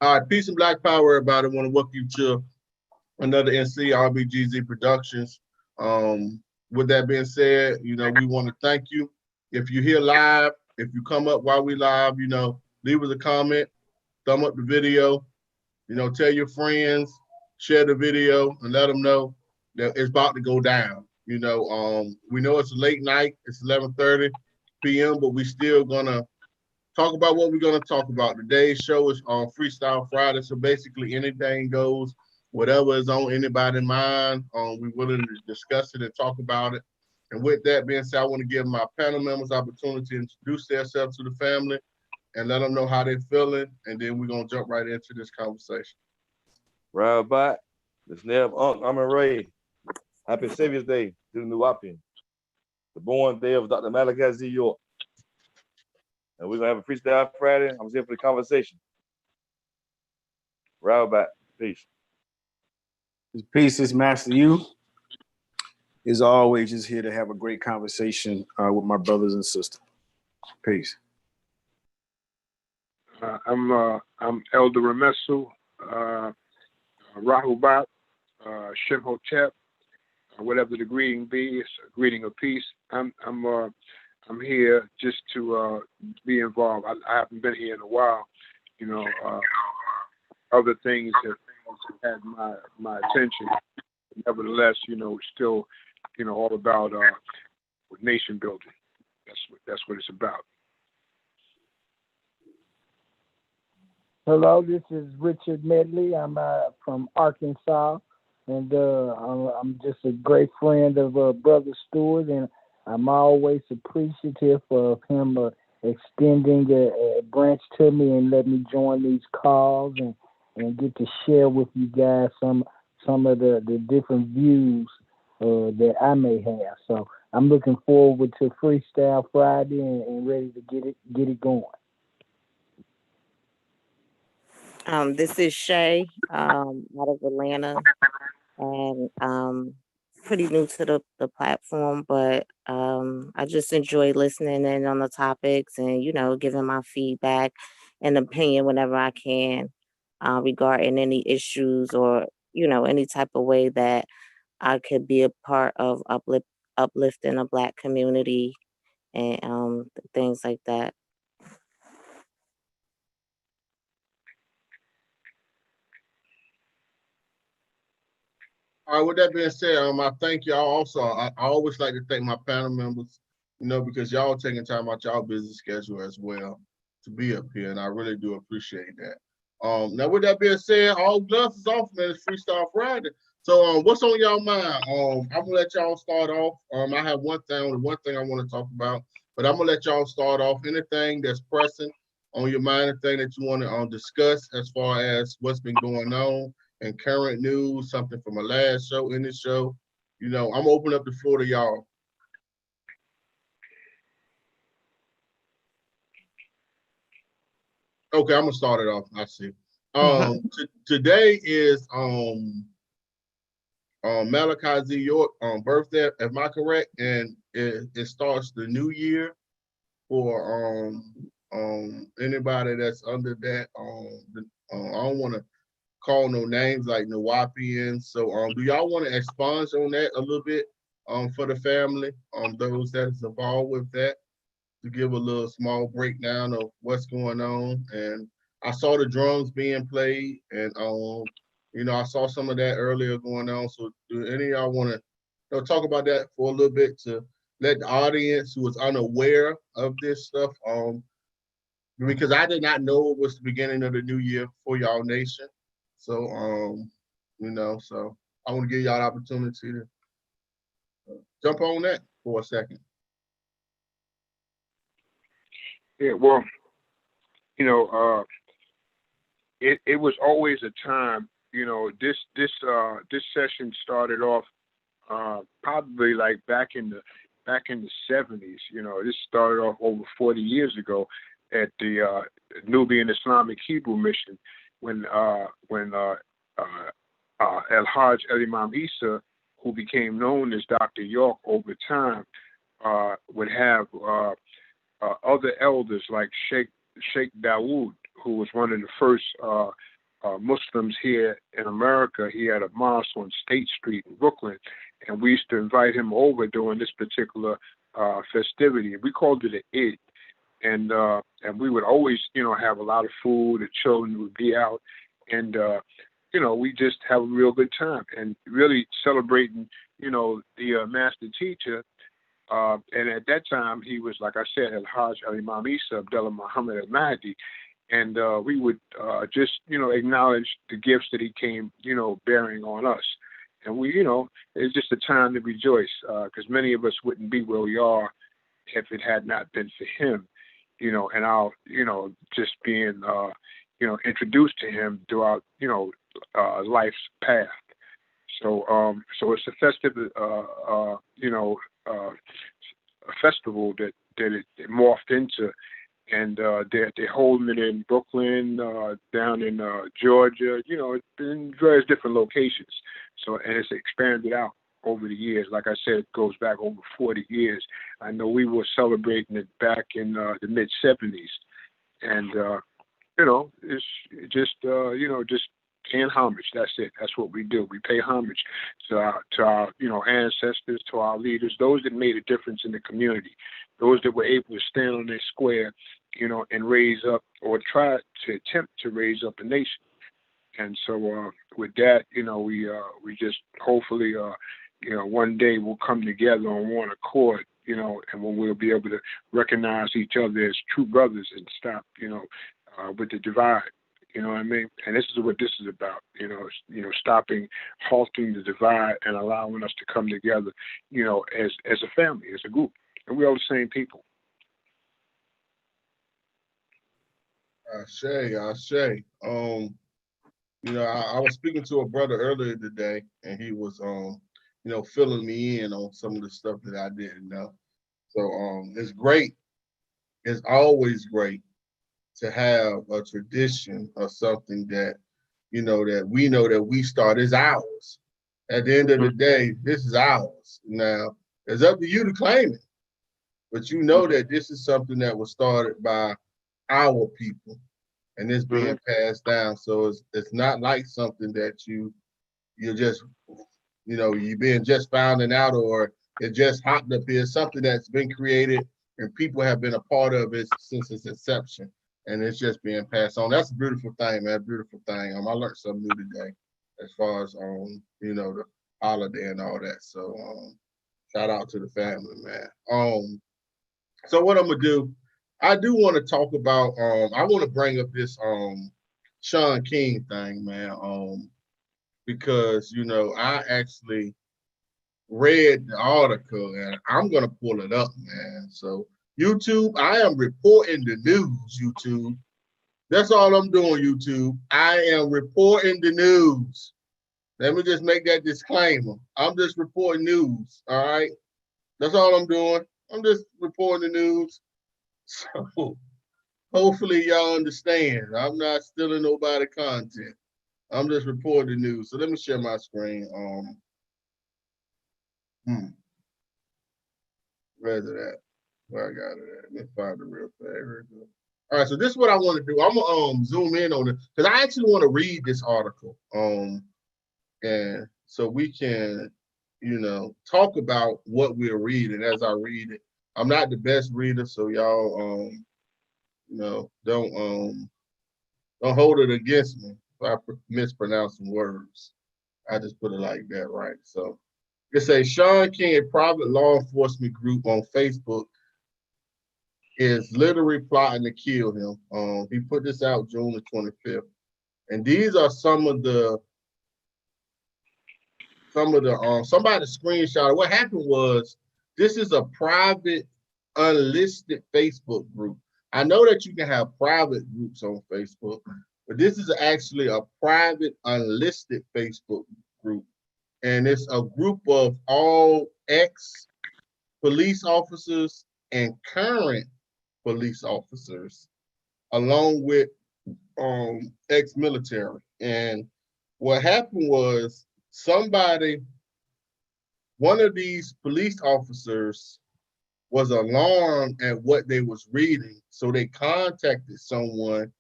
All right, peace and black power, everybody. I want to welcome you to another NC Productions. With that being said, we want to thank you. If you're here live, if you come up while we live, leave us a comment, thumb up the video, tell your friends, share the video, and let them know that it's about to go down. We know it's a late night, it's 11:30 p.m., but we still gonna talk about what we're going to talk about. Today's show is on Freestyle Friday, so basically anything goes, whatever is on anybody's mind, we're willing to discuss it and talk about it. And with that being said, I want to give my panel members opportunity to introduce themselves to the family and let them know how they're feeling, and then we're going to jump right into this conversation. Right back. This Nev Unc, I'm Ray. Happy Savior's Day to the New Wapian. The born day of Dr. Malachi Z. York. And we're going to have a Freestyle Friday. I'm here for the conversation. Right back. Peace. Peace is Master You. Is always just here to have a great conversation with my brothers and sisters. Peace. I'm Elder Ramesu, Rahubat, Shem Hotep, whatever the greeting be, it's a greeting of peace. I'm here just to be involved. I haven't been here in a while. Other things have had my attention. Nevertheless, it's still, all about nation building. That's what it's about. Hello, this is Richard Medley. I'm from Arkansas, and I'm just a great friend of Brother Stewart, and I'm always appreciative of him extending a branch to me and let me join these calls and get to share with you guys some of the different views that I may have. So I'm looking forward to Freestyle Friday and ready to get it going. This is Shay out of Atlanta, and pretty new to the platform, but I just enjoy listening in on the topics and, giving my feedback and opinion whenever I can regarding any issues or, any type of way that I could be a part of uplifting a Black community and things like that. All right, with that being said, I thank y'all also. I always like to thank my panel members, because y'all taking time out y'all busy schedule as well to be up here, and I really do appreciate that. Now with that being said, all gloves is off, man. It's Freestyle Friday. So what's on y'all mind? I'm gonna let y'all start off. I have one thing I want to talk about, but I'm gonna let y'all start off. Anything that's pressing on your mind, anything that you want to discuss as far as what's been going on and current news, something from a last show, in this show. I'm gonna open up the floor to y'all. Okay, I'm gonna start it off. I see. Today is Malachi Z. York birthday. Am I correct? And it starts the new year for anybody that's under that. I don't want to call no names like Nawapians. So do y'all want to expand on that a little bit for the family, those that is involved with that, to give a little small breakdown of what's going on? And I saw the drums being played, and I saw some of that earlier going on. So do any of y'all want to talk about that for a little bit to let the audience who is unaware of this stuff, because I did not know it was the beginning of the new year for y'all nation. So so I want to give y'all the opportunity to jump on that for a second. Yeah, well, it was always a time. This session started off probably like back in the 70s. This started off over 40 years ago at the Nubian Islamic Hebrew Mission when El Hajj El Imam Isa, who became known as Dr. York over time, would have other elders like Sheikh Dawood, who was one of the first Muslims here in America. He had a mosque on State Street in Brooklyn, and we used to invite him over during this particular festivity. We called it an Eid, and we would always, have a lot of food. The children would be out, and we just have a real good time and really celebrating, the master teacher. And at that time, he was, like I said, Al-Hajj Al-Imam Isa Abdullah Muhammad Al-Mahdi. And we would just, acknowledge the gifts that he came, bearing on us. And we, it's just a time to rejoice because many of us wouldn't be where we are if it had not been for him, and our, just being, introduced to him throughout, life's path. So it's a festive, a festival that it morphed into. And they're holding it in Brooklyn, down in Georgia, it's in various different locations. So, and it's expanded out over the years. Like I said, it goes back over 40 years. I know we were celebrating it back in the mid-70s. And, it's just, just paying homage. That's it. That's what we do. We pay homage to our ancestors, to our leaders, those that made a difference in the community, those that were able to stand on their square, and raise up or try to attempt to raise up a nation. And so with that, we just hopefully, one day we'll come together on one accord, and when we'll be able to recognize each other as true brothers and stop, with the divide. You know what I mean? And this is what this is about, stopping, halting the divide and allowing us to come together, as a family, as a group. And we're all the same people. Ashe. I was speaking to a brother earlier today, and he was, filling me in on some of the stuff that I didn't know. So it's great. It's always great to have a tradition or something that, that we know that we start is ours. At the end of the day, this is ours. Now, it's up to you to claim it, but you know that this is something that was started by our people, and it's being passed down. So it's not like something that you're just, you're being just finding out, or it just hopped up here. It's something that's been created and people have been a part of it since its inception, and it's just being passed on. That's a beautiful thing, man. Beautiful thing. I learned something new today as far as the holiday and all that. So shout out to the family, man. So what I'm gonna do, I do want to talk about, I want to bring up this Shaun King thing, man, because, I actually read the article and I'm going to pull it up, man. So YouTube, I am reporting the news, YouTube. That's all I'm doing, YouTube. I am reporting the news. Let me just make that disclaimer. I'm just reporting news, all right? That's all I'm doing. I'm just reporting the news. So hopefully y'all understand. I'm not stealing nobody content. I'm just reporting the news. So let me share my screen. Where's it at? Where I got it at? Let's find the real thing. All right, so this is what I want to do. I'm gonna zoom in on it because I actually want to read this article. And so we can, talk about what we're reading as I read it. I'm not the best reader, so y'all don't hold it against me if I mispronounce some words. I just put it like that, right? So it says Shaun King, a private law enforcement group on Facebook, is literally plotting to kill him. He put this out June the 25th. And these are some of the somebody screenshot. What happened was, this is a private, unlisted Facebook group. I know that you can have private groups on Facebook, but this is actually a private, unlisted Facebook group. And it's a group of all ex-police officers and current police officers, along with ex-military. And what happened was, one of these police officers was alarmed at what they was reading. So they contacted someone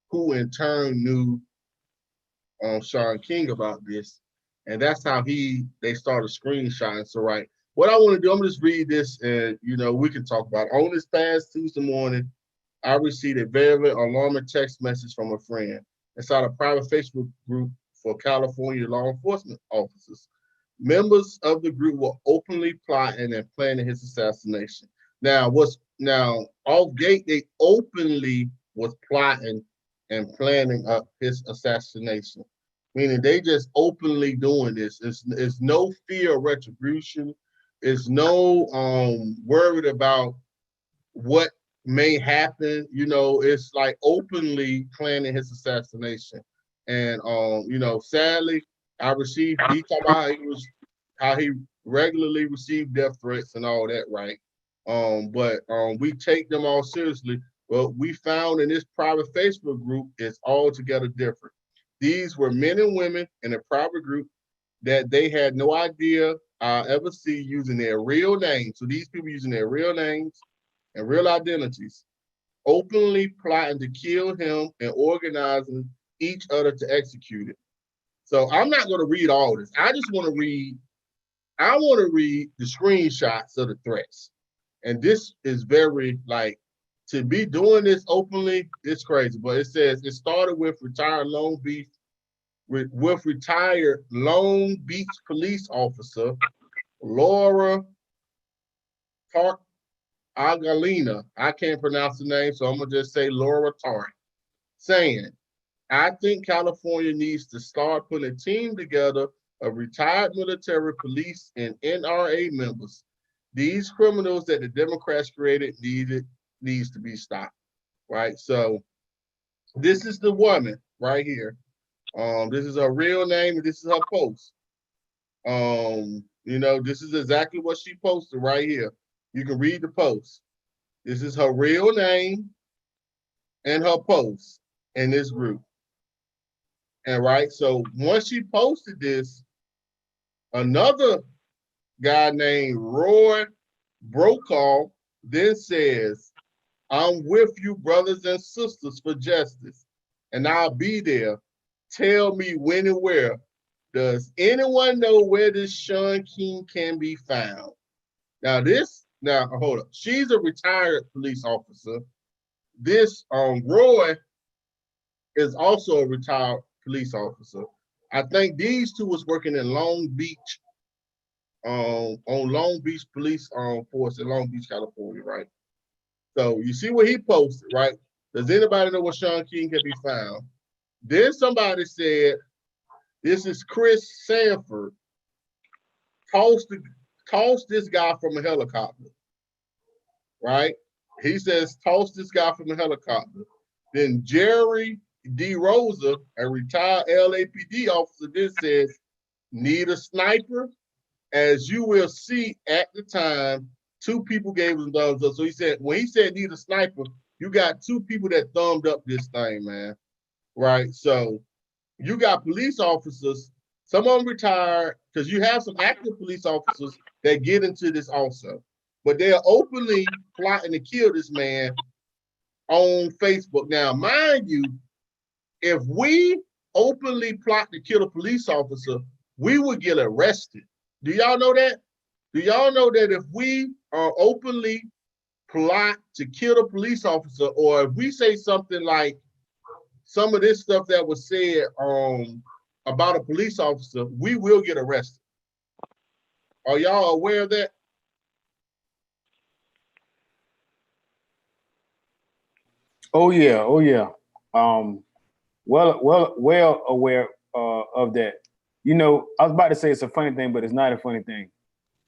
who in turn knew Sean King about this. And that's how they started screenshotting. So, right, what I want to do, I'm gonna just read this and, we can talk about it. On this past Tuesday morning, I received a very alarming text message from a friend inside a private Facebook group for California law enforcement officers. Members of the group were openly plotting and planning his assassination. Now, off gate, they openly was plotting and planning up his assassination, meaning they just openly doing this. It's no fear of retribution. It's no worried about what may happen. It's like openly planning his assassination. And sadly, he talked about how he regularly received death threats and all that, right? But we take them all seriously. Well, we found in this private Facebook group is altogether different. These were men and women in a private group that they had no idea ever see using their real names. So these people using their real names and real identities, openly plotting to kill him and organizing each other to execute it. So I'm not going to read all this. I want to read the screenshots of the threats. And this is very, to be doing this openly, it's crazy. But it says it started with retired Long Beach police officer Laura Agalina. I can't pronounce the name, so I'm gonna just say Laura Tartt, saying, I think California needs to start putting a team together of retired military police and NRA members. These criminals that the Democrats created needs to be stopped, right? So this is the woman right here. This is her real name and this is her post. This is exactly what she posted right here. You can read the post. This is her real name and her post in this group. And right, so once she posted this, another guy named Roy Brokaw then says, I'm with you, brothers and sisters, for justice, and I'll be there. Tell me when and where. Does anyone know where this Sean King can be found? Now, hold up. She's a retired police officer. This Roy is also a retired police officer. I think these two was working in Long Beach, on Long Beach Police Force in Long Beach, California, right? So you see what he posted, right? Does anybody know where Sean King can be found? Then somebody said, this is Chris Sanford, toss this guy from a helicopter, right? He says, toss this guy from a helicopter. Then Jerry D. Rosa, a retired LAPD officer, then says, need a sniper? As you will see at the time, two people gave him thumbs up. So he said, when he said need a sniper, you got two people that thumbed up this thing, man. Right? So you got police officers, some of them retired, because you have some active police officers that get into this also. But they are openly plotting to kill this man on Facebook. Now, mind you, if we openly plot to kill a police officer, we would get arrested. Do y'all know that? Do y'all know that if we are openly plot to kill a police officer, or if we say something like some of this stuff that was said about a police officer, we will get arrested. Are y'all aware of that? Oh yeah, oh yeah. Well aware of that. I was about to say it's a funny thing, but it's not a funny thing.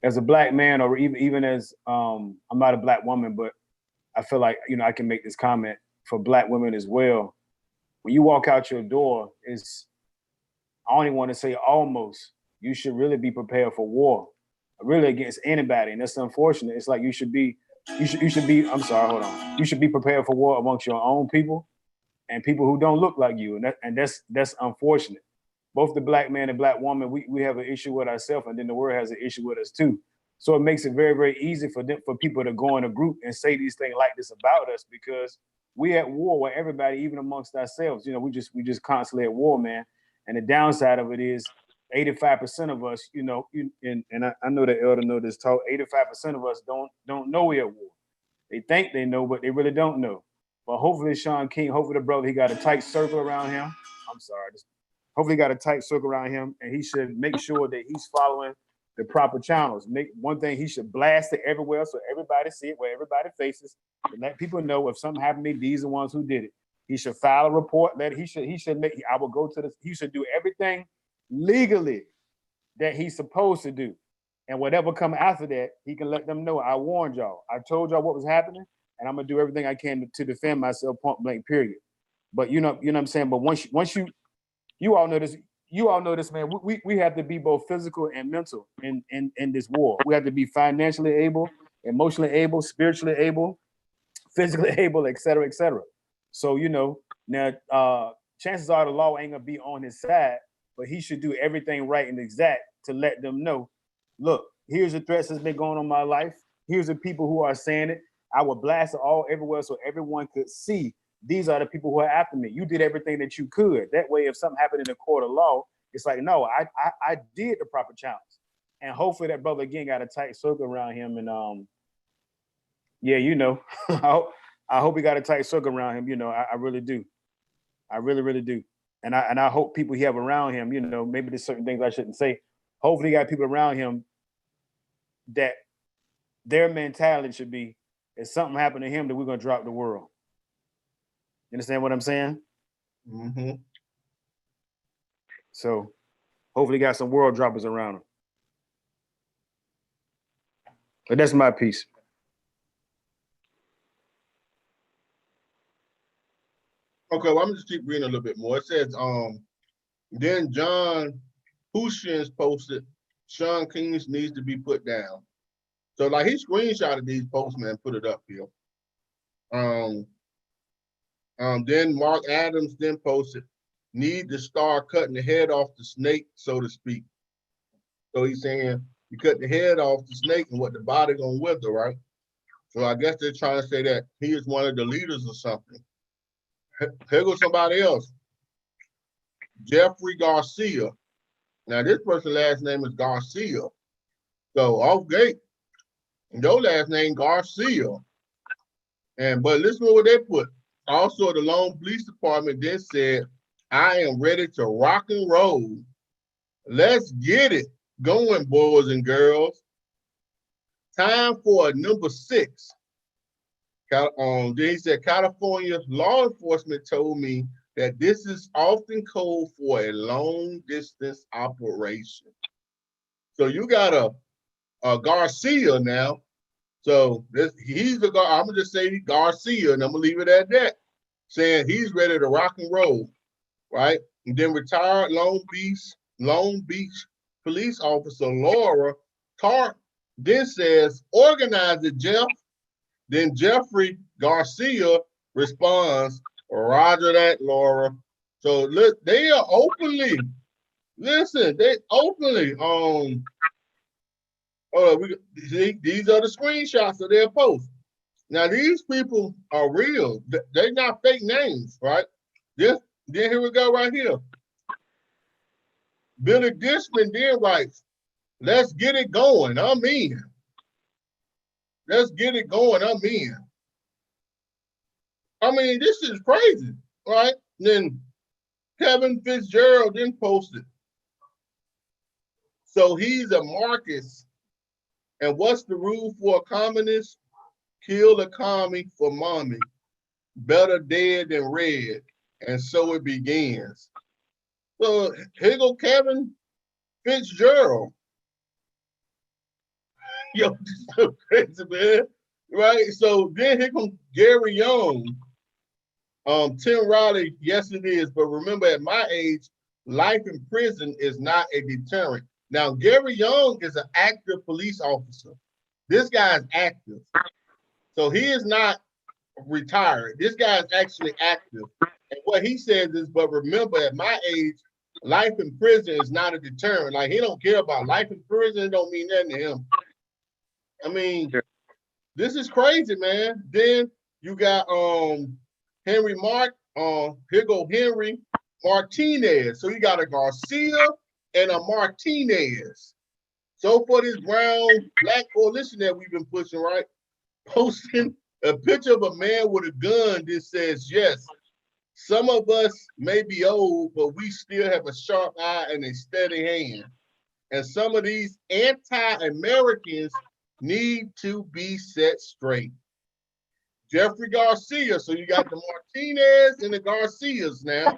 As a black man, or even as I'm not a black woman, but I feel like I can make this comment for black women as well. When you walk out your door, I only want to say almost, you should really be prepared for war, really against anybody, and that's unfortunate. It's like you should be. I'm sorry, hold on. You should be prepared for war amongst your own people and people who don't look like you, and that's unfortunate. Both the black man and black woman, we have an issue with ourselves, and then the world has an issue with us too. So it makes it very, very easy for people to go in a group and say these things like this about us, because we at war with everybody, even amongst ourselves. You know, we just constantly at war, man. And the downside of it is 85% of us, you know, and I know the elder know this talk, 85% of us don't know we're at war. They think they know, but they really don't know. But hopefully Sean King, hopefully the brother, he got a tight circle around him. I'm sorry. Hopefully he got a tight circle around him, and he should make sure that he's following the proper channels. One thing, he should blast it everywhere so everybody see it, where everybody faces, and let people know if something happened to me, these are the ones who did it. He should file a report. He should make. I will go to this. He should do everything legally that he's supposed to do, and whatever come after that, he can let them know. I warned y'all. I told y'all what was happening, and I'm gonna do everything I can to defend myself, point blank, period. But you know what I'm saying. But once you all know this. You all know this, man. We have to be both physical and mental in this war. We have to be financially able, emotionally able, spiritually able, physically able, et cetera, et cetera. So, you know, now chances are the law ain't gonna be on his side, but he should do everything right and exact to let them know, look, here's the threats that's been going on in my life. Here's the people who are saying it. I will blast it all everywhere so everyone could see these are the people who are after me. You did everything that you could. That way, if something happened in the court of law, it's like, no, I did the proper challenge. And hopefully that brother again got a tight circle around him. And yeah, you know, I hope he got a tight circle around him. You know, I really do. I really, really do. And I hope people he have around him, you know, maybe there's certain things I shouldn't say. Hopefully he got people around him that their mentality should be, if something happened to him, that we're gonna drop the world. You understand what I'm saying? Mm-hmm. So hopefully he got some world droppers around him. But that's my piece. Okay, well, I'm just keep reading a little bit more. It says, then John Hushins posted, Sean Kings needs to be put down. So like he screenshotted these posts, man, put it up here. Then Mark Adams then posted, need to start cutting the head off the snake, so to speak. So he's saying you cut the head off the snake and what the body gonna wither, right? So I guess they're trying to say that he is one of the leaders or something. Here goes somebody else. Jeffrey Garcia. Now this person's last name is Garcia. So off gate, your last name Garcia. But listen to what they put. Also, the Lone Police Department then said, I am ready to rock and roll. Let's get it going, boys and girls. Time for number 6. Then he said, California law enforcement told me that this is often code for a long distance operation. So you got a Garcia now. So he's the guy. I'm gonna just say Garcia, and I'm gonna leave it at that. Saying he's ready to rock and roll, right? And then retired Long Beach police officer Laura Cart then says, organize it, Jeff. Then Jeffrey Garcia responds, Roger that, Laura. So look, they are openly, listen, they openly, these are the screenshots of their posts. Now these people are real. They're not fake names, right? Then here we go right here. Billy Dishman then writes, let's get it going, I'm in. Let's get it going, I'm in. I mean, this is crazy, right? Then Kevin Fitzgerald then posted. So he's a Marcus. And what's the rule for a communist? Kill a commie for mommy. Better dead than red. And so it begins. So here go Kevin Fitzgerald. Yo, this is so crazy, man. Right? So then here comes Gary Young. Tim Riley, yes it is. But remember, at my age, life in prison is not a deterrent. Now, Gary Young is an active police officer. This guy is active. So he is not retired. This guy is actually active. And what he says is, but remember, at my age, life in prison is not a deterrent. Like, he don't care about life in prison. It don't mean nothing to him. I mean, this is crazy, man. Then you got Henry here go Henry Martinez. So you got a Garcia and a Martinez. So for this brown black coalition that we've been pushing, right? Posting a picture of a man with a gun that says, yes, some of us may be old, but we still have a sharp eye and a steady hand. And some of these anti-Americans need to be set straight. Jeffrey Garcia, so you got the Martinez and the Garcias now.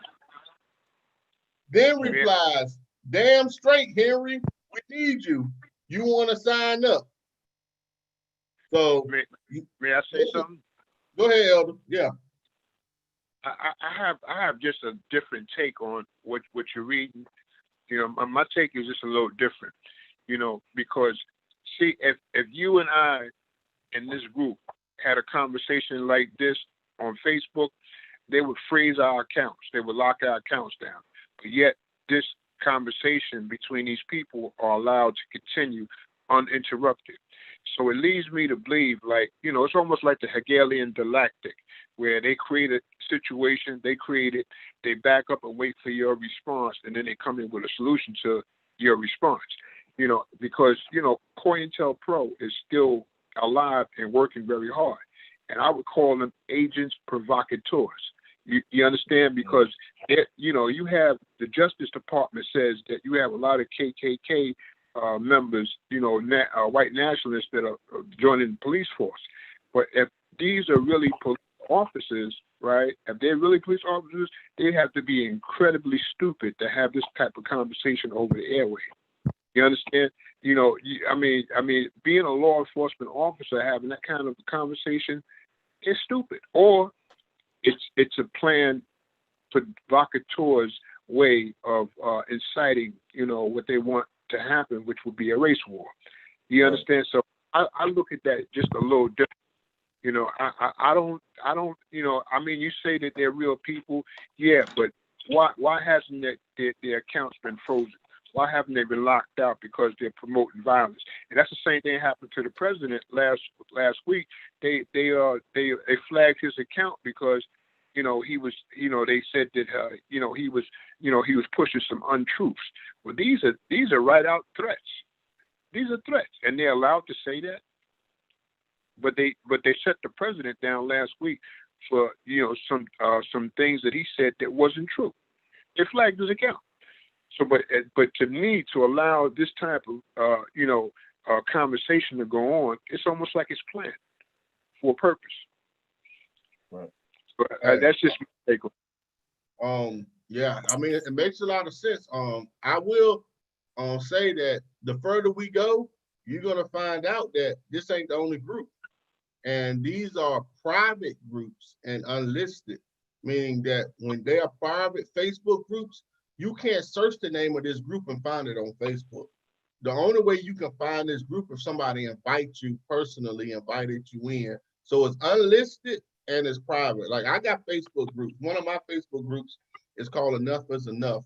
Then replies, damn straight, Henry, we need you. You want to sign up? So may I say something? Go ahead, Elder. Yeah. I have just a different take on what you're reading. You know, my take is just a little different. You know, because see, if you and I in this group had a conversation like this on Facebook, they would freeze our accounts. They would lock our accounts down. But yet this conversation between these people are allowed to continue uninterrupted. So it leads me to believe, like, you know, it's almost like the Hegelian dialectic, where they create a situation, they back up and wait for your response, and then they come in with a solution to your response. You know, because, you know, COINTELPRO is still alive and working very hard. And I would call them agents provocateurs. You understand? Because, you know, you have the Justice Department says that you have a lot of KKK members, you know, white nationalists that are joining the police force. But if these are really police officers, right, if they're really police officers, they have to be incredibly stupid to have this type of conversation over the airway. You understand? You know, I mean, being a law enforcement officer, having that kind of conversation is stupid. Or it's a planned provocateur's way of inciting, you know, what they want to happen, which would be a race war. You understand? So I look at that just a little different. You know, I don't, you know, I mean, you say that they're real people, yeah, but why hasn't their accounts been frozen? Why haven't they been locked out? Because they're promoting violence. And that's the same thing happened to the president last week. They flagged his account because, you know, he was, you know, they said that, he was pushing some untruths. Well, these are right out threats. These are threats, and they're allowed to say that. But they shut the president down last week for, you know, some things that he said that wasn't true. They flagged his account. So, but to me, to allow this type of conversation to go on, it's almost like it's planned for a purpose. Right. So, that's just my take on it. Yeah, I mean, it makes a lot of sense. I will say that the further we go, you're gonna find out that this ain't the only group, and these are private groups and unlisted, meaning that when they are private Facebook groups, you can't search the name of this group and find it on Facebook. The only way you can find this group if somebody invites you personally, invited you in. So it's unlisted and it's private. Like I got Facebook groups. One of my Facebook groups is called Enough is Enough.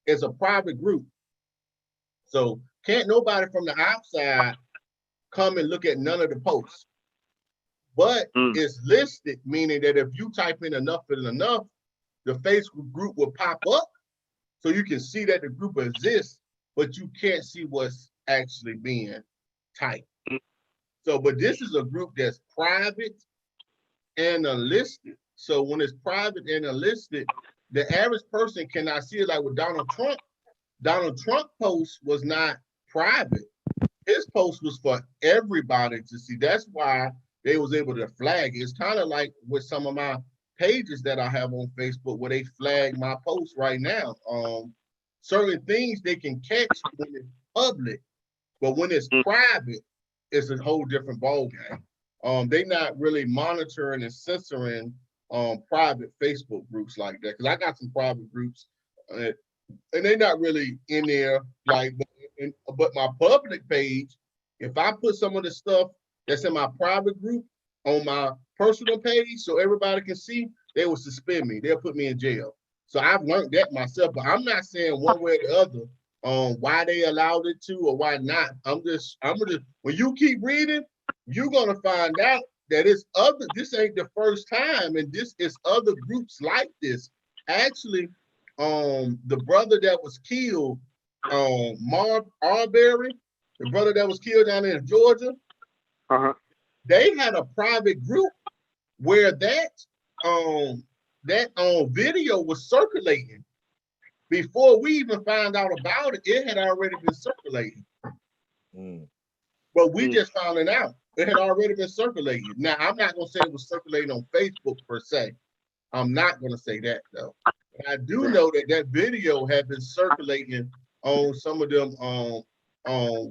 It's a private group. So can't nobody from the outside come and look at none of the posts. But it's listed, meaning that if you type in Enough is Enough, the Facebook group will pop up. So you can see that the group exists, but you can't see what's actually being typed. So, but this is a group that's private and unlisted. So when it's private and unlisted, the average person cannot see it. Like with Donald Trump post was not private. His post was for everybody to see. That's why they was able to flag it. It's kind of like with some of my pages that I have on Facebook where they flag my posts right now. Certain things they can catch when it's public, but when it's private, it's a whole different ballgame. They not really monitoring and censoring private Facebook groups like that. Because I got some private groups, and they're not really in there. Like, but my public page, if I put some of the stuff that's in my private group on my personal page so everybody can see, they will suspend me. They'll put me in jail. So I've learned that myself, but I'm not saying one way or the other on why they allowed it to or why not. I'm just when you keep reading, you're gonna find out that is other, this ain't the first time, and this is other groups like this. Actually, the brother that was killed, Marv Arbery, the brother that was killed down in Georgia, they had a private group where that video was circulating. Before we even found out about it, it had already been circulating. But we just found it out. It had already been circulating. Now, I'm not going to say it was circulating on Facebook per se. I'm not going to say that, though. But I do know that that video had been circulating on some of them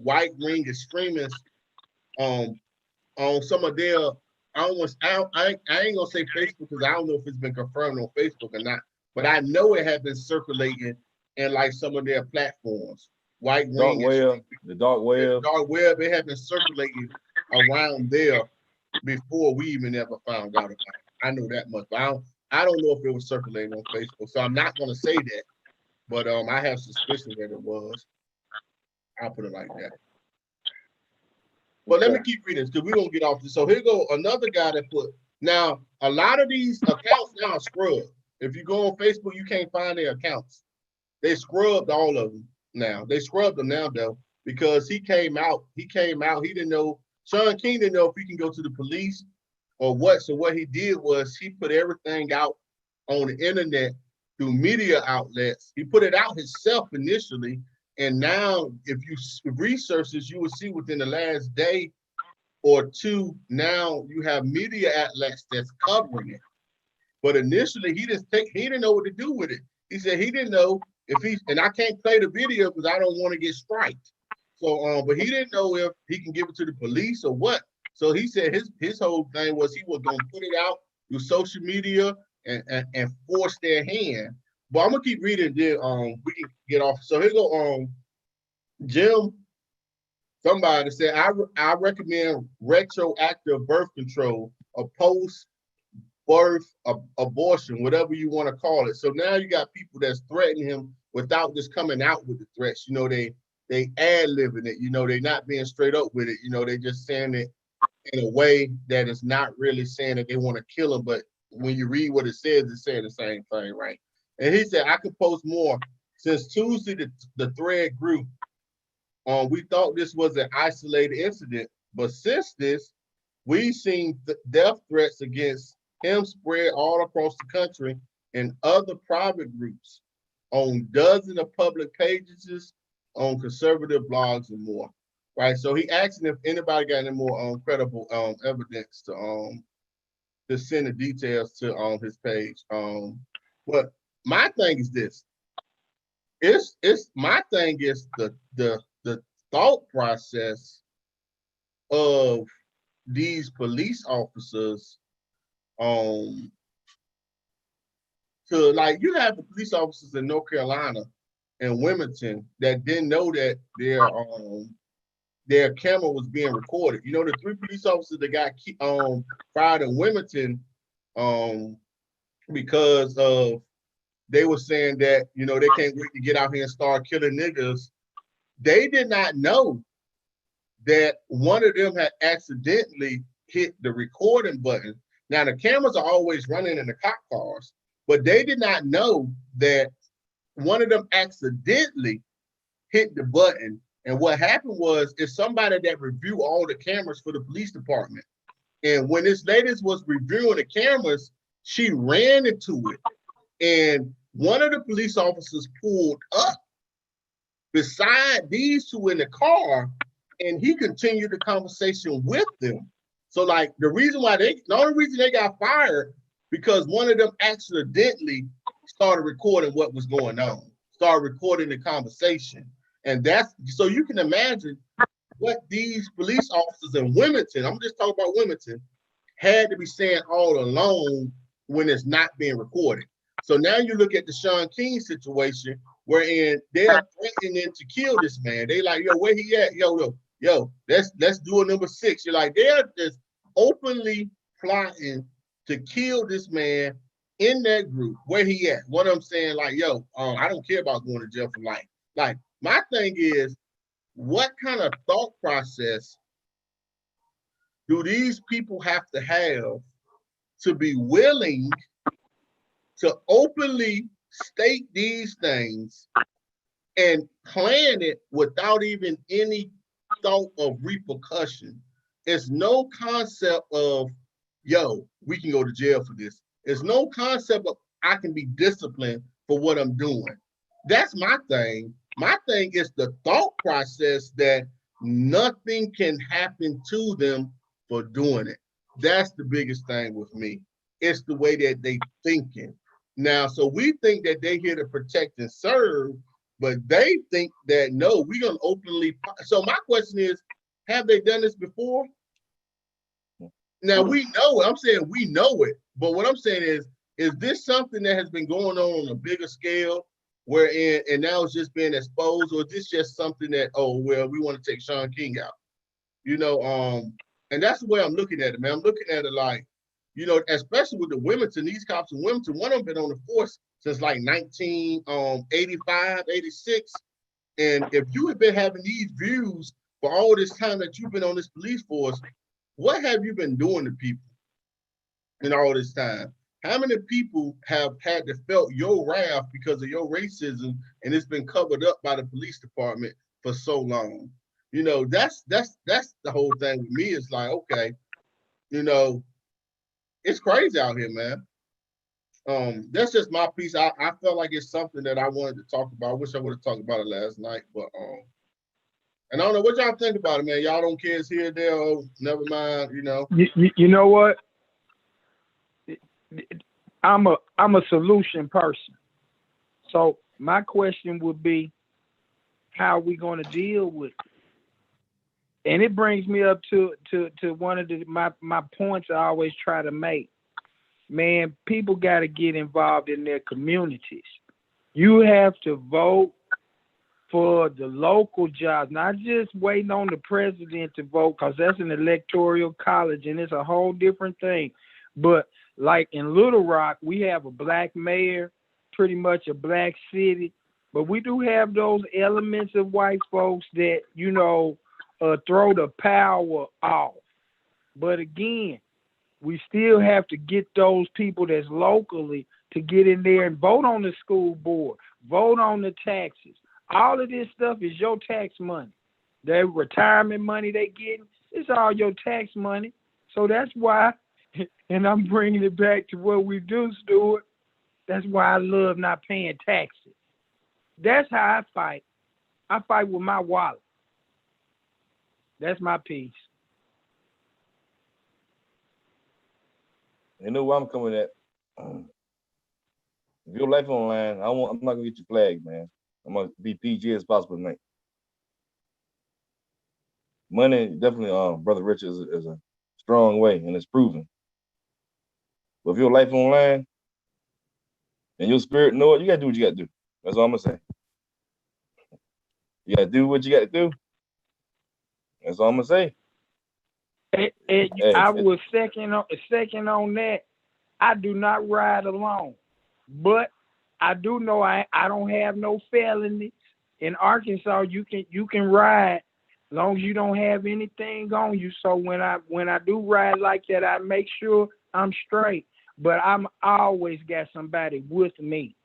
white ring extremists, on some of their, I ain't gonna say Facebook because I don't know if it's been confirmed on Facebook or not, but I know it had been circulating in like some of their platforms. White ring, the dark web, it had been circulating around there before we even ever found out about it. I know that much, but I don't know if it was circulating on Facebook, so I'm not gonna say that, but I have suspicion that it was. I'll put it like that. But let me keep reading because we're gonna get off this. So here go another guy that put, now a lot of these accounts now are scrubbed. If you go on Facebook, you can't find their accounts. They scrubbed all of them now. They scrubbed them now though, because he came out, he didn't know, Sean King didn't know if he can go to the police or what. So what he did was he put everything out on the internet through media outlets. He put it out himself initially. And now, if you research this, you will see within the last day or two, now you have media outlets that's covering it. But initially, he didn't know what to do with it. He said he didn't know if and I can't play the video because I don't want to get striked. So, but he didn't know if he can give it to the police or what. So he said his whole thing was he was gonna put it out through social media and force their hand. But I'm gonna keep reading. Then we can get off. So here go Jim. Somebody said I recommend retroactive birth control, a post-birth abortion, whatever you want to call it. So now you got people that's threatening him without just coming out with the threats. You know, they ad-libbing it. You know, they not being straight up with it. You know, they just saying it in a way that is not really saying that they want to kill him. But when you read what it says, it's saying the same thing, right? And he said, I could post more. Since Tuesday, the thread grew. We thought this was an isolated incident, but since this, we've seen death threats against him spread all across the country and other private groups on dozens of public pages, on conservative blogs and more. Right. So he asked if anybody got any more credible evidence to send the details to his page. But my thing is this. My thing is the thought process of these police officers to, like, you have the police officers in North Carolina and Wilmington that didn't know that their camera was being recorded. You know, the 3 police officers that got fired in Wilmington because of, they were saying that, you know, they can't wait to get out here and start killing niggas. They did not know that one of them had accidentally hit the recording button. Now, the cameras are always running in the cop cars, but they did not know that one of them accidentally hit the button. And what happened was, it's somebody that reviewed all the cameras for the police department. And when this lady was reviewing the cameras, she ran into it. And one of the police officers pulled up beside these 2 in the car, and he continued the conversation with them. So, like, the only reason they got fired, because one of them accidentally started recording what was going on, started recording the conversation. And that's, so you can imagine what these police officers in Wilmington, I'm just talking about Wilmington, had to be saying all along when it's not being recorded. So now you look at the Sean King situation, wherein they are threatening to kill this man. They like, yo, where he at? Yo, let's do a number 6. You're like, they're just openly plotting to kill this man in that group. Where he at? One of them saying like, yo, I don't care about going to jail for life. Like, my thing is, what kind of thought process do these people have to be willing to openly state these things and plan it without even any thought of repercussion? It's no concept of, yo, we can go to jail for this. There's no concept of I can be disciplined for what I'm doing. That's my thing. My thing is the thought process that nothing can happen to them for doing it. That's the biggest thing with me. It's the way that they thinking. Now, so we think that they're here to protect and serve, but they think that no, we're gonna openly. So my question is, have they done this before? Now we know it. I'm saying we know it, but what I'm saying is this something that has been going on a bigger scale, wherein and now it's just being exposed, or is this just something that, oh well, we want to take Sean King out, you know? And that's the way I'm looking at it, man. I'm looking at it like, you know, especially with the Wilmington, these cops in Wilmington, one of them been on the force since like 1985, 86. And if you have been having these views for all this time that you've been on this police force, what have you been doing to people in all this time? How many people have had to felt your wrath because of your racism, and it's been covered up by the police department for so long? You know, that's the whole thing with me. It's like, okay, you know, it's crazy out here, man. That's just my piece. I felt like it's something that I wanted to talk about. I wish I would have talked about it last night, but and I don't know what y'all think about it, man. Y'all don't care it's here, there, oh, never mind, you know. You know what? I'm a solution person. So my question would be, how are we going to deal with it? And it brings me up to one of my points I always try to make. Man, people got to get involved in their communities. You have to vote for the local jobs, not just waiting on the president to vote, because that's an electoral college and it's a whole different thing. But like in Little Rock, we have a black mayor, pretty much a black city, but we do have those elements of white folks that, you know, throw the power off. But again, we still have to get those people that's locally to get in there and vote on the school board, vote on the taxes. All of this stuff is your tax money. Their retirement money they getting, it's all your tax money. So that's why, and I'm bringing it back to what we do, Stuart, that's why I love not paying taxes. That's how I fight. I fight with my wallet. That's my piece. You know where I'm coming at. If your life online, I'm not gonna get you flagged, man. I'm gonna be PG as possible tonight. Money definitely, Brother Rich is a strong way, and it's proven. But if your life online and your spirit know it, you gotta do what you gotta do. That's all I'm gonna say. You gotta do what you gotta do. That's all I'm gonna say. I was second on that. I do not ride alone, but I do know I don't have no felonies. In Arkansas, you can ride as long as you don't have anything on you. So when I do ride like that, I make sure I'm straight. But I'm always got somebody with me.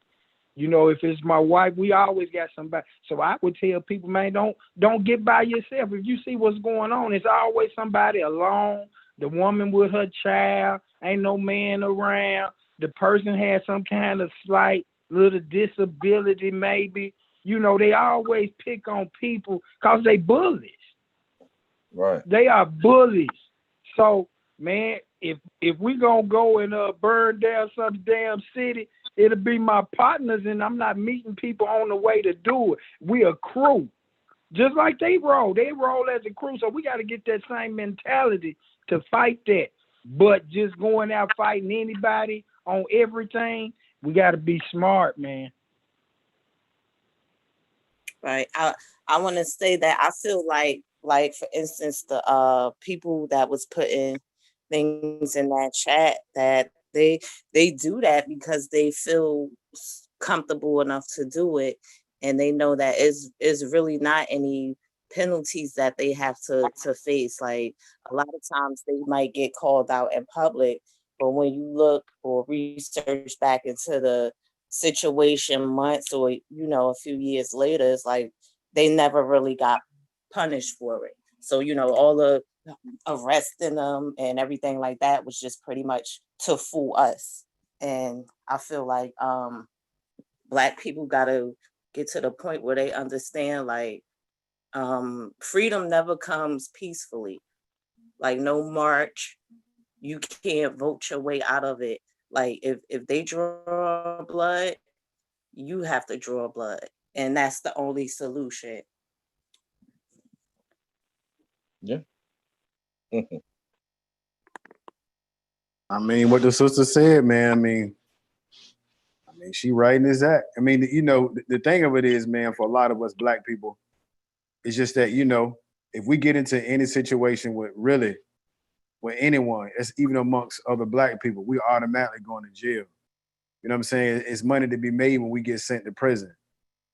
You know, if it's my wife, we always got somebody. So I would tell people, man, don't get by yourself. If you see what's going on, it's always somebody alone. The woman with her child, ain't no man around. The person has some kind of slight little disability, maybe. You know, they always pick on people because they bullies. Right. They are bullies. So, man, if we gonna go and burn down some damn city, it'll be my partners, and I'm not meeting people on the way to do it. We a crew. Just like they roll as a crew. So we got to get that same mentality to fight that. But just going out fighting anybody on everything, we got to be smart, man. Right. I want to say that I feel like for instance, the people that was putting things in that chat, that they do that because they feel comfortable enough to do it, and they know that is really not any penalties that they have to face. Like a lot of times they might get called out in public, but when you look or research back into the situation months or a few years later, it's like they never really got punished for it. So all the arresting them and everything like that was just pretty much to fool us. And I feel like Black people gotta get to the point where they understand, like, freedom never comes peacefully. Like, no march, you can't vote your way out of it. Like, if they draw blood, you have to draw blood, and that's the only solution. Yeah. I mean, what the sister said, man. I mean, she right in this act. I mean, the thing of it is, man, for a lot of us Black people, it's just that, if we get into any situation with anyone, it's even amongst other Black people, we automatically going to jail. You know what I'm saying? It's money to be made when we get sent to prison.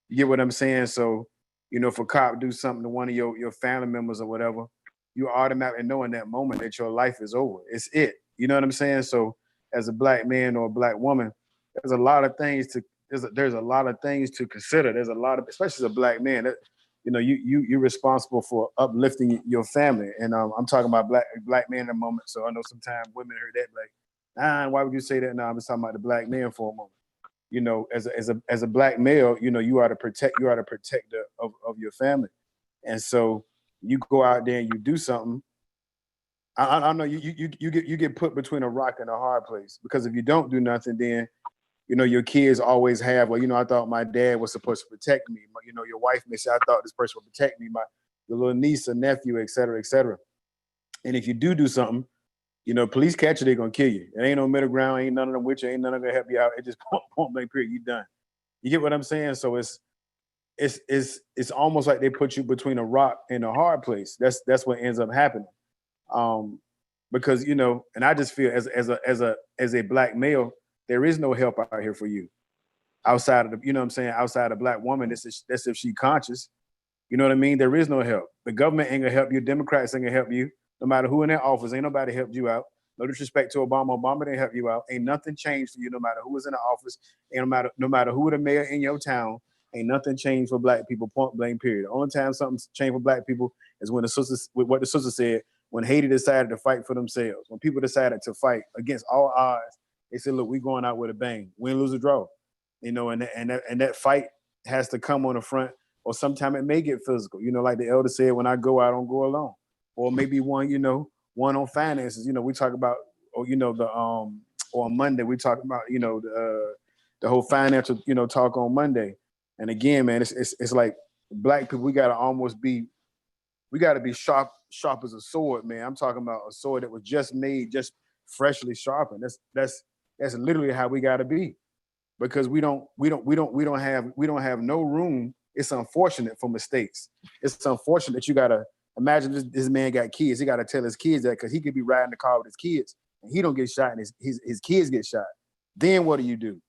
You get what I'm saying? So, if a cop do something to one of your family members or whatever, you automatically know in that moment that your life is over. It's it. You know what I'm saying? So, as a Black man or a Black woman, there's a lot of things to consider. There's a lot of, especially as a Black man, that you're responsible for uplifting your family. And I'm talking about black men in a moment. So I know sometimes women heard that like, why would you say that? No, I'm just talking about the Black man for a moment. As a Black male, you are the protector of your family. And so you go out there and you do something. I know you get put between a rock and a hard place, because if you don't do nothing, then your kids always have, well, I thought my dad was supposed to protect me. Your wife may say, I thought this person would protect me, your little niece or nephew, et cetera, et cetera. And if you do something, police catch you, they're gonna kill you. It ain't no middle ground, ain't none of them with you, ain't none of them gonna help you out. It just point blank period, you done. You get what I'm saying? So it's almost like they put you between a rock and a hard place. That's what ends up happening. Because and I just feel as a Black male, there is no help out here for you outside of the, outside of Black woman. That's if she conscious. You know what I mean? There is no help. The government ain't gonna help you. Democrats ain't gonna help you. No matter who in their office, ain't nobody helped you out. No disrespect to Obama. Obama didn't help you out. Ain't nothing changed for you, no matter who was in the office. And no matter who the mayor in your town, ain't nothing changed for Black people, point blank period. The only time something changed for Black people is when what the sister said, when Haiti decided to fight for themselves. When people decided to fight against all odds, they said, look, we going out with a bang. Win, lose, or draw. And that fight has to come on the front, or sometime it may get physical. Like the elder said, when I go, I don't go alone. Or maybe one on finances. We talk about, or on Monday, we talk about, the whole financial, talk on Monday. And again, man, it's like Black people, we gotta be sharp as a sword, man. I'm talking about a sword that was just made, just freshly sharpened. That's literally how we gotta be, because we don't have no room. It's unfortunate for mistakes. It's unfortunate that you gotta imagine this man got kids. He gotta tell his kids that, because he could be riding the car with his kids and he don't get shot and his kids get shot. Then what do?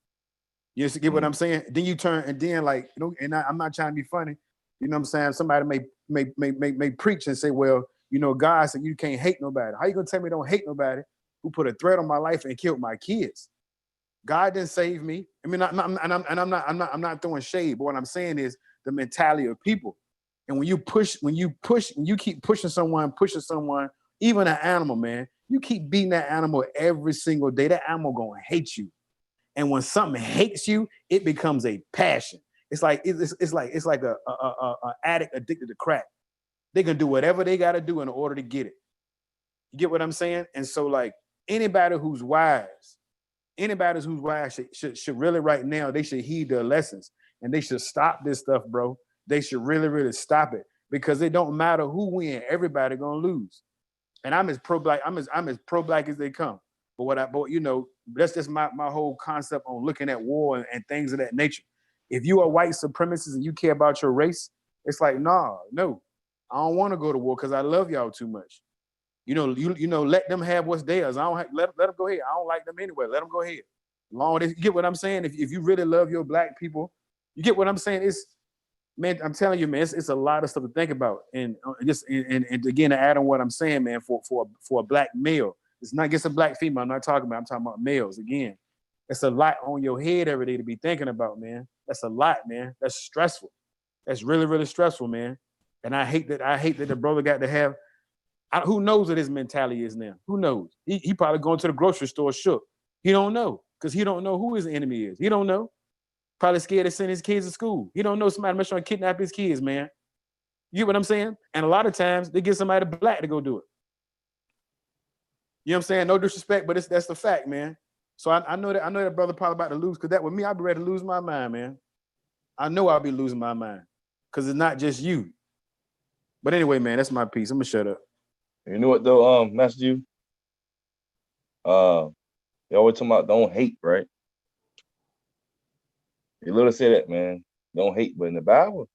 You get what I'm saying? Then you turn, and then I'm not trying to be funny. You know what I'm saying? Somebody may preach and say, well, God said you can't hate nobody. How you gonna tell me don't hate nobody who put a threat on my life and killed my kids? God didn't save me. I mean, I'm not throwing shade, but what I'm saying is the mentality of people. And when you keep pushing someone, even an animal, man, you keep beating that animal every single day, that animal gonna hate you. And when something hates you, it becomes a passion. It's like a addict addicted to crack. They can do whatever they got to do in order to get it. You get what I'm saying? And so, like, anybody who's wise should really right now, they should heed their lessons, and they should stop this stuff, bro. They should really, really stop it, because it don't matter who win, everybody gonna lose. And I'm as pro-Black as they come. But that's just my whole concept on looking at war and things of that nature. If you are white supremacist and you care about your race, it's like, no, I don't want to go to war because I love y'all too much. Let them have what's theirs. I don't let them go ahead. I don't like them anyway. Let them go ahead. Long as you get what I'm saying. If you really love your Black people, you get what I'm saying. man, I'm telling you, man, it's a lot of stuff to think about. And and again, to add on what I'm saying, man, for a black male, it's not just a black female. I'm talking about males. Again, it's a lot on your head every day to be thinking about, man. That's a lot, man. That's stressful. That's really, really stressful, man. And I hate that the brother got to have. Who knows what his mentality is now? Who knows? He probably going to the grocery store shook. He don't know because he don't know who his enemy is. He don't know. Probably scared to send his kids to school. He don't know somebody might try to kidnap his kids, man. You get what I'm saying? And a lot of times they get somebody black to go do it. You know what I'm saying? No disrespect, but that's the fact, man. So I know that brother probably about to lose, because that with me, I'd be ready to lose my mind, man. I know I'll be losing my mind because it's not just you. But anyway, man, that's my piece. I'm gonna shut up. You know what though, Master you? They always talking about don't hate, right? You literally say that, man. Don't hate, but in the Bible,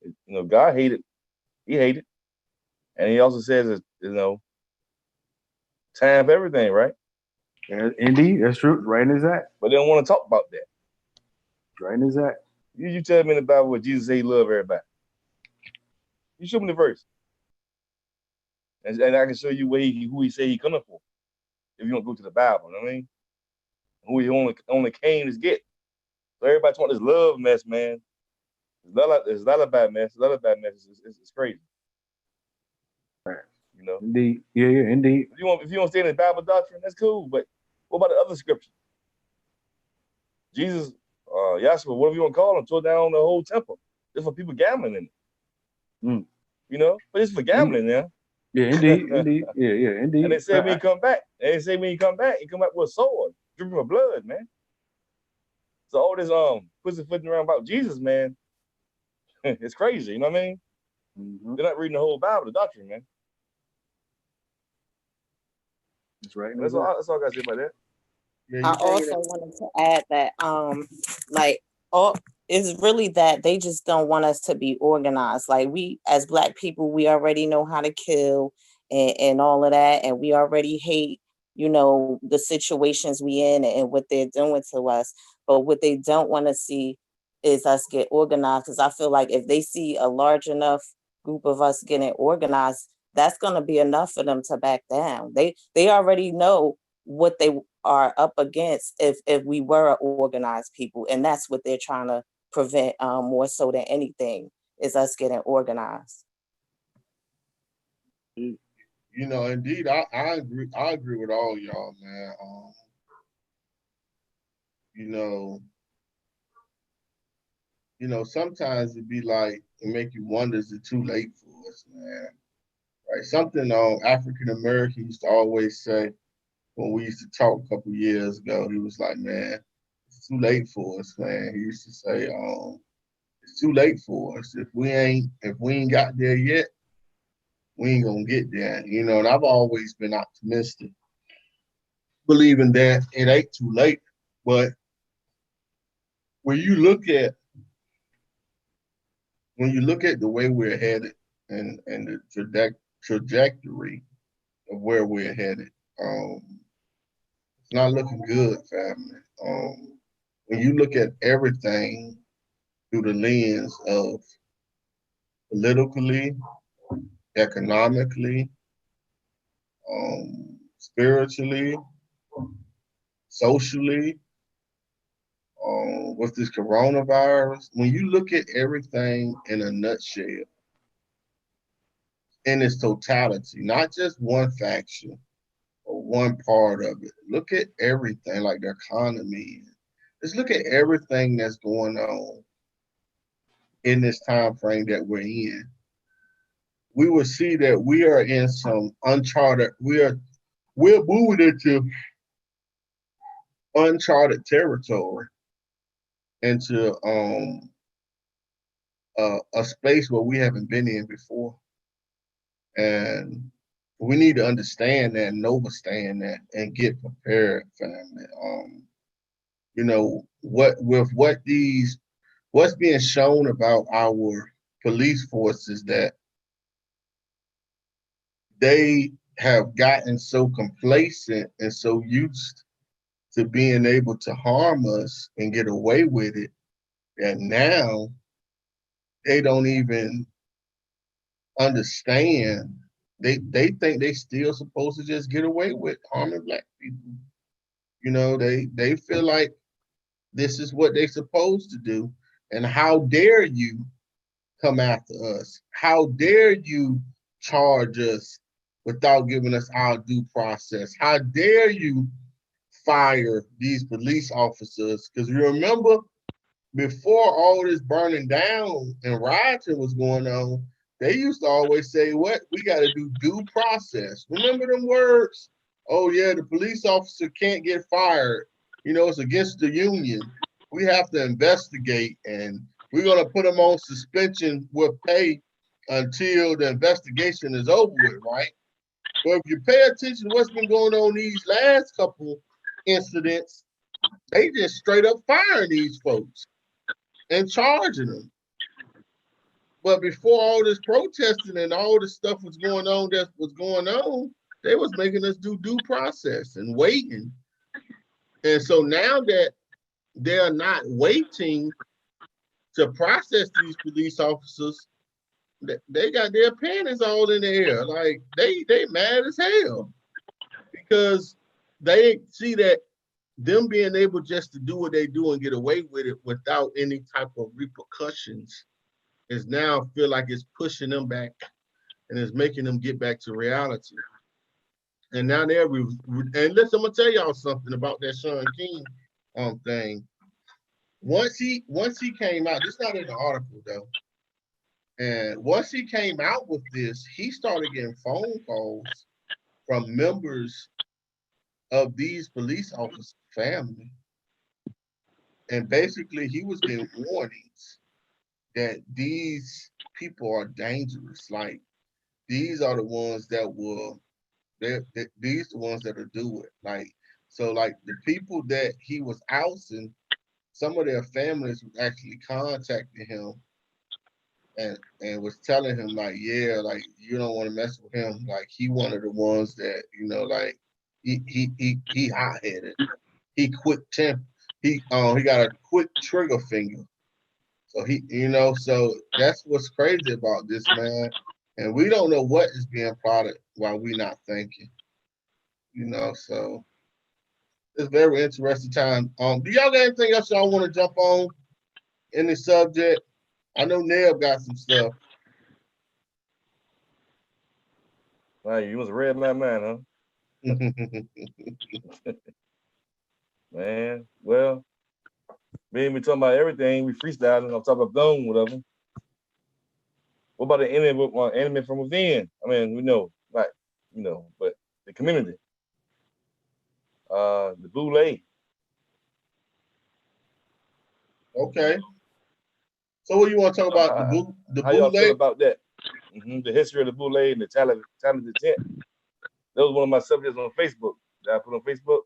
God hated. He hated, and he also says that time for everything, right? Indeed, that's true. Right in his act. But they don't want to talk about that. Right in his act. You tell me in the Bible where Jesus said he loved everybody. You show me the verse, and I can show you who he said he coming for. If you don't go to the Bible, you know what I mean? Who he only came to get. So everybody talking this love mess, man. It's not a bad mess. It's not a bad mess. It's crazy. Right. Indeed. Yeah, indeed. If you don't stay in the Bible doctrine, that's cool. But what about the other scriptures? Jesus, Yahshua, whatever you want to call him, tore down the whole temple. It's for people gambling in it. But it's for gambling now. Yeah, indeed. Yeah, indeed. And they said when he come back, he come back with a sword, dripping with blood, man. So all this pussyfooting around about Jesus, man, it's crazy. You know what I mean? Mm-hmm. They're not reading the whole Bible, the doctrine, man. That's right. That's all I got to say about that. I also wanted to add that, it's really that they just don't want us to be organized. Like, we, as Black people, we already know how to kill and all of that. And we already hate, the situations we in and what they're doing to us. But what they don't want to see is us get organized. Because I feel like if they see a large enough group of us getting organized, that's going to be enough for them to back down. They already know what they are up against if we were organized people, and that's what they're trying to prevent more so than anything, is us getting organized. Indeed, I agree. I agree with all y'all, man. Sometimes it'd be like, it make you wonder, is it too late for us, man? Right? Something African Americans used to always say when we used to talk a couple years ago. He was like, man, it's too late for us, man. He used to say, it's too late for us. If we ain't got there yet, we ain't gonna get there. And I've always been optimistic, believing that it ain't too late. But when you look at the way we're headed and the trajectory of where we're headed, it's not looking good, family. When you look at everything through the lens of politically, economically, spiritually, socially, with this coronavirus, when you look at everything in a nutshell, in its totality, not just one faction or one part of it, look at everything, like the economy. Just look at everything that's going on in this time frame that we're in. We will see that we are in some uncharted, we're moving into uncharted territory, into a space where we haven't been in before. And we need to understand that and understand that and get prepared, family. What's being shown about our police forces, that they have gotten so complacent and so used to being able to harm us and get away with it, that now they don't even understand. They think they still supposed to just get away with harming black people. You know, they feel like this is what they supposed to do. And how dare you come after us? How dare you charge us without giving us our due process? How dare you fire these police officers? Because you remember, before all this burning down and rioting was going on, they used to always say, what? We got to do due process. Remember them words? Oh, yeah, the police officer can't get fired. You know, it's against the union. We have to investigate, and we're going to put them on suspension with pay until the investigation is over with, right? But if you pay attention to what's been going on these last couple incidents, they just straight up firing these folks and charging them. But before all this protesting and all this stuff was going on, that was going on, they was making us do due process and waiting. And so now that they're not waiting to process these police officers, they got their panties all in the air. Like they mad as hell because they see that them being able just to do what they do and get away with it without any type of repercussions is now feel like it's pushing them back and it's making them get back to reality. And now they're and listen, I'm gonna tell y'all something about that Sean King thing. Once he came out, this is not in the article though. And once he came out with this, he started getting phone calls from members of these police officers' family. And basically he was getting warnings that these people are dangerous. Like these are the ones that will these the ones that'll do it. Like so like the people that he was ousting, some of their families was actually contacting him and was telling him like, yeah, like you don't want to mess with him. Like he one of the ones that, you know, like he hot headed. He quick temp. He got a quick trigger finger. So he, you know, so that's what's crazy about this man. And we don't know what is being plotted while we not thinking. You know, so it's very interesting time. Do y'all got anything else y'all want to jump on in the subject? I know Neb got some stuff. Wow, you was a red man, huh? Man, well, me and me talking about everything. We freestyling on top of dome, whatever. What about the enemy from within? I mean, we know, like, you know, but the community. The boule. Okay. So what you want to talk about? The how y'all feel boule? about that? The history of the boule and the talented tent. That was one of my subjects on Facebook that I put on Facebook.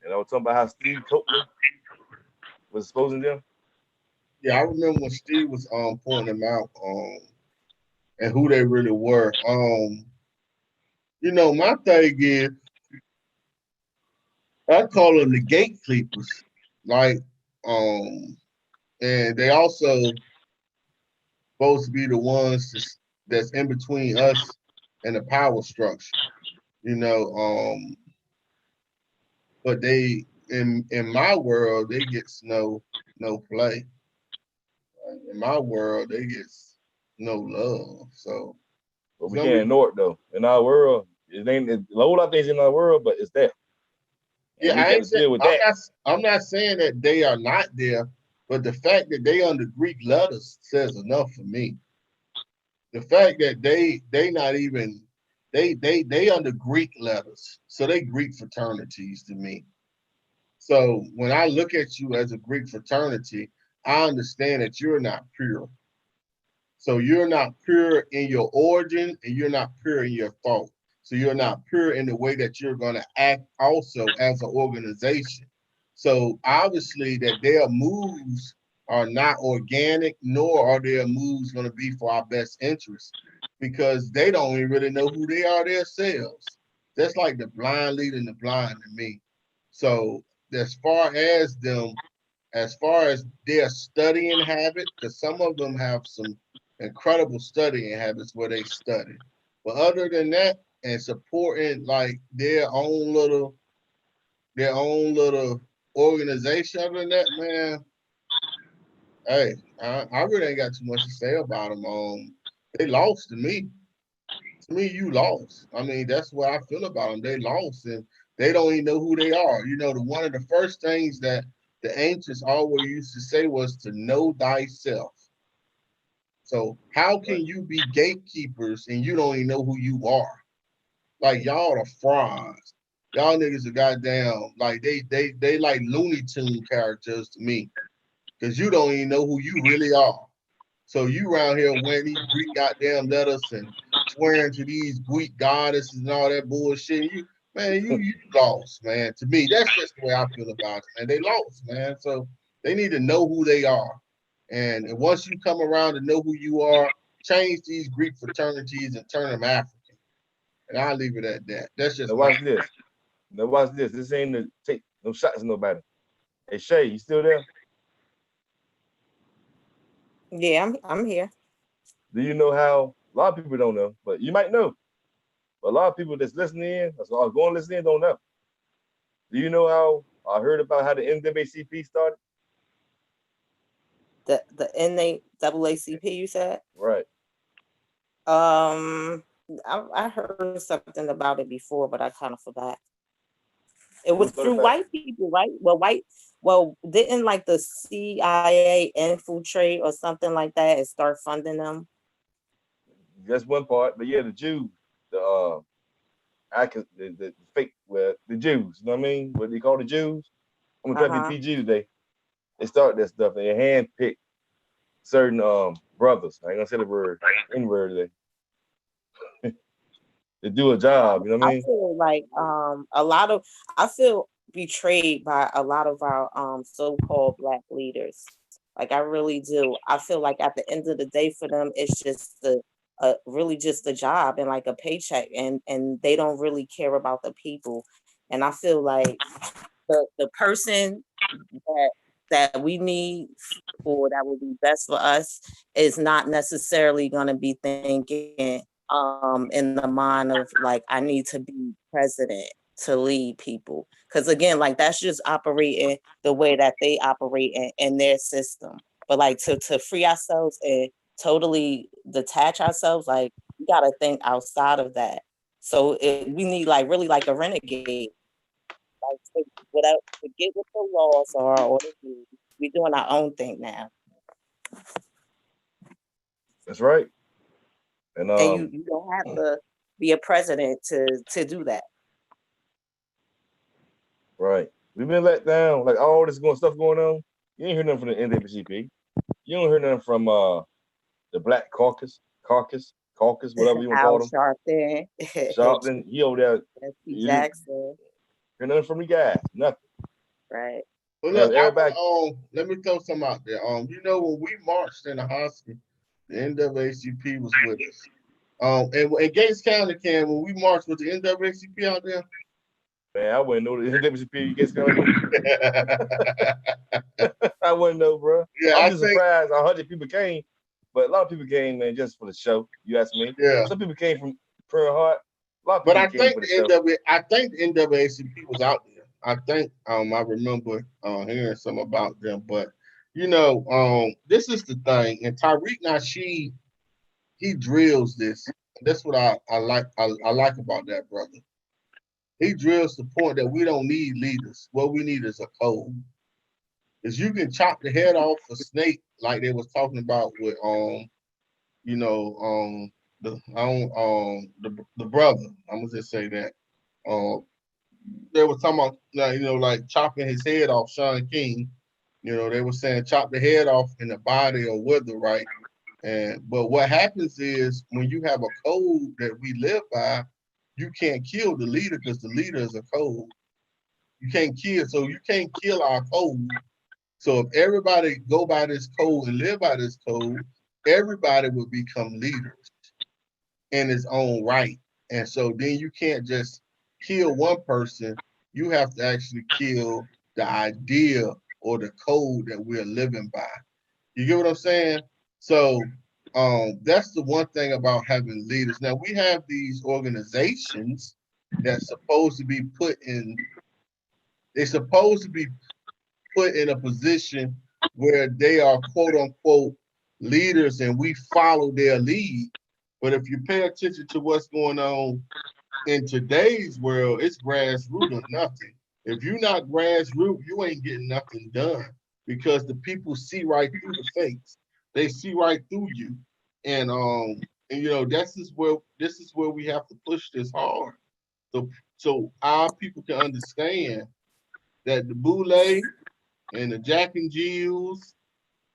And I was talking about how Steve Copeland was exposing them. Yeah, I remember when Steve was pointing them out and who they really were. You know, my thing is I call them the gatekeepers. Like, and they also supposed to be the ones that's in between us and the power structure. You know, but they in my world they get no play. In my world they get no love. So But we can't ignore it though. In our world, it ain't a whole lot of things in our world, but it's there. Yeah, we got to deal with that. I'm not saying that they are not there, but the fact that they under Greek letters says enough for me. The fact that they not even they under Greek letters, so they Greek fraternities to me. So when I look at you as a Greek fraternity, I understand that you're not pure. So you're not pure in your origin and you're not pure in your thought. So you're not pure in the way that you're going to act also as an organization. So obviously that their moves are not organic, nor are their moves going to be for our best interest because they don't even really know who they are themselves. That's like the blind leading the blind to me. So as far as them as far as their studying habit, because some of them have some incredible studying habits where they study. But other than that, and supporting like their own little organization, other than that, man, hey, I really ain't got too much to say about them. They lost to me. To me, you lost. I mean, that's what I feel about them. They lost, and they don't even know who they are. You know, one of the first things that the ancients always used to say was to know thyself. So how Right. can you be gatekeepers and you don't even know who you are? Like y'all are frauds. Y'all niggas are goddamn like they like Looney Tune characters to me. Cause you don't even know who you really are. So you around here wearing these Greek goddamn letters and swearing to these Greek goddesses and all that bullshit. You lost, man. To me, that's just the way I feel about it, man. They lost, man. So they need to know who they are. And once you come around to know who you are, change these Greek fraternities and turn them African. And I'll leave it at that. That's Now just my watch this. Now watch this. This ain't to take no shots at nobody. Hey Shay, you still there? Yeah, I'm here. Do you know how a lot of people don't know, but you might know. But a lot of people that's listening in, that's all going to listen in, don't know. Do you know how I heard about how the NAACP started? The NAACP, you said? Right. Um, I heard something about it before, but I kind of forgot. It It was was started through back. white people, right? Well, didn't like the CIA infiltrate or something like that and start funding them? That's one part. But yeah, the Jews, the the fake, well, the Jews. You know what I mean? What they call the Jews? I'm gonna try to be Uh-huh. PG today. They started that stuff. They handpicked certain brothers. I ain't gonna say the word N word today. To do a job. You know what I I mean? feel like I feel betrayed by a lot of our so-called black leaders. Like I really do. I feel like at the end of the day for them it's just really just a job and like a paycheck and they don't really care about the people. And I feel like the person that that we need for that would be best for us is not necessarily going to be thinking in the mind of like I need to be president to lead people, because again like that's just operating the way that they operate in their system. But like to free ourselves and totally detach ourselves, like we got to think outside of that. So we need like really like a renegade, like without forget what the laws are or the rules. We're doing our own thing now, That's right. And and you don't have to be a president to do that. right. We've been let down. Like all this stuff going on. You ain't heard nothing from the NAACP. You don't hear nothing from the Black Caucus, whatever you want to Al call them. Sharpton, Sharpton, he over there. Jesse You didn't Jackson, hear nothing from the guys. Nothing. right? Well, And look, I everybody, let me throw some out there. When we marched in the hospital, the NAACP was with us. And in Gates County, when we marched with the NAACP out there. man, I wouldn't know the NAACP gets coming. I wouldn't know, bro. Yeah, I'm I just think. surprised 100 people came, but a lot of people came, man, just for the show. You ask me. Yeah, Some people came from Pearl Heart. A lot of but people came for the show. I think the NAACP was out there. I think I remember hearing something about them. But this is the thing, and Tariq Nasheed, he drills this. That's what I like. I like about that brother. He drills the point that we don't need leaders. What we need is a code. Is you can chop the head off a snake like they was talking about with you know the brother. I'm gonna just say that. They were talking about like chopping his head off, Sean King. They were saying chop the head off in the body or wither, right? But what happens is when you have a code that we live by, you can't kill the leader because the leader is a code. You can't kill, so you can't kill our code. So if everybody go by this code and live by this code, everybody would become leaders in its own right. And so then you can't just kill one person. You have to actually kill the idea or the code that we're living by. You get what I'm saying? So that's the one thing about having leaders. Now we have these organizations that's supposed to be they're supposed to be put in a position where they are quote unquote leaders and we follow their lead. But if you pay attention to what's going on in today's world, it's grassroots or nothing. If you're not grassroots, you ain't getting nothing done because the people see right through the fakes. They see right through you. And you know, this is where we have to push this hard. So our people can understand that the Boule and the Jack and Jills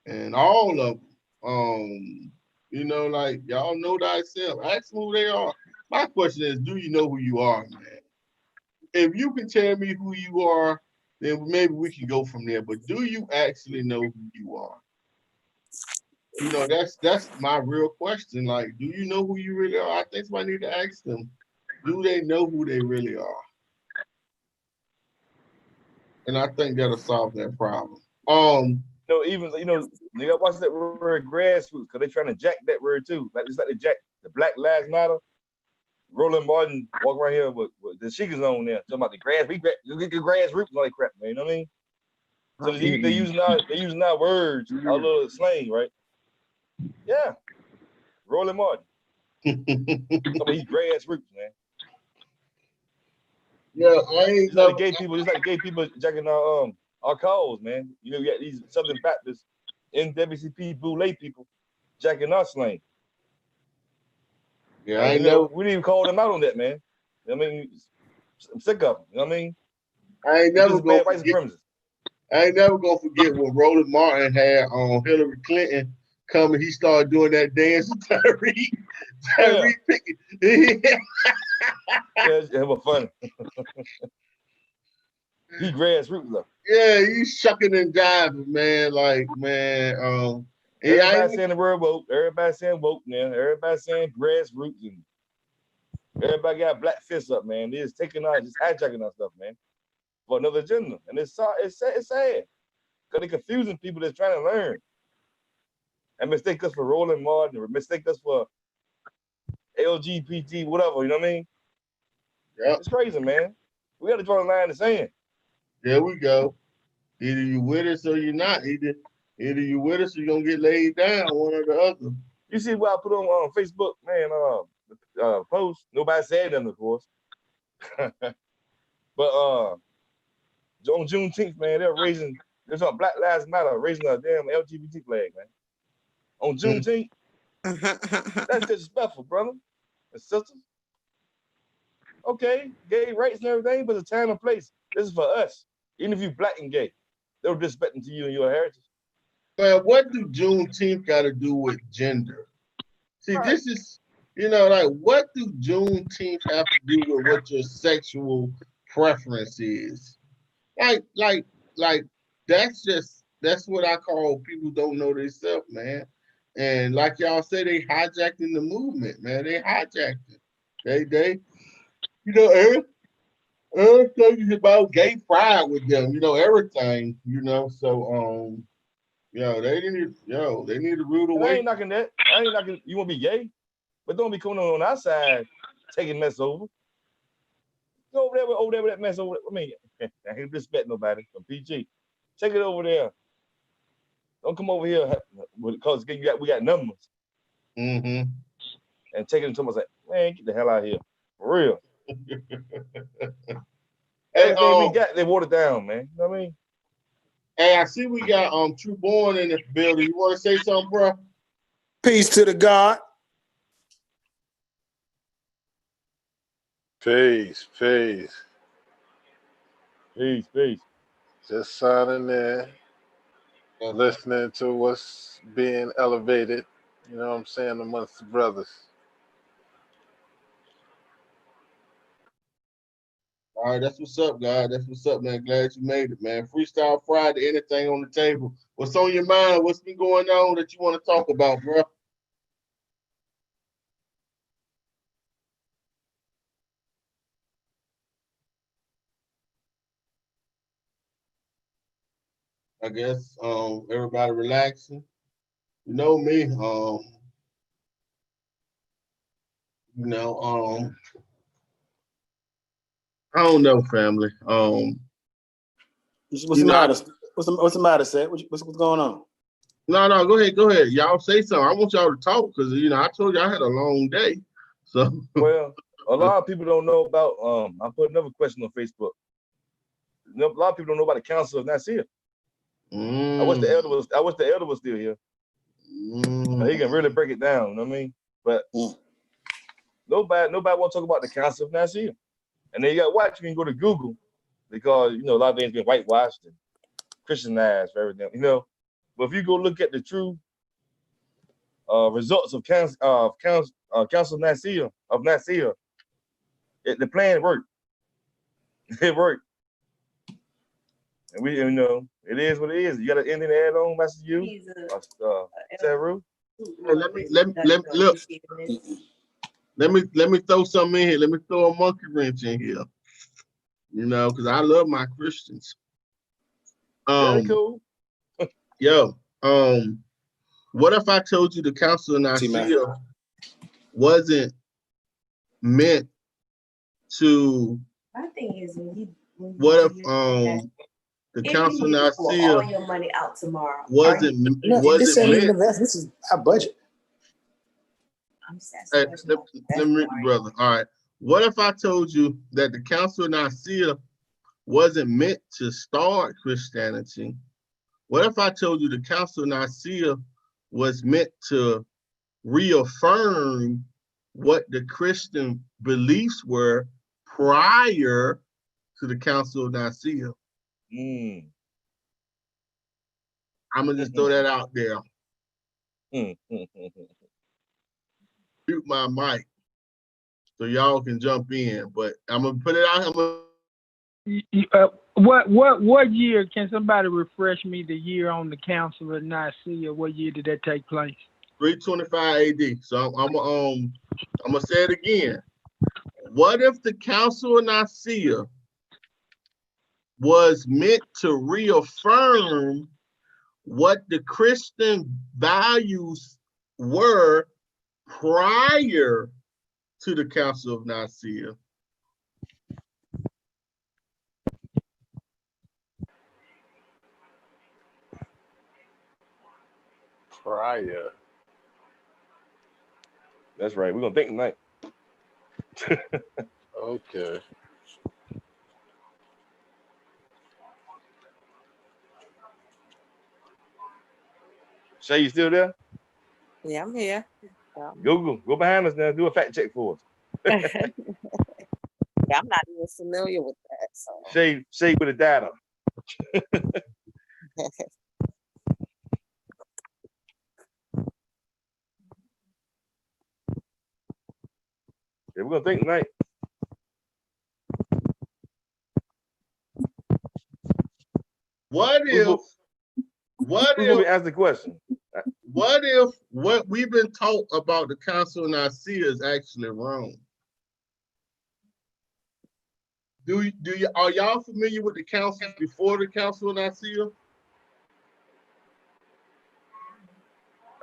and all of them, you know, like y'all know thyself. Ask them who they are. My question is, do you know who you are, man? If you can tell me who you are, then maybe we can go from there. But do you actually know who you are? You know, that's my real question. Like, do you know who you really are? I think somebody need to ask them, do they know who they really are? And I think that'll solve that problem. Even you gotta watch that word grassroots because they're trying to jack that word too. Like it's like they jack the Black Lives Matter. Roland Martin walk right here with the Sheikahs on there talking about the grassroots and all that crap, man. You know what I mean? So they using our words, our little slang, right? Yeah, Roland Martin. I mean, he's grassroots, man. Yeah, I ain't just like the gay people jacking our cause, man. You know, we got these Southern Baptist, NWCP, Boule people jacking our slang. Yeah, I know. We didn't even call them out on that, man. I mean, I'm sick of them. You know what I mean? I ain't never gonna white supremacists. I ain't never gonna forget when Roland Martin had Hillary Clinton come and he started doing that dance with Tyreek picking. Yeah, it was funny. He grassroots though. Yeah, he's shucking and jiving, man. Like, man, everybody saying the word woke. Everybody saying woke now. Everybody saying grassroots and everybody got black fists up, man. They're just taking out, just hijacking our stuff, man, for another agenda. And it's sad. Because they're confusing people that's trying to learn. And mistake us for Roland Martin, or mistake us for LGBT, whatever, you know what I mean? Yeah. It's crazy, man. We got to draw the line in the sand. There we go. Either you with us or you're not. Either you with us or you're going to get laid down, one or the other. You see what I put on Facebook, man, post? Nobody said nothing, of course. But on Juneteenth, man, there's on Black Lives Matter raising a damn LGBT flag, man. On Juneteenth, that's disrespectful, brother and sisters. Okay, gay rights and everything, but the time and place. This is for us. Even if you black and gay, they're disrespecting to you and your heritage. Man, what do Juneteenth got to do with gender? See, right. This is, like, what do Juneteenth have to do with what your sexual preference is? Like, that's what I call people don't know themselves, man. And like y'all say, they hijacking the movement, man. They hijacked it. They everything is about gay pride with them, everything, so they need to root away. I ain't knocking that. You want to be gay, but don't be coming on our side taking mess over. Go over there with that mess over there. I mean, I ain't disrespect nobody from PG. Take it over there. Don't come over here because we got numbers. Mm-hmm. And take it into myself, man, get the hell out of here. For real. Everything we got, they watered down, man. You know what I mean? Hey, I see we got True Born in the building. You want to say something, bro? Peace to the God. Peace. Just signing there, listening to what's being elevated, you know what I'm saying, amongst the brothers. All right, that's what's up, guys. That's what's up, man. Glad you made it, man. Freestyle Friday, anything on the table. What's on your mind? What's been going on that you want to talk about, bro? I guess everybody relaxing. You know me. You know, I don't know, family. What's You the know, matter? What's the matter, Seth? What's going on? no, go ahead. Y'all say something. I want y'all to talk because I told you I had a long day. So Well, a lot of people don't know about. I put another question on Facebook. A lot of people don't know about the Council of Nicaea. I wish the elder was still here. He can really break it down. You know what I mean? But nobody want to talk about the Council of Nicaea. And then you got to watch. You can go to Google because a lot of things been whitewashed and Christianized for everything. But if you go look at the true results of Council of Nicaea, the plan worked. It worked. And it is what it is. You got anything to add on, Master You? Saru? Let me look. Let me throw something in here. Let me throw a monkey wrench in here. Because I love my Christians. Yeah, cool. What if I told you the Council of Nicaea wasn't meant to? My thing is what if the Council of Nicaea all your money out tomorrow wasn't this ain't meant? even investment. This is our budget. Hey, let me read the brother. All right. What if I told you that the Council of Nicaea wasn't meant to start Christianity? What if I told you the Council of Nicaea was meant to reaffirm what the Christian beliefs were prior to the Council of Nicaea? I'm gonna just throw that out there. Mute my mic so y'all can jump in, but I'm gonna put it out. What year? Can somebody refresh me the year on the Council of Nicaea? What year did that take place? 325 AD. So I'm gonna say it again. What if the Council of Nicaea was meant to reaffirm what the Christian values were prior to the Council of Nicaea? Prior. That's right. We're gonna think tonight. Okay. Shay, you still there? Yeah, I'm here. Google, go behind us now. Do a fact check for us. Yeah, I'm not even familiar with that. So Shay with the data. Yeah, we're gonna think tonight. What if ask the question? What if what we've been taught about the Council of Nicaea is actually wrong? Are y'all familiar with the councils before the Council of Nicaea?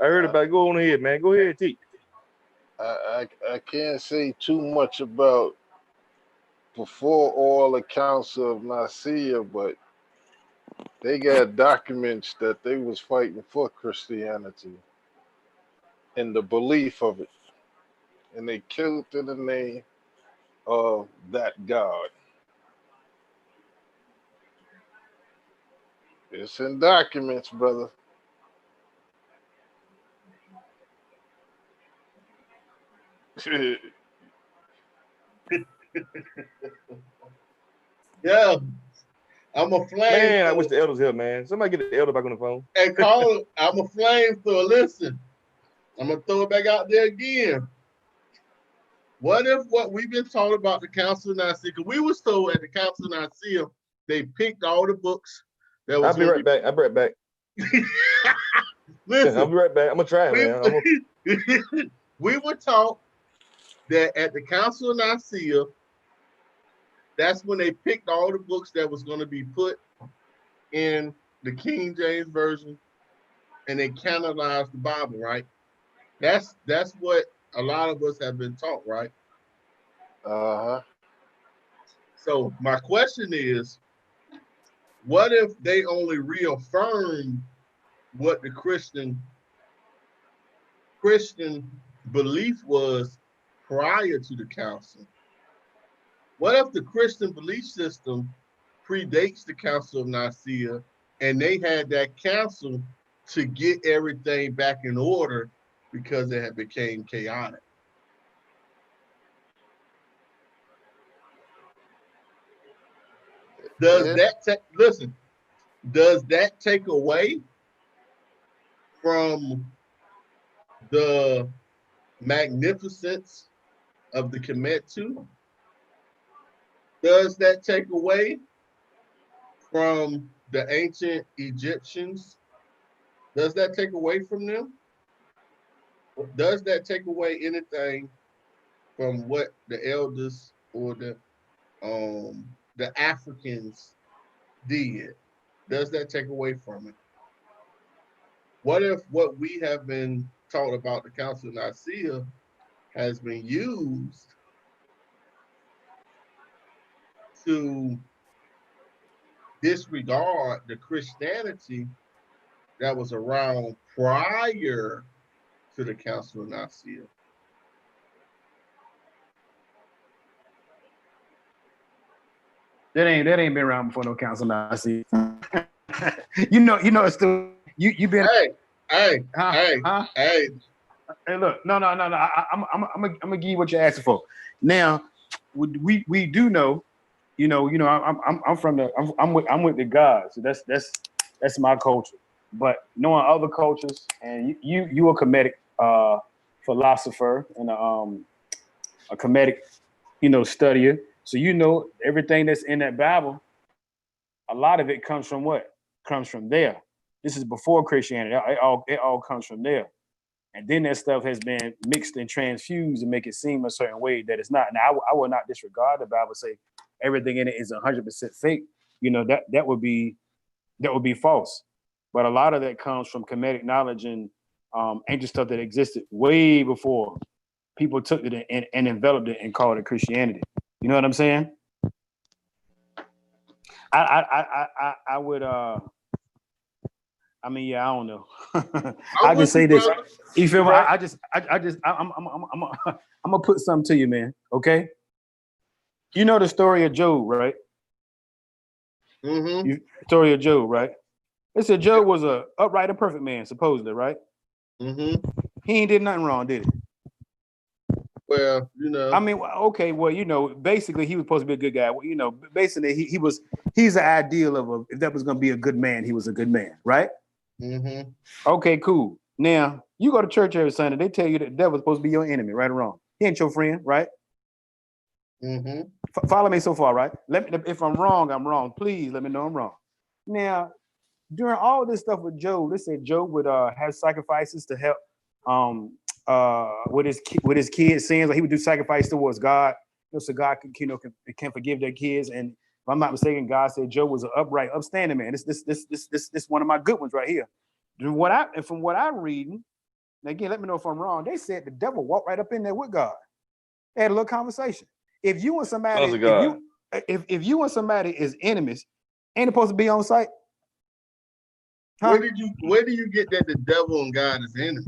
I heard about it. Go on ahead, man. Go ahead, teach. I can't say too much about before all the Council of Nicaea, but they got documents that they was fighting for Christianity and the belief of it. And they killed in the name of that God. It's in documents, brother. Yeah, I'm a flame. Man, I wish the elders here, man. Somebody get the elder back on the phone. Hey, call it. I'm a flame thrower. Listen, I'm gonna throw it back out there again. What if what we've been taught about the Council of Nicaea? Because we was told at the Council of Nicaea they picked all the books that was. I'll be right back. I'll be right back. Listen, I'll be right back. I'm gonna try, man. We were taught that at the Council of Nicaea, that's when they picked all the books that was going to be put in the King James version, and they canonized the Bible, right? That's what a lot of us have been taught, right? Uh-huh. So my question is, what if they only reaffirm what the Christian belief was prior to the council? What if the Christian belief system predates the Council of Nicaea and they had that council to get everything back in order because it had became chaotic? Does Yeah. that take away from the magnificence of the Kemetu? Does that take away from the ancient Egyptians? Does that take away from them? Does that take away anything from what the elders or the Africans did? Does that take away from it? What if what we have been taught about the Council of Nicaea has been used to disregard the Christianity that was around prior to the Council of Nicaea? That ain't been around before no council now. I see. you know, it's still you been. Hey, Huh? hey. Hey, look, no. I'm gonna give you what you're asking for. Now, we do know, I'm from the I'm with the gods. So that's my culture. But knowing other cultures, and you a Kemetic philosopher and a Kemetic, studier. So everything that's in that Bible, a lot of it comes from what? Comes from there. This is before Christianity. It all comes from there. And then that stuff has been mixed and transfused and make it seem a certain way that it's not. Now, I will not disregard the Bible, say everything in it is 100% fake. That would be false. But a lot of that comes from Kemetic knowledge and ancient stuff that existed way before people took it and enveloped it and called it Christianity. You know what I'm saying? I would I mean, yeah, I don't know. I just say this. You feel me? I'm gonna put something to you, man. Okay. You know the story of Job, right? Mm-hmm. Story of Job, right? They said Job was a upright and perfect man, supposedly, right? Mm-hmm. He ain't did nothing wrong, did he? Well, I mean, okay, well, basically he was supposed to be a good guy. Well, basically he's the ideal of if that was gonna be a good man, he was a good man, right? Mm-hmm. Okay, cool. Now you go to church every Sunday. They tell you that the devil's supposed to be your enemy, right or wrong? He ain't your friend, right? Mm-hmm. Follow me so far, right? If I'm wrong, I'm wrong. Please let me know I'm wrong. Now, during all this stuff with Job, they said Job would have sacrifices to help with his kids' sins. Like he would do sacrifice towards God, so God can forgive their kids. And if I'm not mistaken, God said Job was an upright, upstanding man. This one of my good ones right here. From what I'm reading, and again, let me know if I'm wrong. They said the devil walked right up in there with God. They had a little conversation. If you and somebody, if you and somebody is enemies, ain't supposed to be on site. Huh? Where do you get that the devil and God is enemies?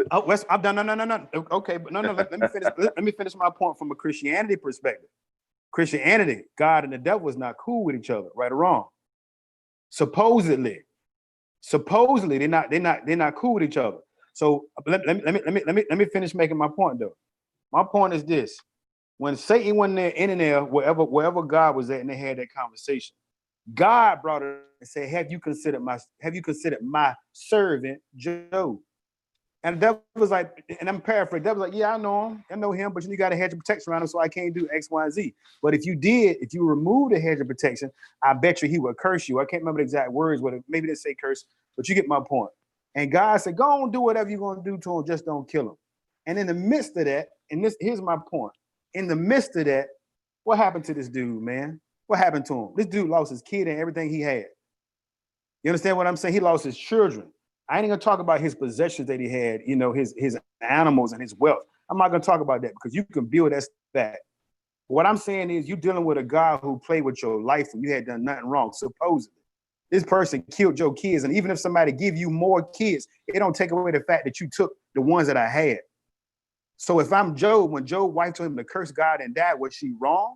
Oh, I'm done. No. Okay, but no. Let me finish. Let me finish my point from a Christianity perspective. Christianity, God and the devil is not cool with each other, right or wrong. Supposedly, they're not cool with each other. So let me finish making my point though. My point is this: when Satan went in there, wherever God was at, and they had that conversation, God brought it and said, "Have you considered my servant Job?" And the devil was like, and I'm paraphrasing, the devil was like, yeah, I know him, but you got a hedge of protection around him, so I can't do X, Y, and Z. But if you remove the hedge of protection, I bet you he would curse you. I can't remember the exact words, maybe they say curse, but you get my point. And God said, go on, do whatever you're going to do to him, just don't kill him. And in the midst of that, here's my point. In the midst of that, what happened to this dude, man? What happened to him? This dude lost his kid and everything he had. You understand what I'm saying? He lost his children. I ain't gonna talk about his possessions that he had, you know, his animals and his wealth. I'm not gonna talk about that because you can build that. What I'm saying is you dealing with a guy who played with your life and you had done nothing wrong, supposedly. This person killed your kids, and even if somebody give you more kids, it don't take away the fact that you took the ones that I had. So if I'm Job, when Job's wife told him to curse God and die, was she wrong?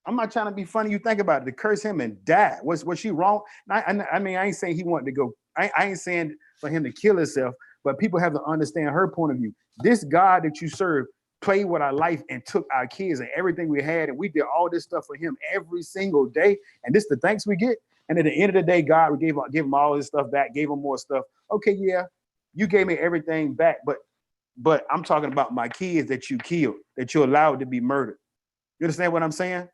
I'm not trying to be funny. You think about it, to curse him and die. Was she wrong? I mean, I ain't saying he wanted to go. I ain't saying for him to kill himself, but people have to understand her point of view. This God that you serve played with our life and took our kids and everything we had, and we did all this stuff for him every single day. And this the thanks we get. And at the end of the day, God gave him all his stuff back, gave him more stuff. Okay, yeah, you gave me everything back, but I'm talking about my kids that you killed, that you allowed to be murdered. You understand what I'm saying?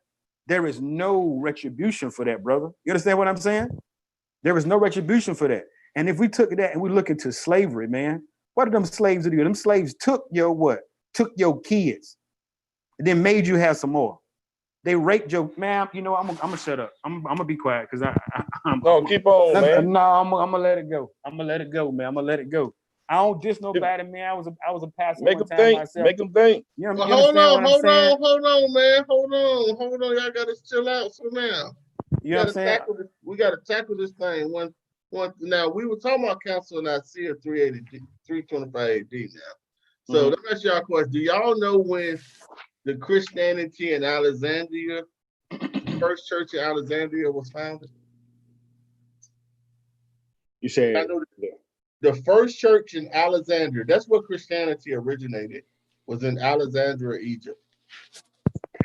There is no retribution for that, brother. You understand what I'm saying? There is no retribution for that. And if we took that and we look into slavery, man, what did them slaves do? Them slaves took your what? Took your kids and then made you have some more. They raped your, man, you know, I'm gonna shut up. I'm gonna be quiet because No, keep on, man. No, I'm gonna let it go. I'm gonna let it go, man. I'm gonna let it go. I don't diss nobody, man. I was a pastor Make one them time think. myself. Make them think. You know, Well, you understand what I'm saying? hold on, man. Hold on. Y'all gotta chill out for now. You know what I'm saying? We gotta tackle this thing one. Now we were talking about Council and Isaiah 325 AD now. So let me ask y'all a question. Do y'all know when the Christianity in Alexandria, first church in Alexandria was founded? You said I know the first church in Alexandria, that's where Christianity originated, was in Alexandria, Egypt.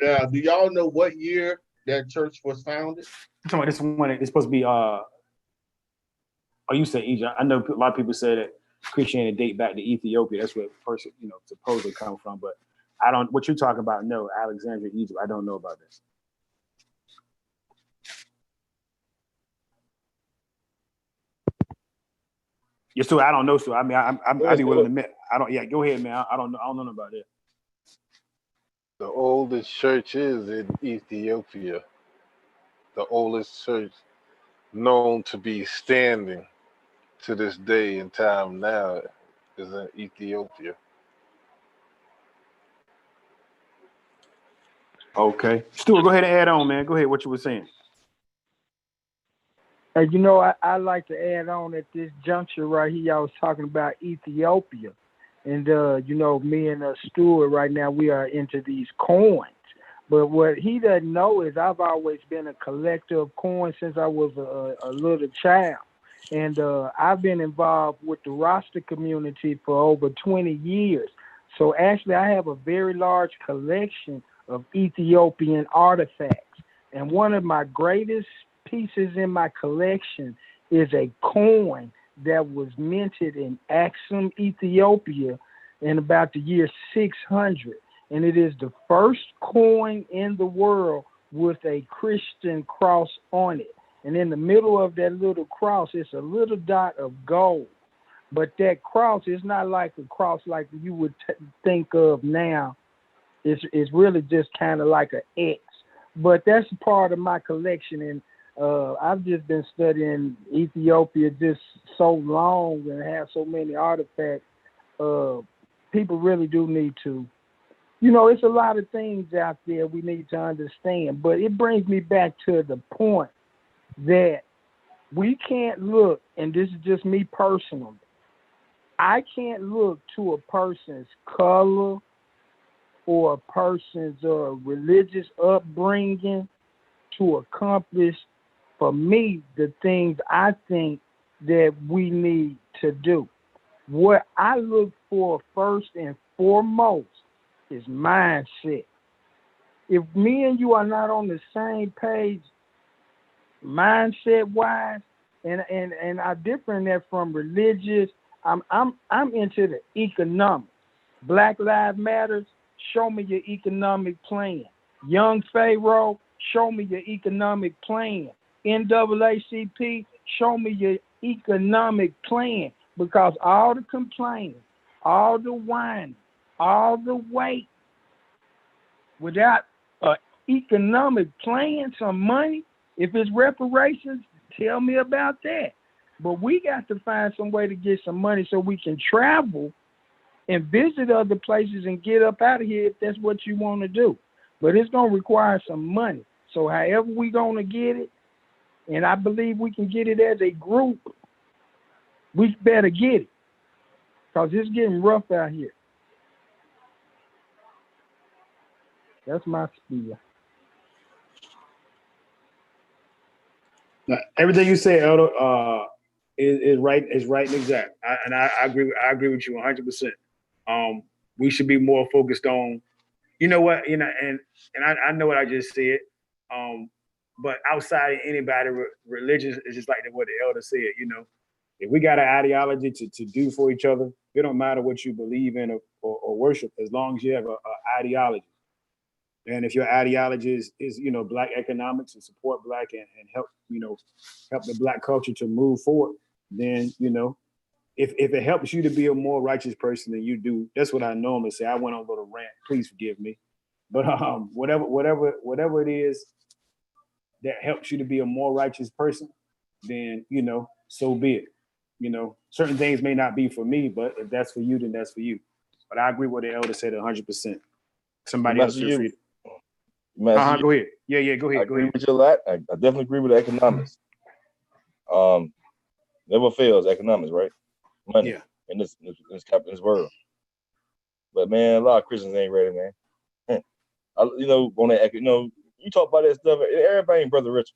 Now, do y'all know what year that church was founded? I'm talking about this one. It's supposed to be you said Egypt. I know a lot of people say that Christianity date back to Ethiopia. That's where first, you know, supposedly come from. But I don't. What you're talking about? No, Alexandria, Egypt. I don't know about this. Yes, so I don't know. So I mean, I'd be willing to admit. I don't. Yeah, go ahead, man. I don't know. I don't know about that. The oldest church is in Ethiopia. The oldest church known to be standing to this day and time now is in Ethiopia. Okay, Stuart, go ahead and add on, man. Go ahead. What you were saying. You know, I like to add on at this juncture right here. I was talking about Ethiopia, and you know, me and Stuart right now we are into these coins. But what he doesn't know is I've always been a collector of coins since I was a little child, and I've been involved with the Rasta community for over 20 years. So actually, I have a very large collection of Ethiopian artifacts, and one of my greatest pieces in my collection is a coin that was minted in Aksum, Ethiopia in about the year 600. And it is the first coin in the world with a Christian cross on it. And in the middle of that little cross, it's a little dot of gold. But that cross is not like a cross like you would think of now. It's really just kind of like an X. But that's part of my collection. And I've just been studying Ethiopia just so long and have so many artifacts. People really do need to, you know, it's a lot of things out there we need to understand. But it brings me back to the point that we can't look, and this is just me personally, I can't look to a person's color or a person's religious upbringing to accomplish for me the things I think that we need to do. What I look for first and foremost is mindset. If me and you are not on the same page mindset wise, and I differ in that from religious, I'm into the economic. Black Lives Matters, show me your economic plan. Young Pharaoh, show me your economic plan. NAACP, show me your economic plan, because all the complaining, all the whining, all the wait, without an economic plan, some money, if it's reparations, tell me about that. But we got to find some way to get some money so we can travel and visit other places and get up out of here if that's what you want to do. But it's going to require some money. So however we going to get it, and I believe we can get it as a group, we better get it. Because it's getting rough out here. That's my spiel. Now, everything you say, Elder, is right and exact. I agree with you 100%. We should be more focused on, you know what, and I know what I just said. But outside of anybody religious, it's just like what the elder said. If we got an ideology to do for each other, it don't matter what you believe in or worship, as long as you have an ideology. And if your ideology is Black economics and support Black and help help the Black culture to move forward, then if it helps you to be a more righteous person than you do, that's what I normally say. I went on a little rant. Please forgive me, but whatever it is that helps you to be a more righteous person, then so be it. Certain things may not be for me, but if that's for you, then that's for you. But I agree with the elder said 100%. Somebody else feel free. Go ahead. Yeah, go ahead. I agree with you a lot. I definitely agree with economics. Never fails, economics, right? Money in this world. But man, a lot of Christians ain't ready, man. On that, you talk about that stuff. Everybody ain't Brother Richard.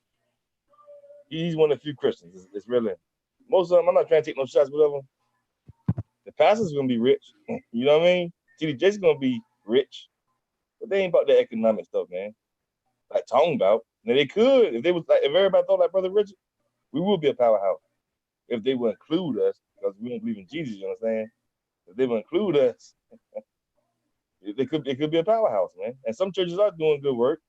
He's one of the few Christians. It's really most of them. I'm not trying to take no shots, whatever. The pastor's gonna be rich. You know what I mean? TD Jakes gonna be rich, but they ain't about the economic stuff, man. Like talking about. Now they could if everybody thought like Brother Richard, we would be a powerhouse. If they would include us, because we don't believe in Jesus, you understand? If they would include us, it could be a powerhouse, man. And some churches are doing good work,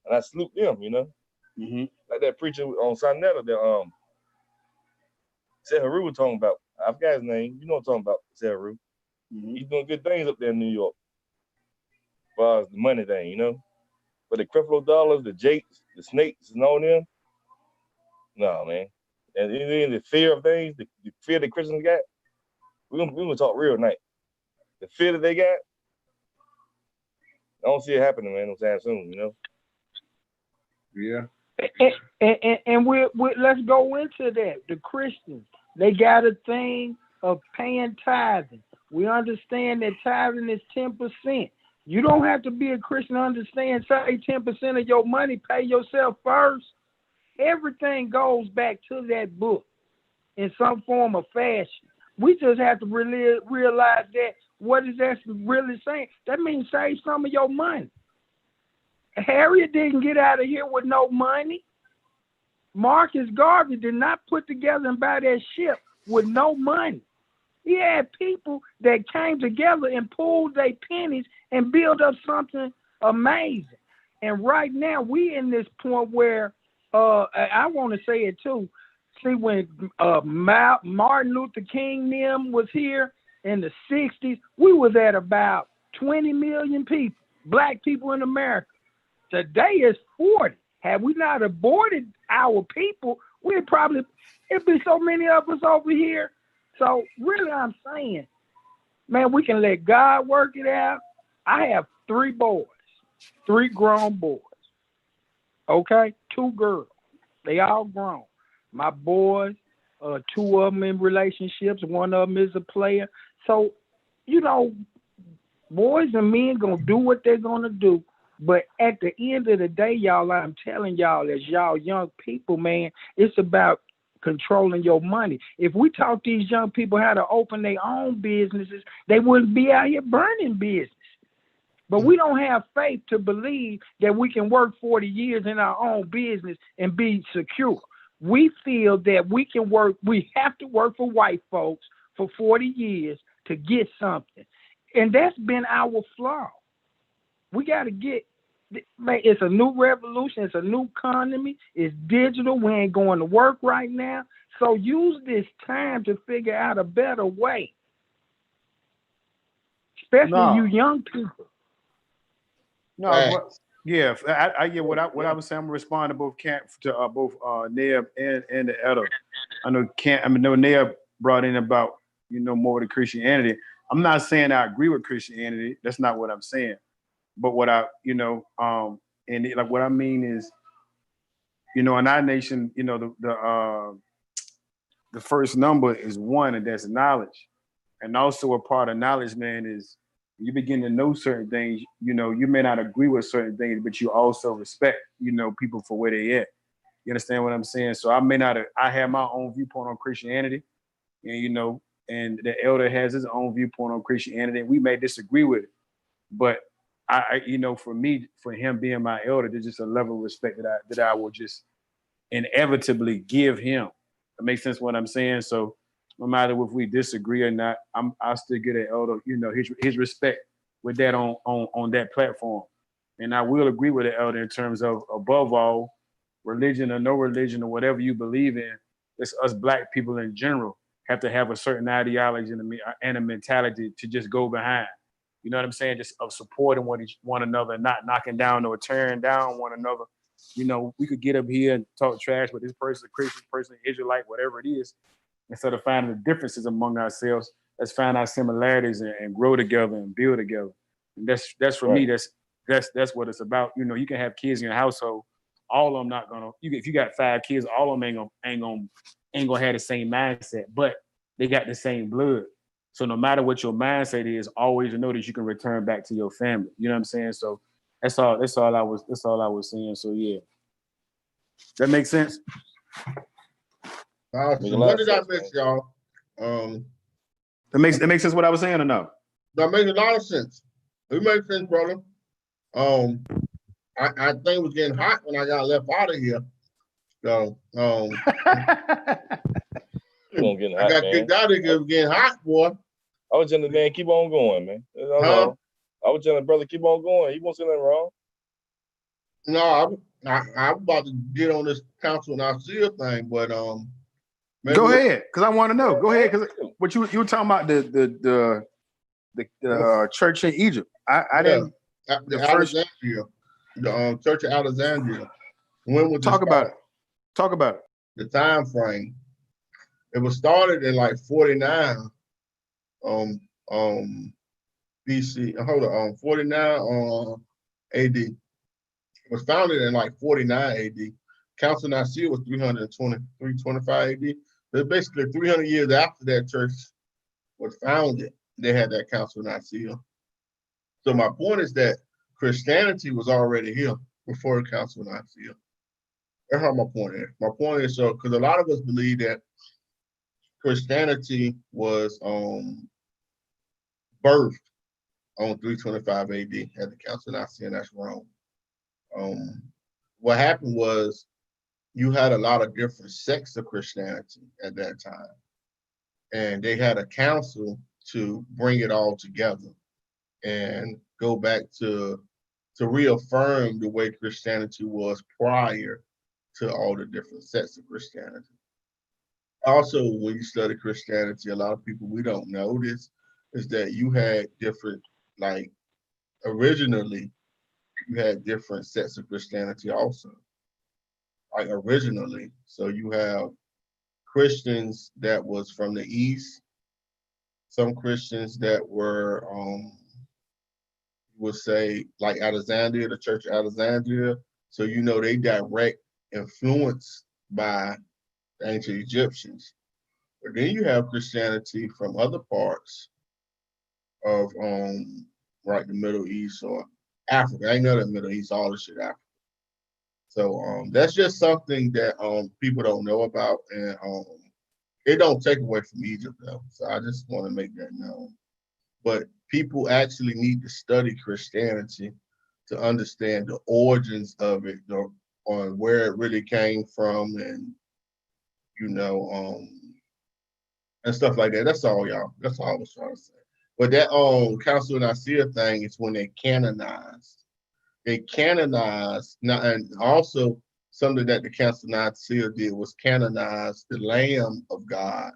and I salute them, Mm-hmm. Like that preacher on Sonetta that Seharu was talking about. I forgot his name. You know what I'm talking about, Seharu. Mm-hmm. He's doing good things up there in New York. As far as the money thing, But the Creflo Dollars, the Jakes, the Snakes, and all them, no, man. And then the fear of things, the fear that Christians got, we're gonna talk real night. The fear that they got, I don't see it happening, man, no time soon, Yeah. And we let's go into that. The Christians, they got a thing of paying tithing. We understand that tithing is 10%. You don't have to be a Christian to understand, say 10% of your money, pay yourself first. Everything goes back to that book in some form or fashion. We just have to really realize that what is that really saying? That means save some of your money. Harriet didn't get out of here with no money. Marcus Garvey did not put together and buy that ship with no money. He had people that came together and pulled their pennies and built up something amazing. And right now we in this point where I want to say it too. See, when Martin Luther King them was here in the 60s, we was at about 20 million people, Black people in America. Today is 40. Had we not aborted our people, it'd be so many of us over here. So really I'm saying, man, we can let God work it out. I have 3 boys, 3 grown boys. Okay? 2 girls. They all grown. My boys, 2 of them in relationships. 1 of them is a player. So, boys and men gonna do what they're gonna do. But at the end of the day, y'all, I'm telling y'all, as y'all young people, man, it's about controlling your money. If we taught these young people how to open their own businesses, they wouldn't be out here burning business. But we don't have faith to believe that we can work 40 years in our own business and be secure. We feel that we have to work for white folks for 40 years to get something. And that's been our flaw. We got to it's a new revolution. It's a new economy. It's digital. We ain't going to work right now. So use this time to figure out a better way. Especially you young people. No, Yeah, yeah. What I was saying, I'm responding to both both Neb and the elder. I know no Neb brought in about more of the Christianity. I'm not saying I agree with Christianity. That's not what I'm saying. But what like what I mean is, in our nation, the first number is one, and that's knowledge. And also a part of knowledge, man, is you begin to know certain things. You may not agree with certain things, but you also respect, people for where they at. You understand what I'm saying? So I have my own viewpoint on Christianity, and and the elder has his own viewpoint on Christianity. And we may disagree with it, but for me, for him being my elder, there's just a level of respect that I will just inevitably give him. That makes sense what I'm saying. So no matter if we disagree or not, I still get an elder, his respect with that on that platform. And I will agree with the elder in terms of, above all, religion or no religion or whatever you believe in, it's us black people in general have to have a certain ideology and a mentality to just go behind. You know what I'm saying? Just of supporting one another, not knocking down or tearing down one another. We could get up here and talk trash, but this person, Christian person, Israelite, whatever it is, instead of finding the differences among ourselves, let's find our similarities and grow together and build together. And that's for me. That's what it's about. You can have kids in your household. All of them not gonna. If you got 5 kids, all of them ain't gonna have the same mindset, but they got the same blood. So no matter what your mindset is, always know that you can return back to your family. You know what I'm saying? So that's all I was saying. So yeah. That makes sense? So what did I miss, y'all? That makes sense what I was saying or no? That makes a lot of sense. It makes sense, brother. I think it was getting hot when I got left out of here. So I got kicked out of here. It was getting hot, boy. I was telling the man, keep on going, man. I was telling the brother, keep on going. He won't say nothing wrong. No, I'm about to get on this council and Nicaea thing, but go ahead, because I want to know. Go ahead, because what you were talking about the church in Egypt. I didn't. The Alexandria, the Church of Alexandria. When was Talk about it. Talk about it. The time frame. It was started in like 49 BC. Hold on, 49 AD. It was founded in like 49 AD. Council of Nicaea was 325 AD. But basically 300 years after that church was founded, they had that Council of Nicaea. So my point is that Christianity was already here before the Council of Nicaea. That's how my point is. My point is because a lot of us believe that Christianity was birthed on 325 AD at the Council of Nicaea, and that's wrong. What happened was you had a lot of different sects of Christianity at that time, and they had a council to bring it all together and go back to reaffirm the way Christianity was prior to all the different sects of Christianity. Also, when you study Christianity, a lot of people, we don't know this, is that you had different, like originally, you had different sets of Christianity also, like originally. So you have Christians that was from the East, some Christians that were, would say like Alexandria, the Church of Alexandria. So they direct influence by the ancient Egyptians. But then you have Christianity from other parts of like the Middle East or Africa. I know the Middle East, all this shit Africa. So that's just something that people don't know about, and it don't take away from Egypt though. So I just want to make that known. But people actually need to study Christianity to understand the origins of it, on where it really came from, and and stuff like that. That's all, y'all. That's all I was trying to say. But that Council of Nicaea thing is when they canonized. They canonized now, and also something that the Council of Nicaea did was canonize the Lamb of God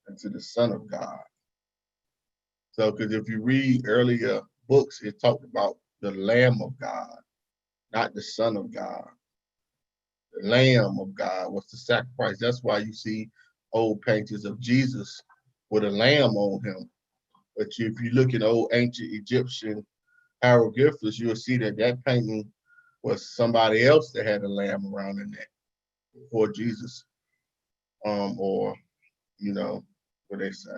into the Son of God. So, because if you read earlier books, it talked about the Lamb of God. not the Son of God. The Lamb of God was the sacrifice. That's why you see old paintings of Jesus with a lamb on him. But if you look at old ancient Egyptian hieroglyphs, you'll see that that painting was somebody else that had a lamb around the neck before Jesus, or what they say.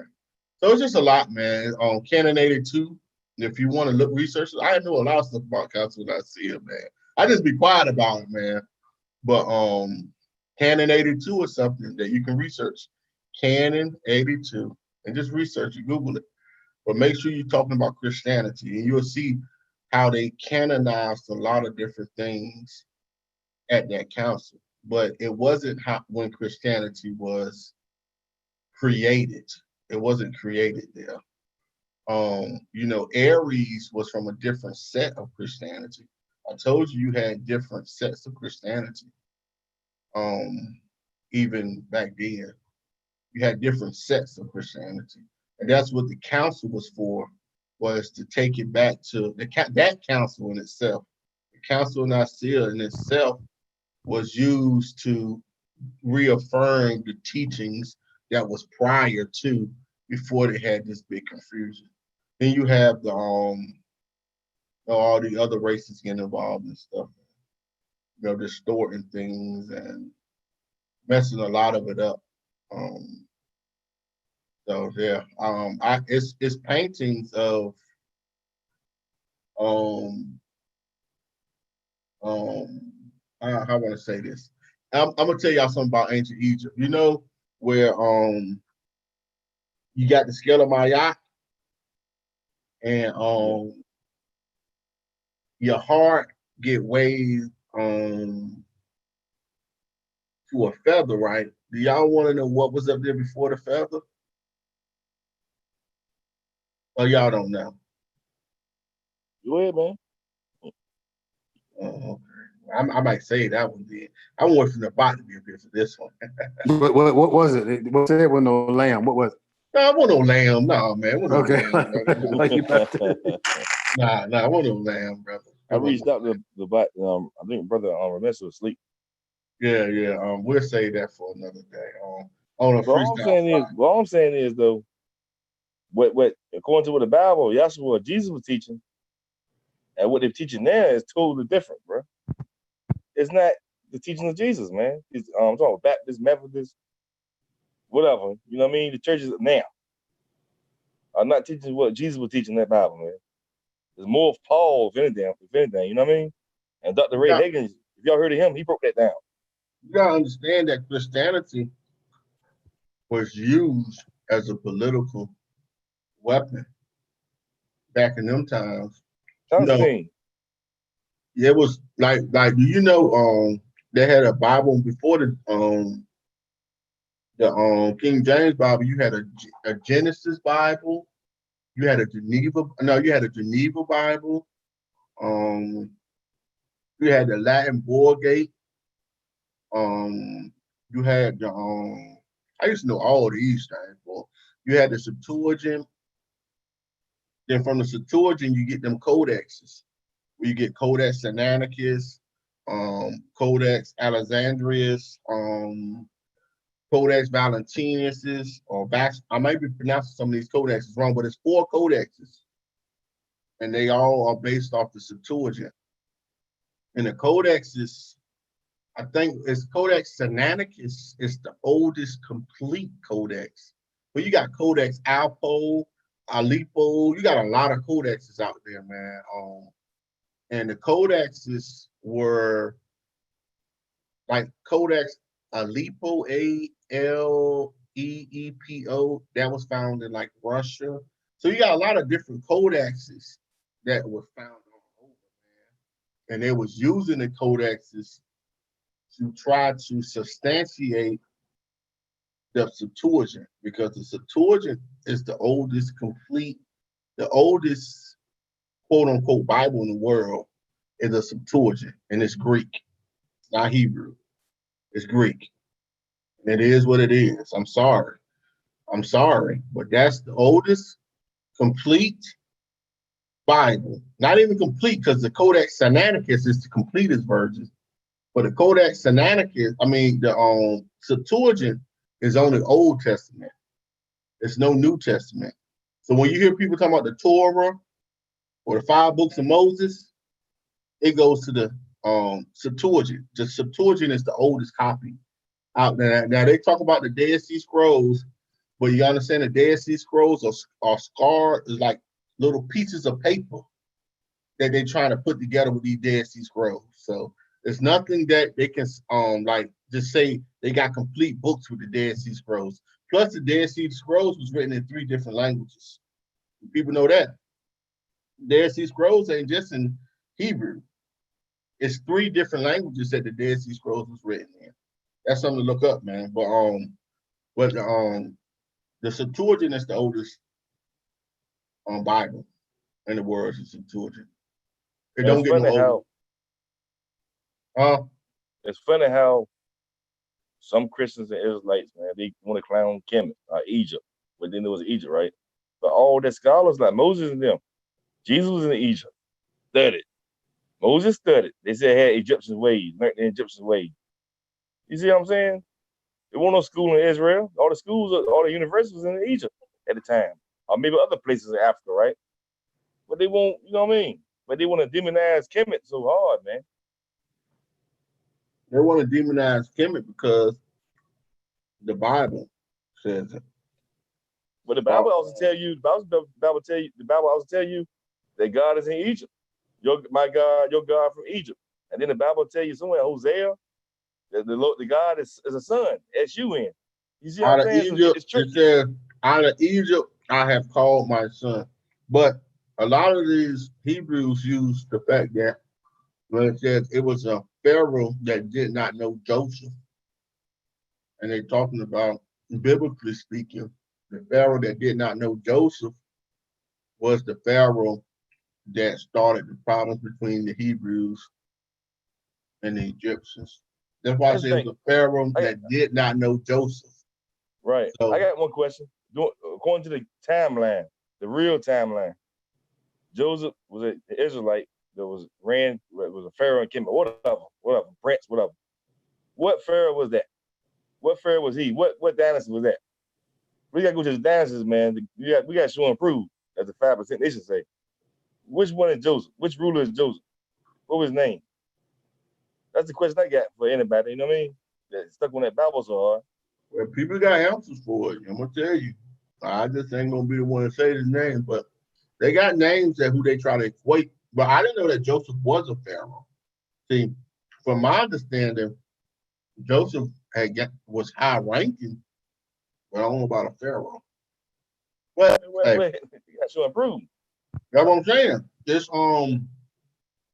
So it's just a lot, man. Canon 82. If you want to look research, I know a lot of stuff about Council when I see it, man. I just be quiet about it, man. But Canon 82 is something that you can research. Canon 82, and just research it, Google it. But make sure you're talking about Christianity, and you'll see how they canonized a lot of different things at that council. But it wasn't when Christianity was created. It wasn't created there. Aries was from a different set of Christianity. I told you had different sets of Christianity. Even back then, you had different sets of Christianity, and that's what the council was for, was to take it back to that council in itself. The Council of Nicaea in itself was used to reaffirm the teachings that was prior to, before they had this big confusion. Then you have the all the other races getting involved and stuff, distorting things and messing a lot of it up. So yeah, it's paintings of how I want to say this. I'm gonna tell y'all something about ancient Egypt. You know where you got the scale of Mayat, and your heart get weighed to a feather, right? Do y'all want to know what was up there before the feather? Or y'all don't know? Go ahead, man. Okay. I might say that one then. I want from the bot to be a bit for this one. What was it? What said with no lamb? What was it? No, I want no lamb. No, man. I want no Okay. lamb, Like you about to- Nah, I want no lamb, brother. I reached out to the bot. I think brother Ramesh was asleep. Yeah. We'll save that for another day. On a But all I'm freestyle saying Friday. is, all I'm saying is though, what according to what the Bible, Yahshua, Jesus was teaching, and what they're teaching now is totally different, bro. It's not the teaching of Jesus, man. It's I'm talking about Baptist, Methodist, whatever. You know what I mean? The churches now are not teaching what Jesus was teaching in that Bible, man. There's more of Paul, if anything, you know what I mean? And Dr. Ray Yeah. Higgins, if y'all heard of him, he broke that down. You gotta understand that Christianity was used as a political weapon back in them times. Constantine. It was like do you know they had a Bible before the King James Bible. You had a Genesis Bible, you had a Geneva Bible, you had the Latin Vulgate, you had the I used to know all these things, but you had the Septuagint. Then from the Septuagint you get them codexes. You get Codex Sinaiticus, Codex Alexandrius, Codex Valentinus, I might be pronouncing some of these codexes wrong, but it's 4 codexes, and they all are based off the Septuagint. And the codexes, I think it's Codex Sinaiticus is the oldest complete codex. But you got Codex Alpo, Aleppo, you got a lot of codexes out there, man. And the codexes were like Codex Aleppo, Aleepo, that was found in like Russia. So you got a lot of different codexes that were found all over, man. And they was using the codexes to try to substantiate the Septuagint, because the Septuagint is the oldest quote unquote Bible in the world is a Septuagint, and it's Greek. It's not Hebrew. It's Greek. And it is what it is. I'm sorry, but that's the oldest complete Bible. Not even complete, because the Codex Sinaiticus is the completest version. But the Codex Sinaiticus, the Septuagint is only Old Testament. There's no New Testament. So when you hear people talking about the Torah or the 5 books of Moses, it goes to the Septuagint. The Septuagint is the oldest copy out there. Now they talk about the Dead Sea Scrolls, but you understand the Dead Sea Scrolls are scarred, is like little pieces of paper that they're trying to put together with these Dead Sea Scrolls. So there's nothing that they can like just say they got complete books with the Dead Sea Scrolls. Plus the Dead Sea Scrolls was written in 3 different languages. People know that. Dead Sea Scrolls ain't just in Hebrew. It's 3 different languages that the Dead Sea Scrolls was written in. That's something to look up, man. But the Septuagint is the oldest Bible in the world. Is the Septuagint. It don't get no older. It's funny how some Christians and Israelites, man, they want to clown Kemet, Egypt, but then there was Egypt, right? But all the scholars like Moses and them, Jesus was in Egypt, studied. Moses studied. They said had Egyptian ways, learned the Egyptian ways. You see what I'm saying? There wasn't no school in Israel. All the schools, all the universities was in Egypt at the time, or maybe other places in Africa, right? But they won't, you know what I mean? But they want to demonize Kemet so hard, man. They want to demonize Kemet because the Bible says it. But the Bible also tell you, the Bible also tell you that God is in Egypt. My God, your God from Egypt. And then the Bible tell you somewhere, Hosea, that the God is a son, S-U-N. You see what I'm saying? Egypt, it says, out of Egypt I have called my son. But a lot of these Hebrews use the fact that when it says it was a Pharaoh that did not know Joseph. And they're talking about, biblically speaking, the Pharaoh that did not know Joseph was the Pharaoh that started the problems between the Hebrews and the Egyptians. That's why I say it was a Pharaoh that did not know Joseph. Right. So, I got one question. According to the timeline, the real timeline, Joseph was an Israelite that was a Pharaoh in Kemet, whatever, prince, whatever. What Pharaoh was that? What Pharaoh was he? What dynasty was that? We gotta go to the dynasties, man. We got to show and prove, as the 5% nation say. Which one is Joseph? Which ruler is Joseph? What was his name? That's the question I got for anybody, you know what I mean? That stuck on that Bible so hard. Well, people got answers for it. I'm gonna tell you. I just ain't gonna be the one to say his name, but they got names that who they try to equate. But I didn't know that Joseph was a Pharaoh. See, from my understanding, Joseph was high ranking, but I don't know about a Pharaoh. But wait. You got to improve. That's what I'm saying. This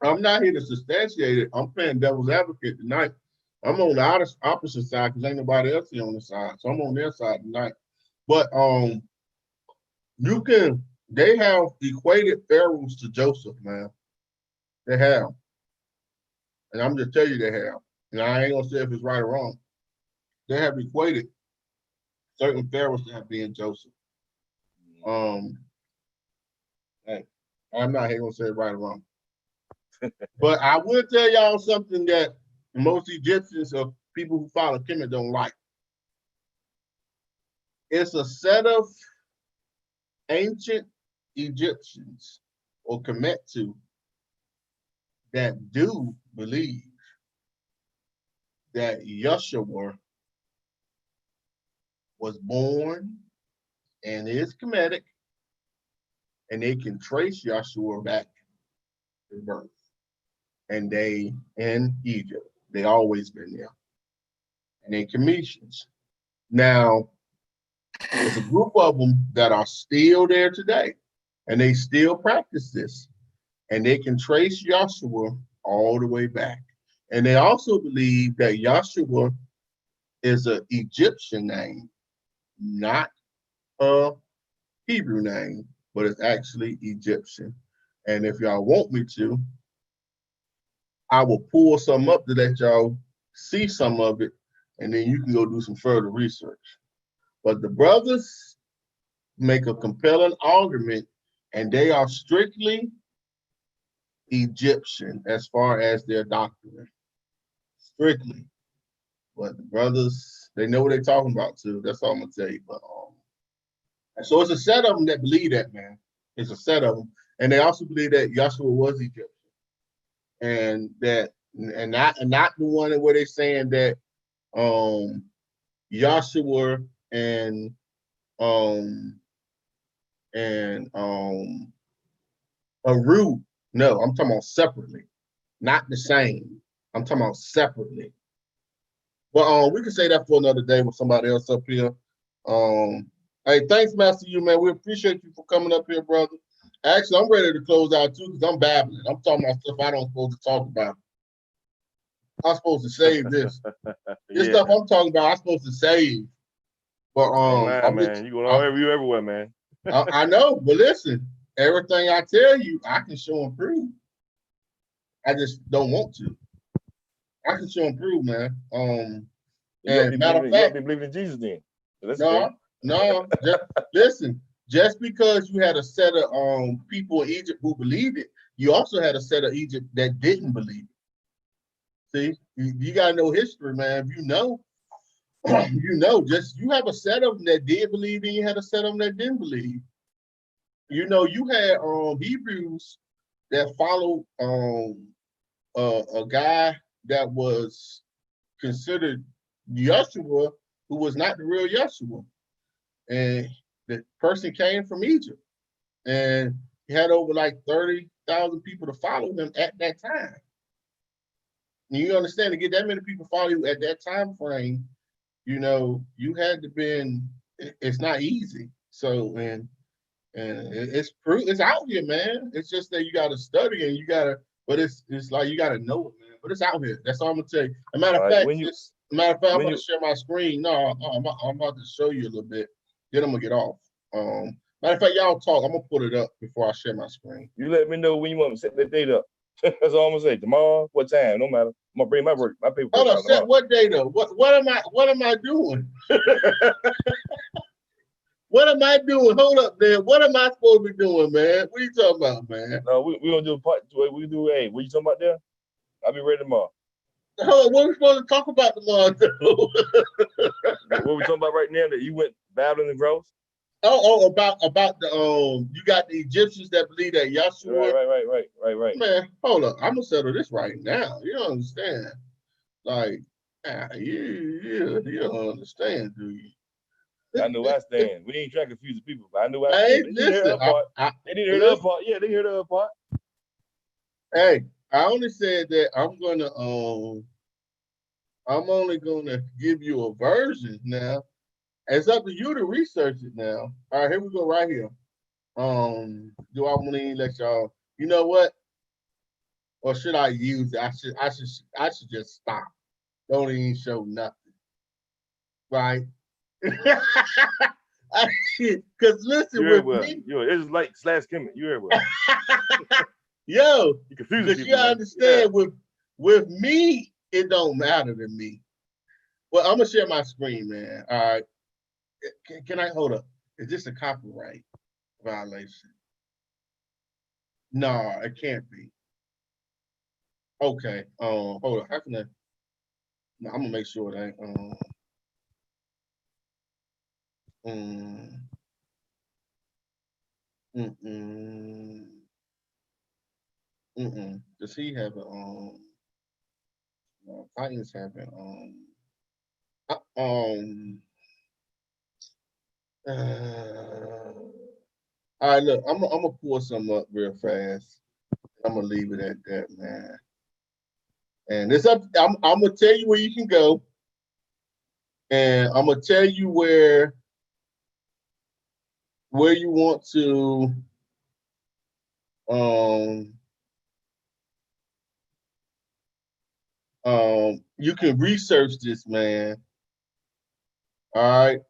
I'm not here to substantiate it. I'm playing devil's advocate tonight. I'm on the opposite side because ain't nobody else here on the side. So I'm on their side tonight. But they have equated pharaohs to Joseph, man. They have. And I'm just telling you they have. And I ain't gonna say if it's right or wrong. They have equated certain pharaohs to have been Joseph. Hey, I'm not here gonna say right or wrong. But I will tell y'all something that most Egyptians or people who follow Kemet don't like. It's a set of ancient Egyptians or Kemetu that do believe that Yeshua was born and is Kemetic, and they can trace Yeshua back to birth. And they in Egypt, they always been there. And they Cometians. Now, there's a group of them that are still there today, and they still practice this. And they can trace Yeshua all the way back. And they also believe that Yeshua is an Egyptian name, not a Hebrew name, but it's actually Egyptian. And if y'all want me to, I will pull some up to let y'all see some of it, and then you can go do some further research. But the brothers make a compelling argument, and they are strictly Egyptian as far as their doctrine, strictly. But the brothers, they know what they're talking about too. That's all I'm gonna tell you. But so it's a set of them that believe that, man. It's a set of them, and they also believe that Yahshua was Egyptian, and not the one where they're saying that Yahshua and and Aru. No, I'm talking about separately, not the same. I'm talking about separately. But we can say that for another day with somebody else up here. Hey, thanks, Master You, man. We appreciate you for coming up here, brother. Actually, I'm ready to close out too because I'm babbling. I'm talking about stuff I don't supposed to talk about. I'm supposed to save this. This stuff I'm talking about, I'm supposed to save. But man, you going you everywhere, man. I know, but listen, everything I tell you, I can show and prove. I just don't want to. I can show and prove, man. You be believing in Jesus then. No. Listen, just because you had a set of people in Egypt who believed it, you also had a set of Egypt that didn't believe it. See, you gotta know history, man. If you know, you know. Just you have a set of them that did believe, and you had a set of them that didn't believe. You know, you had Hebrews that followed a guy that was considered Yeshua, who was not the real Yeshua. And the person came from Egypt. And he had over like 30,000 people to follow him at that time. And you understand, to get that many people follow you at that time frame, you know, you had to been, it's not easy. So, and it's out here, man. It's just that you got to study and you got to, but it's like you got to know it, man. But it's out here. That's all I'm gonna tell you. As a matter of fact, I'm gonna share my screen. No, I'm about to show you a little bit. Then I'm gonna get off. Matter of fact, y'all talk. I'm gonna put it up before I share my screen. You let me know when you want to set that date up. That's all I'm gonna say. Tomorrow, what time? No matter. I'm gonna bring my paper. Hold on, set what date up? What am I doing? What am I doing? Hold up, man. What am I supposed to be doing, man? What are you talking about, man? No, we gonna do a part. We do. Hey, what you talking about there? I'll be ready tomorrow. Hold on, what are we supposed to talk about tomorrow? What we talking about right now? That you went battling the gross? About the you got the Egyptians that believe that Yahshua. Right. Man, hold up. I'm gonna settle this right now. You don't understand? Like, you don't understand, do you? I know I stand. We ain't trying to confuse the people, but I know I stand. They didn't hear the other part. Yeah, they hear the other part. Hey, I only said that I'm only gonna give you a version now. It's up to you to research it now. All right, here we go right here. Do I want to let y'all? You know what? Or should I use it? I should just stop. Don't even show nothing. Right? Because listen, with me, it's like /Kemet. You heard what? Yo, you confuse because you understand, with me, it don't matter to me. Well, I'm gonna share my screen, man. All right. Can I hold up? Is this a copyright violation? No, it can't be. Okay. Hold on. How can I? No, I'm gonna make sure that. Does he have it? Titans have it. All right, look, I'm gonna pull some up real fast. I'm gonna leave it at that, man. And it's up. I'm gonna tell you where you can go, and I'm gonna tell you where you want to. You can research this, man. All right.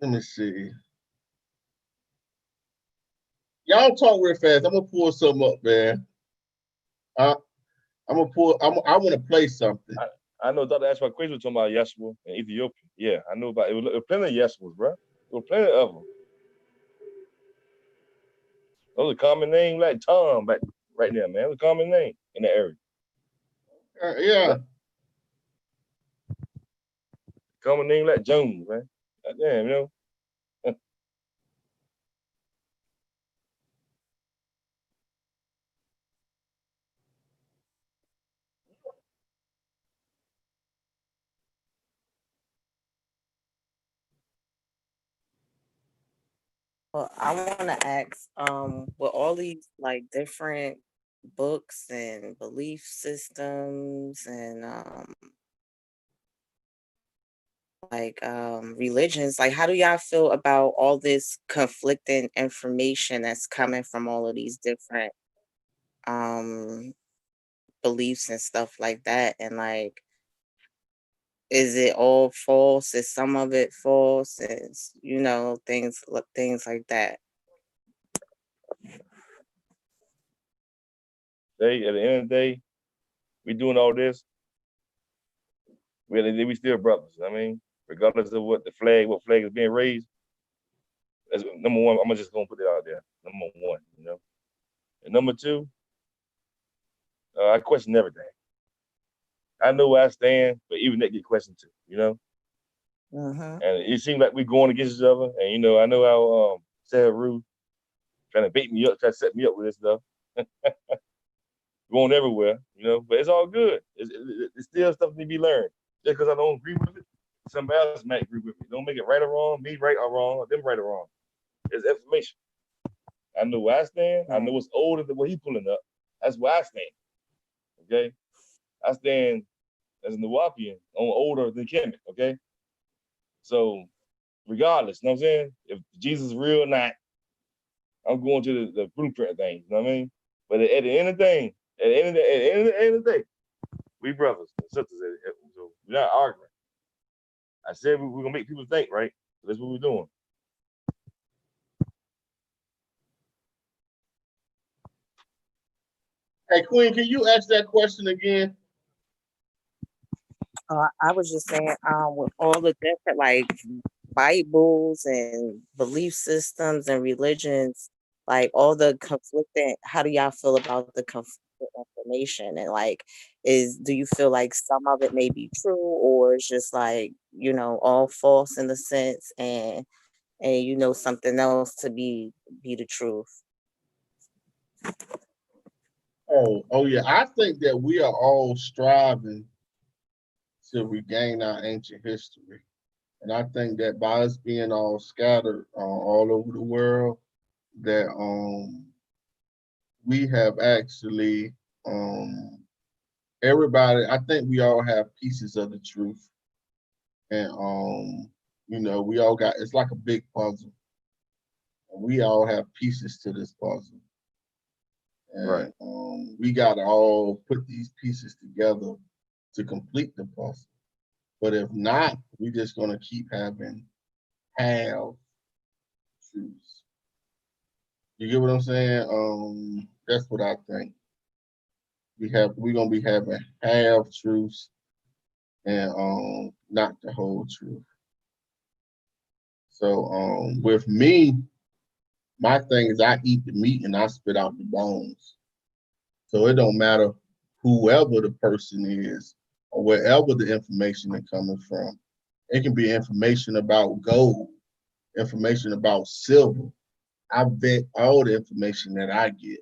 Let me see. Y'all talk real fast. I'm gonna pull something up, man. I'm gonna pull. I want to play something. I know Dr. Ashford Quays was talking about Yeshua in Ethiopia. Yeah, I know about it. It was plenty of Yeshuas, bro. There were plenty of them. Those are common names like Tom back right now, man. It was a common name in the area. Yeah. Common name like Jones, man. Damn, you know. Well, I want to ask, with all these like different books and belief systems and religions, like how do y'all feel about all this conflicting information that's coming from all of these different um beliefs and stuff like that? And like, is it all false? Is some of it false? Is things like that? At the end of the day, we doing all this. We still brothers. I mean, regardless of what flag is being raised. That's number one. I'm just gonna put it out there. Number one, you know. And number two, I question everything. I know where I stand, but even that get questioned too, you know. Mm-hmm. And it seems like we're going against each other. And you know, I know how Sarah Ruth trying to bait me up, try to set me up with this stuff. Going everywhere, you know. But it's all good. It's still stuff to be learned. Just because I don't agree with it, somebody else might agree with me. Don't make it right or wrong, me right or wrong, or them right or wrong. It's information. I know where I stand. I know what's older than what he pulling up. That's where I stand. Okay? I stand as a Nuwapian on older than Kemet, okay? So regardless, you know what I'm saying? If Jesus is real or not, I'm going to the blueprint thing, you know what I mean? But at the end of the thing, at the end of the day, we brothers and sisters, so we're not arguing. I said we're gonna make people think, right? So that's what we're doing. Hey, Queen, can you ask that question again? I was just saying, with all the different like Bibles and belief systems and religions, like all the conflicting, how do y'all feel about the conflicting information? And like, do you feel like some of it may be true, or it's just like, all false in the sense, and something else to be the truth? Oh yeah. I think that we are all striving to regain our ancient history. And I think that by us being all scattered all over the world, that we have actually everybody. I think we all have pieces of the truth, and we all got. It's like a big puzzle, and we all have pieces to this puzzle, and Right. We got to all put these pieces together to complete the puzzle. But if not, we're just gonna keep having half truths. You get what I'm saying? That's what I think. We're gonna be having half truths and not the whole truth. So with me, my thing is I eat the meat and I spit out the bones. So it don't matter whoever the person is or wherever the information is coming from. It can be information about gold, information about silver. I vet all the information that I get.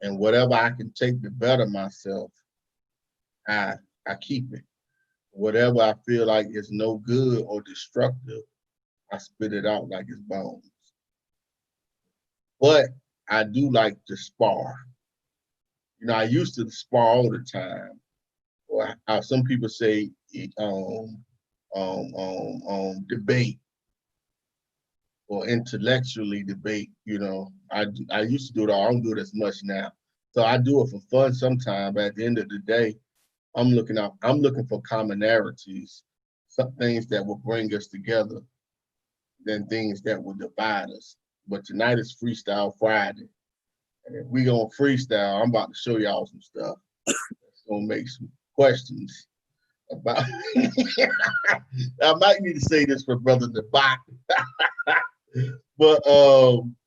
And whatever I can take to better myself, I keep it. Whatever I feel like is no good or destructive, I spit it out like it's bones. But I do like to spar. I used to spar all the time. Or some people say debate or intellectually debate. I used to do it all. I don't do it as much now. So I do it for fun sometimes. At the end of the day, I'm looking for commonalities, some things that will bring us together than things that will divide us. But tonight is Freestyle Friday. And if we gonna freestyle, I'm about to show y'all some stuff. It's gonna make some questions about I might need to say this for Brother Debate. But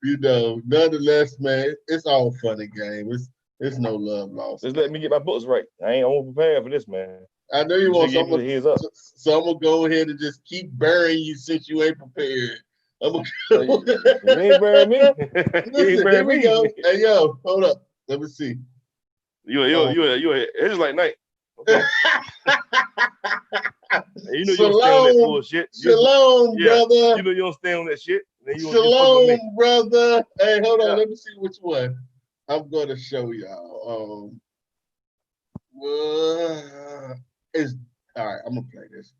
nonetheless, man, it's all fun and game. It's no love lost. Just let me get my books right. I ain't prepared for this, man. I know you want someone. Heads up. So I'm gonna go ahead and just keep burying you since you ain't prepared. I'm gonna you ain't burying me. Listen, here we go. Hey yo, hold up. Let me see. You it's like night. Okay. You know you don't stand on that bullshit. Shalom, brother. You know you don't stand on that shit. Shalom, brother. Hey, hold on. Let me see which one I'm gonna show y'all. It's all right. I'm gonna play this.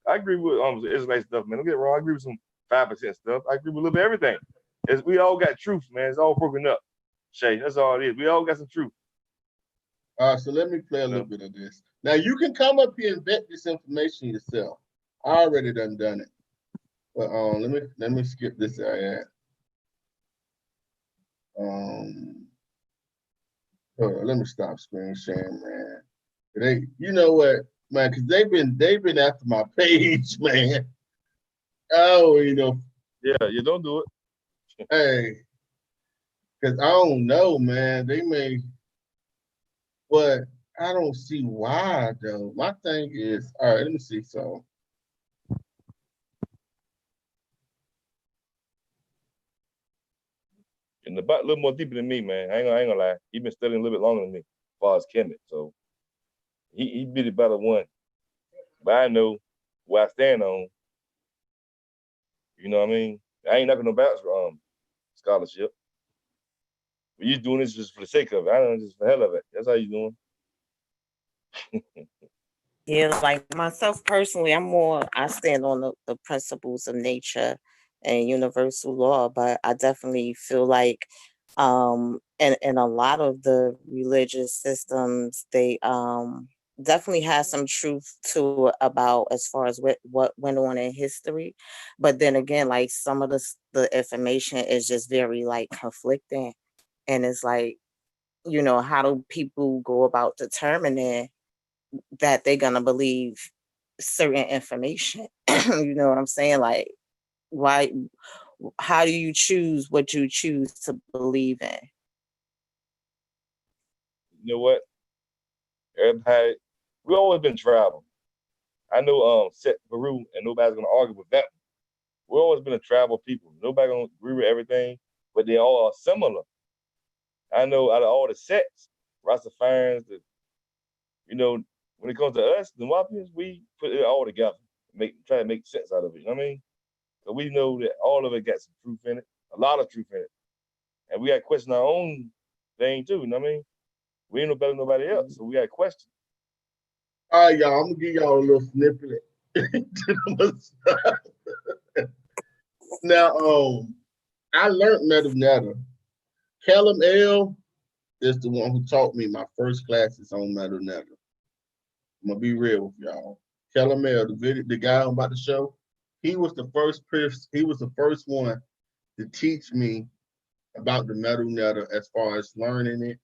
I agree with Israelite stuff, man. Don't get it wrong. I agree with some 5% stuff. I agree with a little bit of everything. We all got truth, man. It's all broken up. Shay, that's all it is. We all got some truth. All right, so let me play a little bit of this. Now you can come up here and vet this information yourself. I already done it. But let me skip this ad. Let me stop screen sharing, man. You know what, man? Because they've been after my page, man. Oh, you know. Yeah, you don't do it. Hey, because I don't know, man. They may, but I don't see why though. My thing is, all right. Let me see. So. And the butt a little more deeper than me, man. I ain't gonna lie. He been studying a little bit longer than me as far as Kemet. So he beat it by the one. But I know where I stand on. You know what I mean? I ain't knocking no bounce scholarship. But you doing this just for the sake of it. I don't know, just for the hell of it. That's how you doing. Yeah, like myself personally, I stand on the principles of nature and universal law, but I definitely feel like in a lot of the religious systems, they definitely have some truth to it about as far as what went on in history. But then again, like some of the information is just very like conflicting. And it's like, how do people go about determining that they're gonna believe certain information? You know what I'm saying? Like, why? How do you choose what you choose to believe in? You know what? Everybody, we always been tribal. I know Set Peru, and nobody's gonna argue with that. We've always been a tribal people. Nobody gonna agree with everything, but they all are similar. I know out of all the sets, Rastafarians, when it comes to us, the Wapians, we put it all together, try to make sense out of it. You know what I mean? So we know that all of it got some truth in it, a lot of truth in it, and we got to question our own thing too. You know what I mean? We ain't no better than nobody else, so we got to question. All right, y'all. I'm gonna give y'all a little snippet. Now, I learned Metal Netta. Callum L is the one who taught me my first classes on Metal Netta. I'm gonna be real with y'all. Callum L, the guy I'm about to show, he was the first person. He was the first one to teach me about the Metal Netta as far as learning it,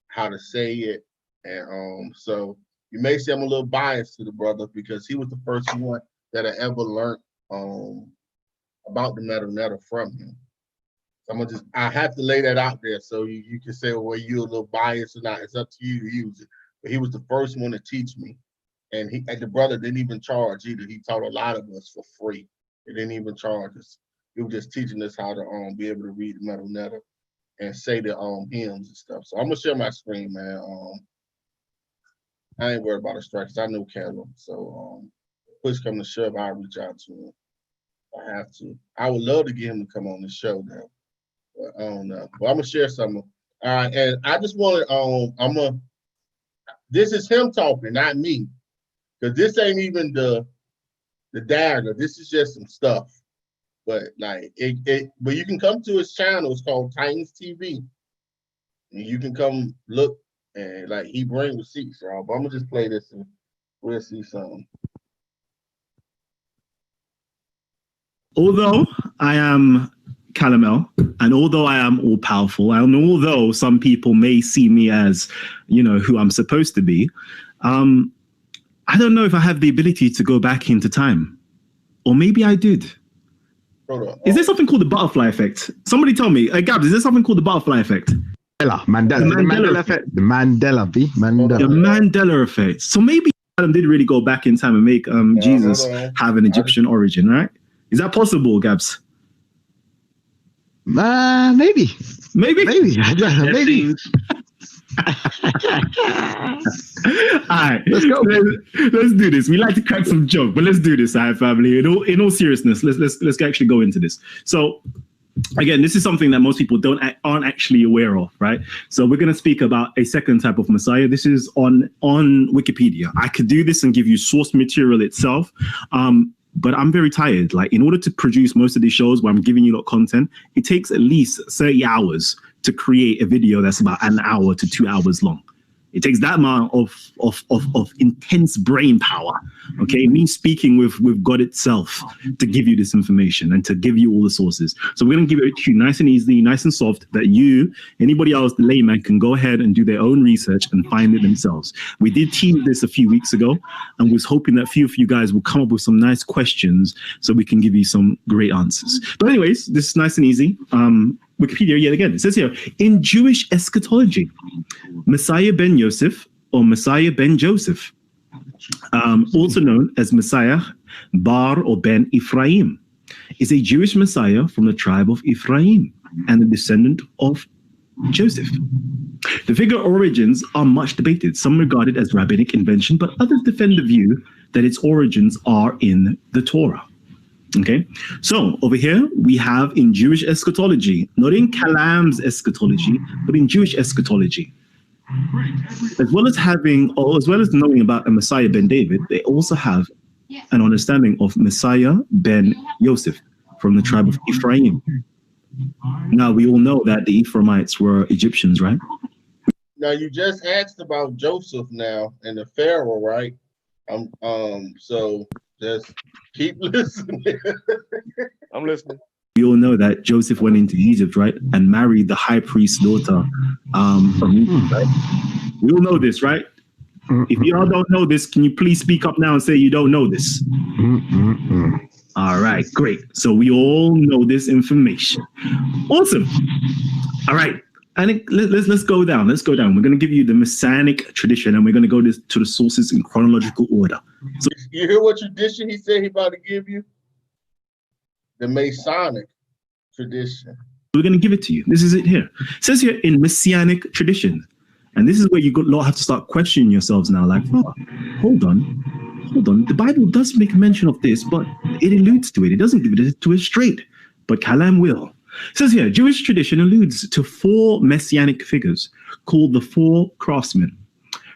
how to say it, and so you may say I'm a little biased to the brother because he was the first one that I ever learned about the Metal Netta from him. So I have to lay that out there so you can say, well, you're a little biased or not. It's up to you to use it. But he was the first one to teach me. And the brother didn't even charge either. He taught a lot of us for free. He didn't even charge us. He was just teaching us how to be able to read the Metal Netta and say the hymns and stuff. So I'm gonna share my screen, man. I ain't worried about a strike because I know Callum. So push come to shove, I'll reach out to him. I have to. I would love to get him to come on the show now. But I don't know. But I'm gonna share something. All right, and I just want to this is him talking, not me. Because this ain't even the dagger. This is just some stuff. But like but you can come to his channel. It's called Titans TV. And you can come look and like he bring receipts, y'all. But I'm gonna just play this and we'll see something. Although I am Calamel, and although I am all powerful, and although some people may see me as, who I'm supposed to be, I don't know if I have the ability to go back into time. Or maybe I did. Hold up. Is there something called the butterfly effect? Somebody tell me. Gabs, is there something called the butterfly effect? Mandela. The Mandela effect. The Mandela, B. Mandela. The Mandela effect. So maybe Adam did really go back in time and make Jesus have an Egyptian origin, right? Is that possible, Gabs? Maybe. Maybe. Maybe. Maybe. All right, let's go. Let's do this. We like to crack some joke, but let's do this, all right, family. In all seriousness, let's actually go into this. So, again, this is something that most people aren't actually aware of, right? So we're going to speak about a second type of Messiah. This is on Wikipedia. I could do this and give you source material itself, but I'm very tired. Like, in order to produce most of these shows where I'm giving you a lot of content, it takes at least 30 hours to create a video that's about an hour to 2 hours long. It takes that amount of intense brain power, okay? Me speaking with God itself to give you this information and to give you all the sources. So we're going to give it to you nice and easy, nice and soft, that you, anybody else, the layman, can go ahead and do their own research and find it themselves. We did tease this a few weeks ago and was hoping that a few of you guys will come up with some nice questions so we can give you some great answers. But anyways, this is nice and easy. Wikipedia, yet again, it says here, in Jewish eschatology, Messiah ben Yosef or Messiah ben Joseph, also known as Messiah Bar or ben Ephraim, is a Jewish Messiah from the tribe of Ephraim and a descendant of Joseph. The figure origins are much debated. Some regard it as rabbinic invention, but others defend the view that its origins are in the Torah. Okay, so over here we have in Jewish eschatology, not in Kalam's eschatology, but in Jewish eschatology, as well as knowing about a Messiah ben David, they also have an understanding of Messiah ben Yosef from the tribe of Ephraim. Now we all know that the Ephraimites were Egyptians, right? Now you just asked about Joseph now and the Pharaoh, right? So just keep listening. I'm listening. We all know that Joseph went into Egypt, right, and married the high priest's daughter from Egypt, right? We all know this, right? If you all don't know this, can you please speak up now and say you don't know this? All right, great. So we all know this information. Awesome. All right. And let's go down. Let's go down. We're going to give you the Messianic tradition, and we're going to go to the sources in chronological order. So, you hear what tradition he said he about to give you? The Masonic tradition. We're going to give it to you. This is it here. It says here in Messianic tradition. And this is where you have to start questioning yourselves now. Like, oh, hold on. The Bible does make mention of this, but it alludes to it. It doesn't give it to us straight. But Kalam will. It says here, Jewish tradition alludes to 4 messianic figures called the 4 craftsmen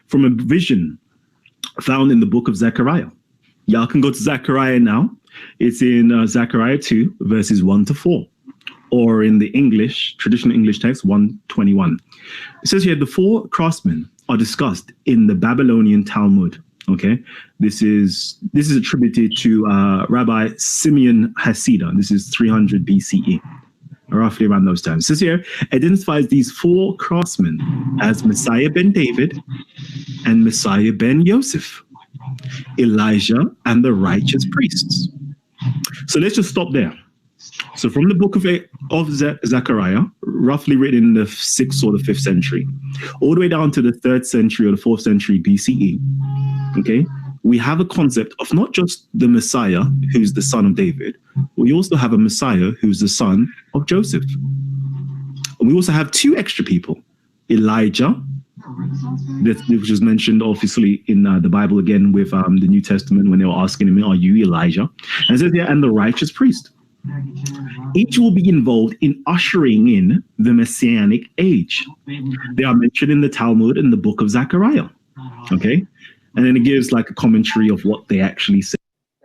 from a vision found in the book of Zechariah. Y'all can go to Zechariah now. It's in Zechariah 2, verses 1 to 4, or in the English, traditional English text, 121. It says here, the 4 craftsmen are discussed in the Babylonian Talmud. Okay, this is attributed to Rabbi Simeon Hasidah. This is 300 BCE. Roughly around those times. It says here, identifies these 4 craftsmen as Messiah ben David and Messiah ben Yosef, Elijah and the righteous priests. So let's just stop there. So from the book of Zechariah, roughly written in the 6th or the 5th century, all the way down to the 3rd century or the 4th century BCE, okay, we have a concept of not just the Messiah, who's the son of David, we also have a Messiah who's the son of Joseph. And we also have 2 extra people, Elijah, which was mentioned obviously in the Bible again with the New Testament when they were asking him, are you Elijah? And it says there, and the righteous priest. Each will be involved in ushering in the Messianic age. They are mentioned in the Talmud in the book of Zechariah. Okay? And then it gives like a commentary of what they actually say.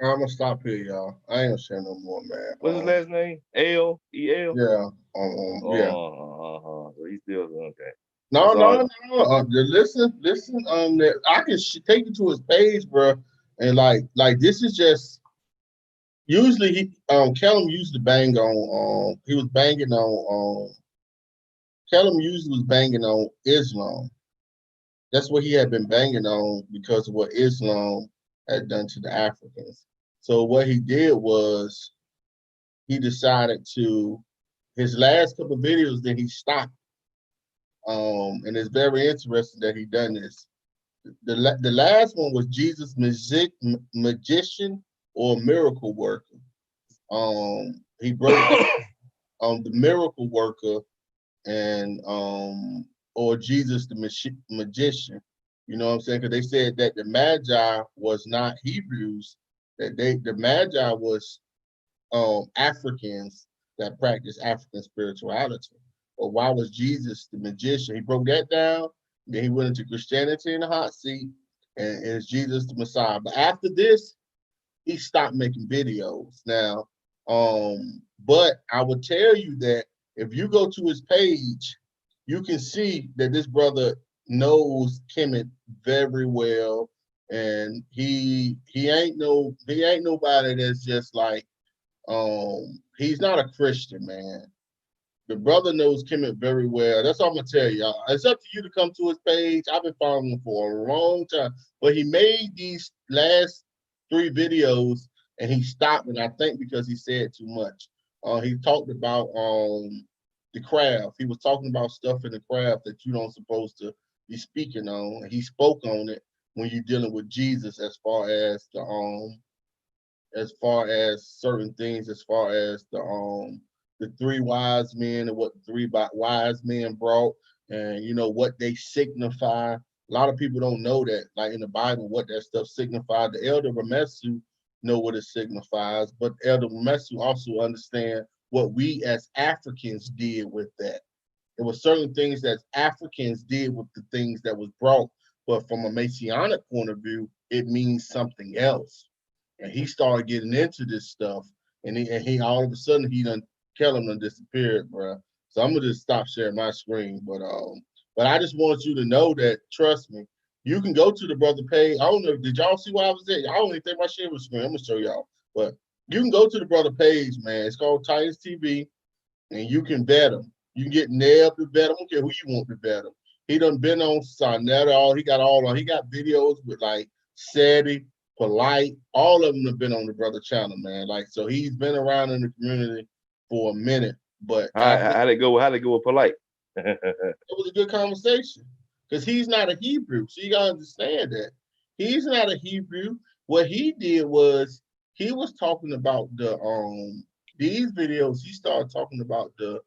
I'm gonna stop here, y'all. I ain't gonna say no more, man. What's his last name? E-L? Yeah. Yeah. So he's still okay. No. Listen. I can take you to his page, bro. And like this is just. Usually, Kellum used to bang on. He was banging on. Kellum usually was banging on Islam. That's what he had been banging on because of what Islam had done to the Africans. So what he did was he decided to, his last couple of videos, then he stopped. And it's very interesting that he done this. The last one was Jesus magician or miracle worker. He broke down the miracle worker and or Jesus the magician. You know what I'm saying? Because they said that the Magi was not Hebrews, that the Magi was Africans that practice African spirituality. Or why was Jesus the magician? He broke that down. Then he went into Christianity in the hot seat, and is Jesus the Messiah? But after this, he stopped making videos. Now, but I would tell you that if you go to his page, you can see that this brother knows Kemet very well, and he ain't nobody that's just like he's not a Christian, man. The brother knows Kemet very well. That's all I'm gonna tell you. It's up to you to come to his page. I've been following him for a long time, but he made these last 3 videos and he stopped, and I think because he said too much. He talked about the craft. He was talking about stuff in the craft that you don't supposed to be speaking on. And he spoke on it when you're dealing with Jesus, as far as certain things, as far as the 3 wise men and what the 3 wise men brought, and you know what they signify. A lot of people don't know that, like in the Bible, what that stuff signified. The elder Ramesu know what it signifies, but elder Ramesu also understand what we as Africans did with that. There were certain things that Africans did with the things that was brought, but from a Messianic point of view, it means something else. And he started getting into this stuff, and he all of a sudden Kellum done disappeared, bro. So I'm gonna just stop sharing my screen. But I just want you to know that, trust me, you can go to the brother page. I don't know, did y'all see why I was there? I don't even think my share was screen. I'm gonna show y'all. But you can go to the brother page, man. It's called Titans TV, and you can bet him. You can get Neb to bet him. I don't care who you want to bet him. He done been on Sonetta, he got videos with like SETI, Polite, all of them have been on the brother channel, man. Like, so he's been around in the community for a minute. But how'd it go? How'd it go with Polite? It was a good conversation because he's not a Hebrew, so you gotta understand that he's not a Hebrew. What he did was he was talking about these videos. He started talking about the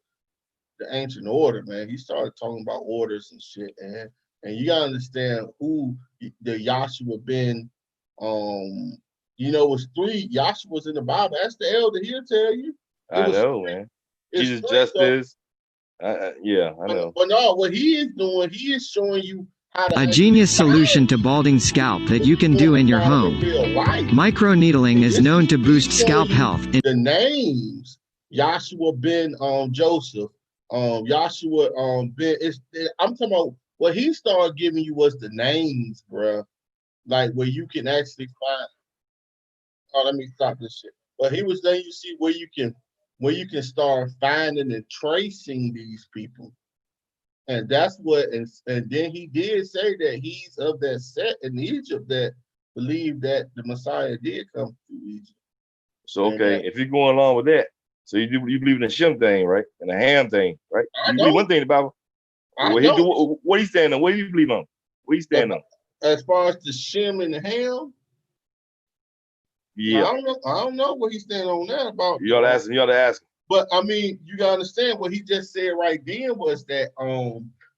ancient order, man. He started talking about orders and shit, and you gotta understand who the Yahshua been. It's 3 Yahshuas in the Bible. That's the elder. He'll tell you. I know, man. Jesus Justice. Yeah, I know. But no, what he is doing, he is showing you how to. A genius solution to balding scalp that you can do in your home. Microneedling is known to boost scalp health. The names Yahshua ben Joseph, Yahshua ben. I'm talking about what he started giving you was the names, bruh. Like where you can actually find. Oh, let me stop this shit. But he was letting you see where you can start finding and tracing these people. And that's what, and then he did say that he's of that set in Egypt that believe that the Messiah did come through Egypt. So okay, if you're going along with that, so you believe in the Shem thing, right? And the Ham thing, right? You believe one thing about what he stand on, what do you believe on? What he stand on? As far as the Shem and the Ham, yeah, I don't know what he's standing on that about. You ought to ask him. But I mean, you gotta understand what he just said right then was that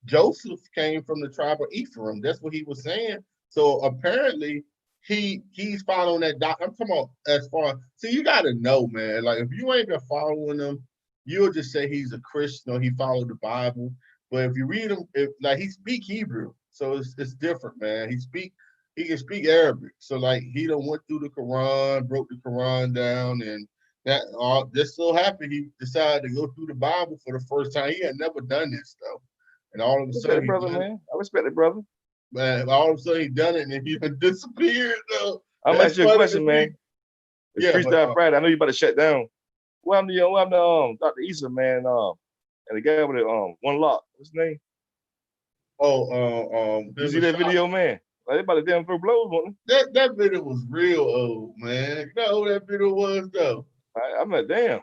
Joseph came from the tribe of Ephraim. That's what he was saying. So apparently he's following that I'm talking about as far. So you gotta know, man. Like if you ain't been following him, you'll just say he's a Christian or he followed the Bible. But if you read him, he speak Hebrew, so it's different, man. He can speak Arabic. So like he done went through the Quran, broke the Quran down, and that just so happened he decided to go through the Bible for the first time. He had never done this though. And all of a sudden, I respect it, brother. Man, all of a sudden he done it and then he disappeared though. I'm asking you a question, man. It's Freestyle Friday. I know you about to shut down. What happened to Dr. Issa, man? And the guy with the one lock. What's his name? You see that video, man? Like, they about to damn throw blows on him. That video was real old, man. You know who that video was though? I'm like, damn.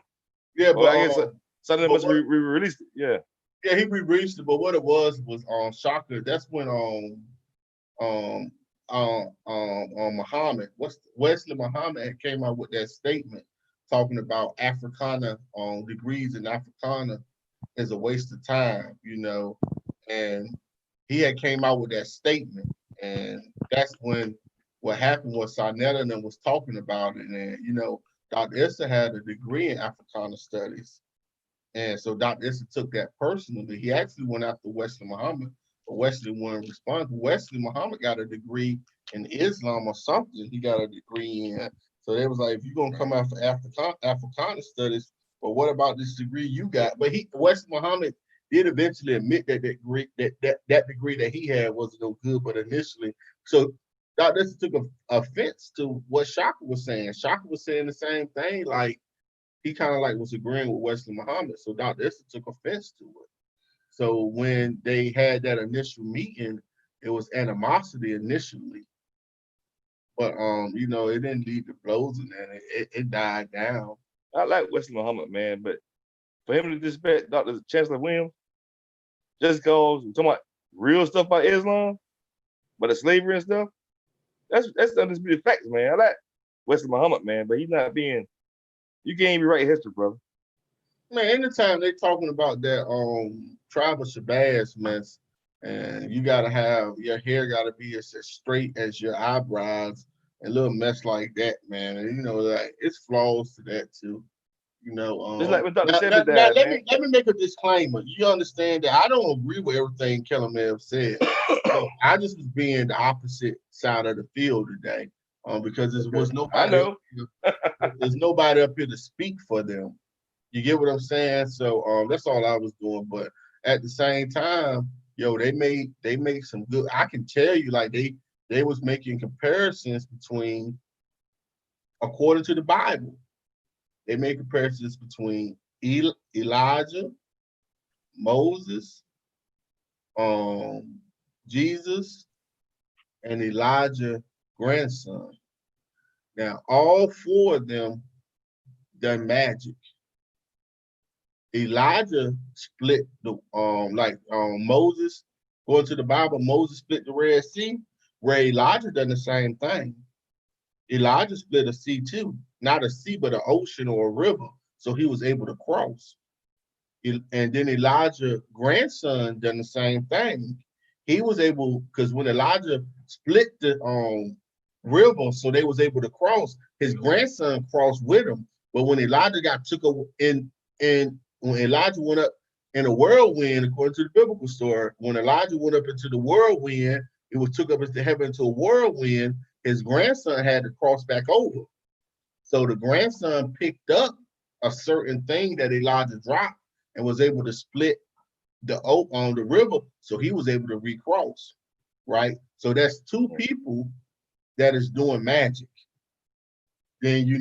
Yeah, Well, I guess but something but must what, released it. Yeah. yeah, he re-released it. But what it was Shaka. That's when um Muhammad, Wesley Muhammad had came out with that statement talking about Africana degrees in Africana is a waste of time, and he had came out with that statement, and that's when what happened was Sarnetta and them was talking about it, and Dr. Issa had a degree in Africana studies, and so Dr. Issa took that personally. He actually went after Wesley Muhammad, but Wesley wouldn't respond. Wesley Muhammad got a degree in Islam or something. He got a degree in. So they was like, if you're gonna come after Africana studies, well, what about this degree you got? But Wesley Muhammad did eventually admit that that degree that he had wasn't no good, but initially, so Dr. Issa took offense to what Shaka was saying. Shaka was saying the same thing, like he kind of like was agreeing with Wesley Muhammad. So Dr. Issa took offense to it. So when they had that initial meeting, it was animosity initially. But it didn't lead to blows and then it died down. I like Wesley Muhammad, man, but for him to disrespect Dr. Chancellor Williams, just cause we're talking about real stuff about Islam, but the slavery and stuff, that's undisputed facts, man. I like Wesley Muhammad, man, but he's not being. You can't even write history, brother. Man, anytime they talking about that tribal Shabazz mess, and you gotta have your hair gotta be as straight as your eyebrows, and a little mess like that, man. And like it's flaws to that too. Just like when Dr. Now, Sebi now, died, let man. me make a disclaimer. You understand that I don't agree with everything Kellerman said. So I just was being the opposite side of the field today, because there was I nobody. know. There's nobody up here to speak for them. You get what I'm saying? So that's all I was doing. But at the same time, they made some good. I can tell you, like they was making comparisons between, according to the Bible, they made comparisons between Elijah, Moses, Jesus, and Elijah's grandson. Now, all four of them done magic. Elijah split the Moses, going to the Bible, Moses split the Red Sea, where Elijah done the same thing. Elijah split a sea too, not a sea, but an ocean or a river. So he was able to cross. And then Elijah's grandson done the same thing. He was able, because when Elijah split the river, so they was able to cross, his grandson crossed with him. But when Elijah when Elijah went up in a whirlwind, according to the biblical story, when Elijah went up into the whirlwind, it was took up into heaven into a whirlwind, his grandson had to cross back over. So the grandson picked up a certain thing that Elijah dropped and was able to split the oak on the river, so he was able to recross, right? So that's two people that is doing magic. Then you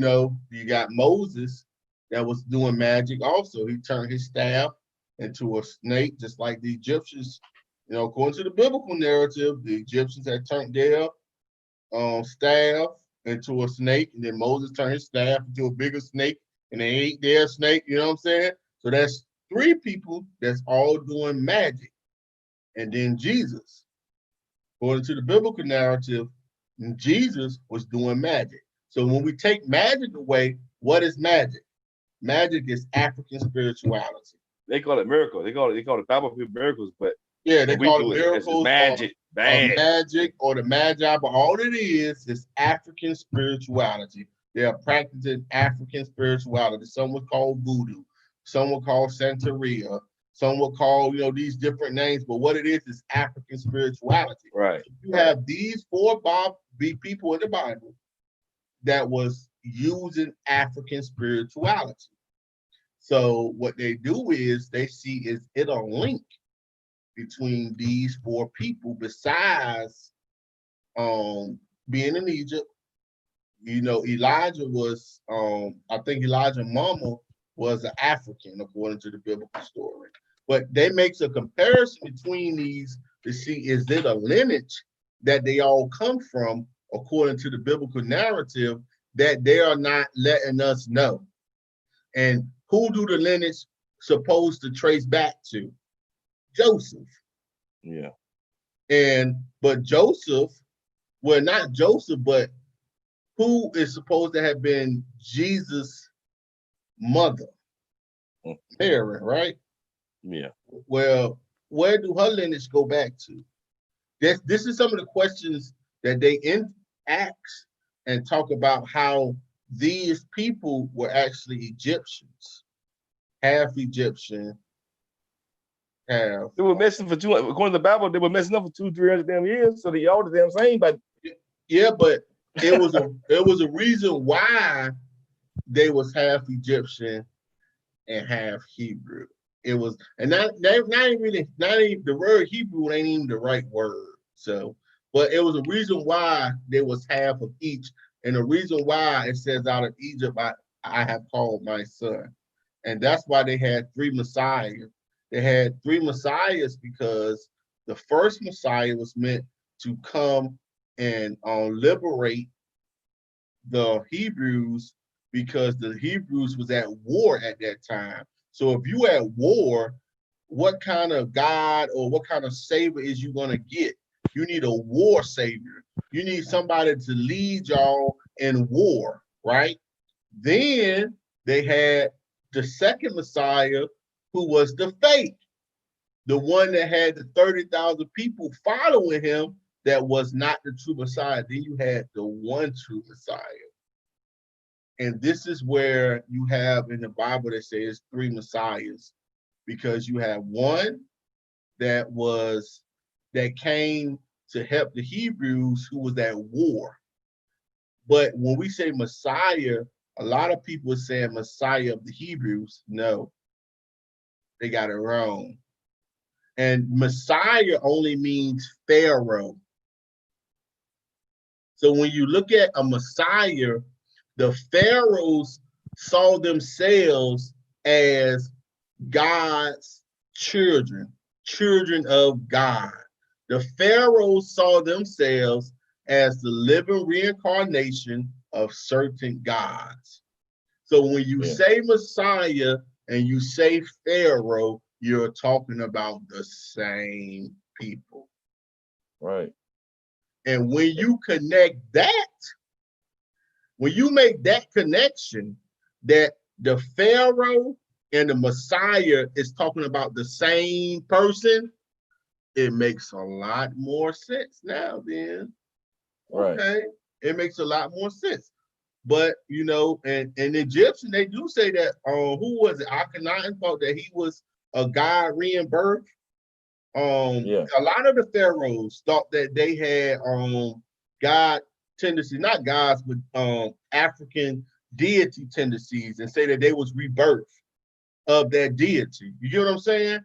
got Moses that was doing magic also. He turned his staff into a snake, just like the Egyptians. According to the biblical narrative, the Egyptians had turned their staff into a snake, and then Moses turned his staff into a bigger snake, and they ate their snake. You know what I'm saying? So that's three people that's all doing magic. And then Jesus, according to the biblical narrative, Jesus was doing magic. So when we take magic away, what is magic? Magic is African spirituality. They call it miracles. They call it Bible miracles, but yeah, they call it miracles, magic, magic, or the magi. But all it is African spirituality. They are practicing African spirituality. Some would call voodoo, some would call Santeria, some would call these different names. But what it is African spirituality. Right. You have these four people in the Bible that was using African spirituality. So what they do is they see is it a link between these four people besides being in Egypt. Elijah was I think Elijah's mama was an African according to the biblical story. But they makes a comparison between these to see is it a lineage that they all come from according to the biblical narrative that they are not letting us know. And who do the lineage supposed to trace back to? Joseph. Yeah. But Joseph, well, not Joseph, but who is supposed to have been Jesus' mother? Mary, right? Yeah. Well, where do her lineage go back to? This is some of the questions that they ask and talk about how these people were actually Egyptians, half Egyptian, half. They were messing for according to the Bible, they were messing up for 200-300 damn years. So they all the damn same, but yeah, but it was a reason why they was half Egyptian and half Hebrew. It was, and not even the word Hebrew ain't even the right word. So, but it was a reason why there was half of each, and the reason why it says out of Egypt I have called my son, and that's why they had 3 messiahs. They had 3 messiahs because the first Messiah was meant to come and liberate the Hebrews, because the Hebrews was at war at that time. So if you at war, what kind of God or what kind of savior is you going to get? You need a war savior. You need somebody to lead y'all in war, right? Then they had the second Messiah, who was the fake, the one that had the 30,000 people following him that was not the true Messiah. Then you had the one true Messiah. And this is where you have in the Bible that says 3 messiahs, because you have one that came to help the Hebrews who was at war. But when we say Messiah, a lot of people are saying Messiah of the Hebrews. No, they got it wrong. And Messiah only means Pharaoh. So when you look at a Messiah, the pharaohs saw themselves as God's children, children of God. The pharaohs saw themselves as the living reincarnation of certain gods. So when you say Messiah and you say Pharaoh, you're talking about the same people. Right. And when you connect that, when you make that connection, that the Pharaoh and the Messiah is talking about the same person, it makes a lot more sense now then. Right. Okay, it makes a lot more sense. But, you know, and Egyptian, they do say that, who was it? Akhenaten thought that he was a god rebirth. A lot of the pharaohs thought that they had God tendency, not gods, but African deity tendencies, and say that they was rebirth of that deity. You get what I'm saying?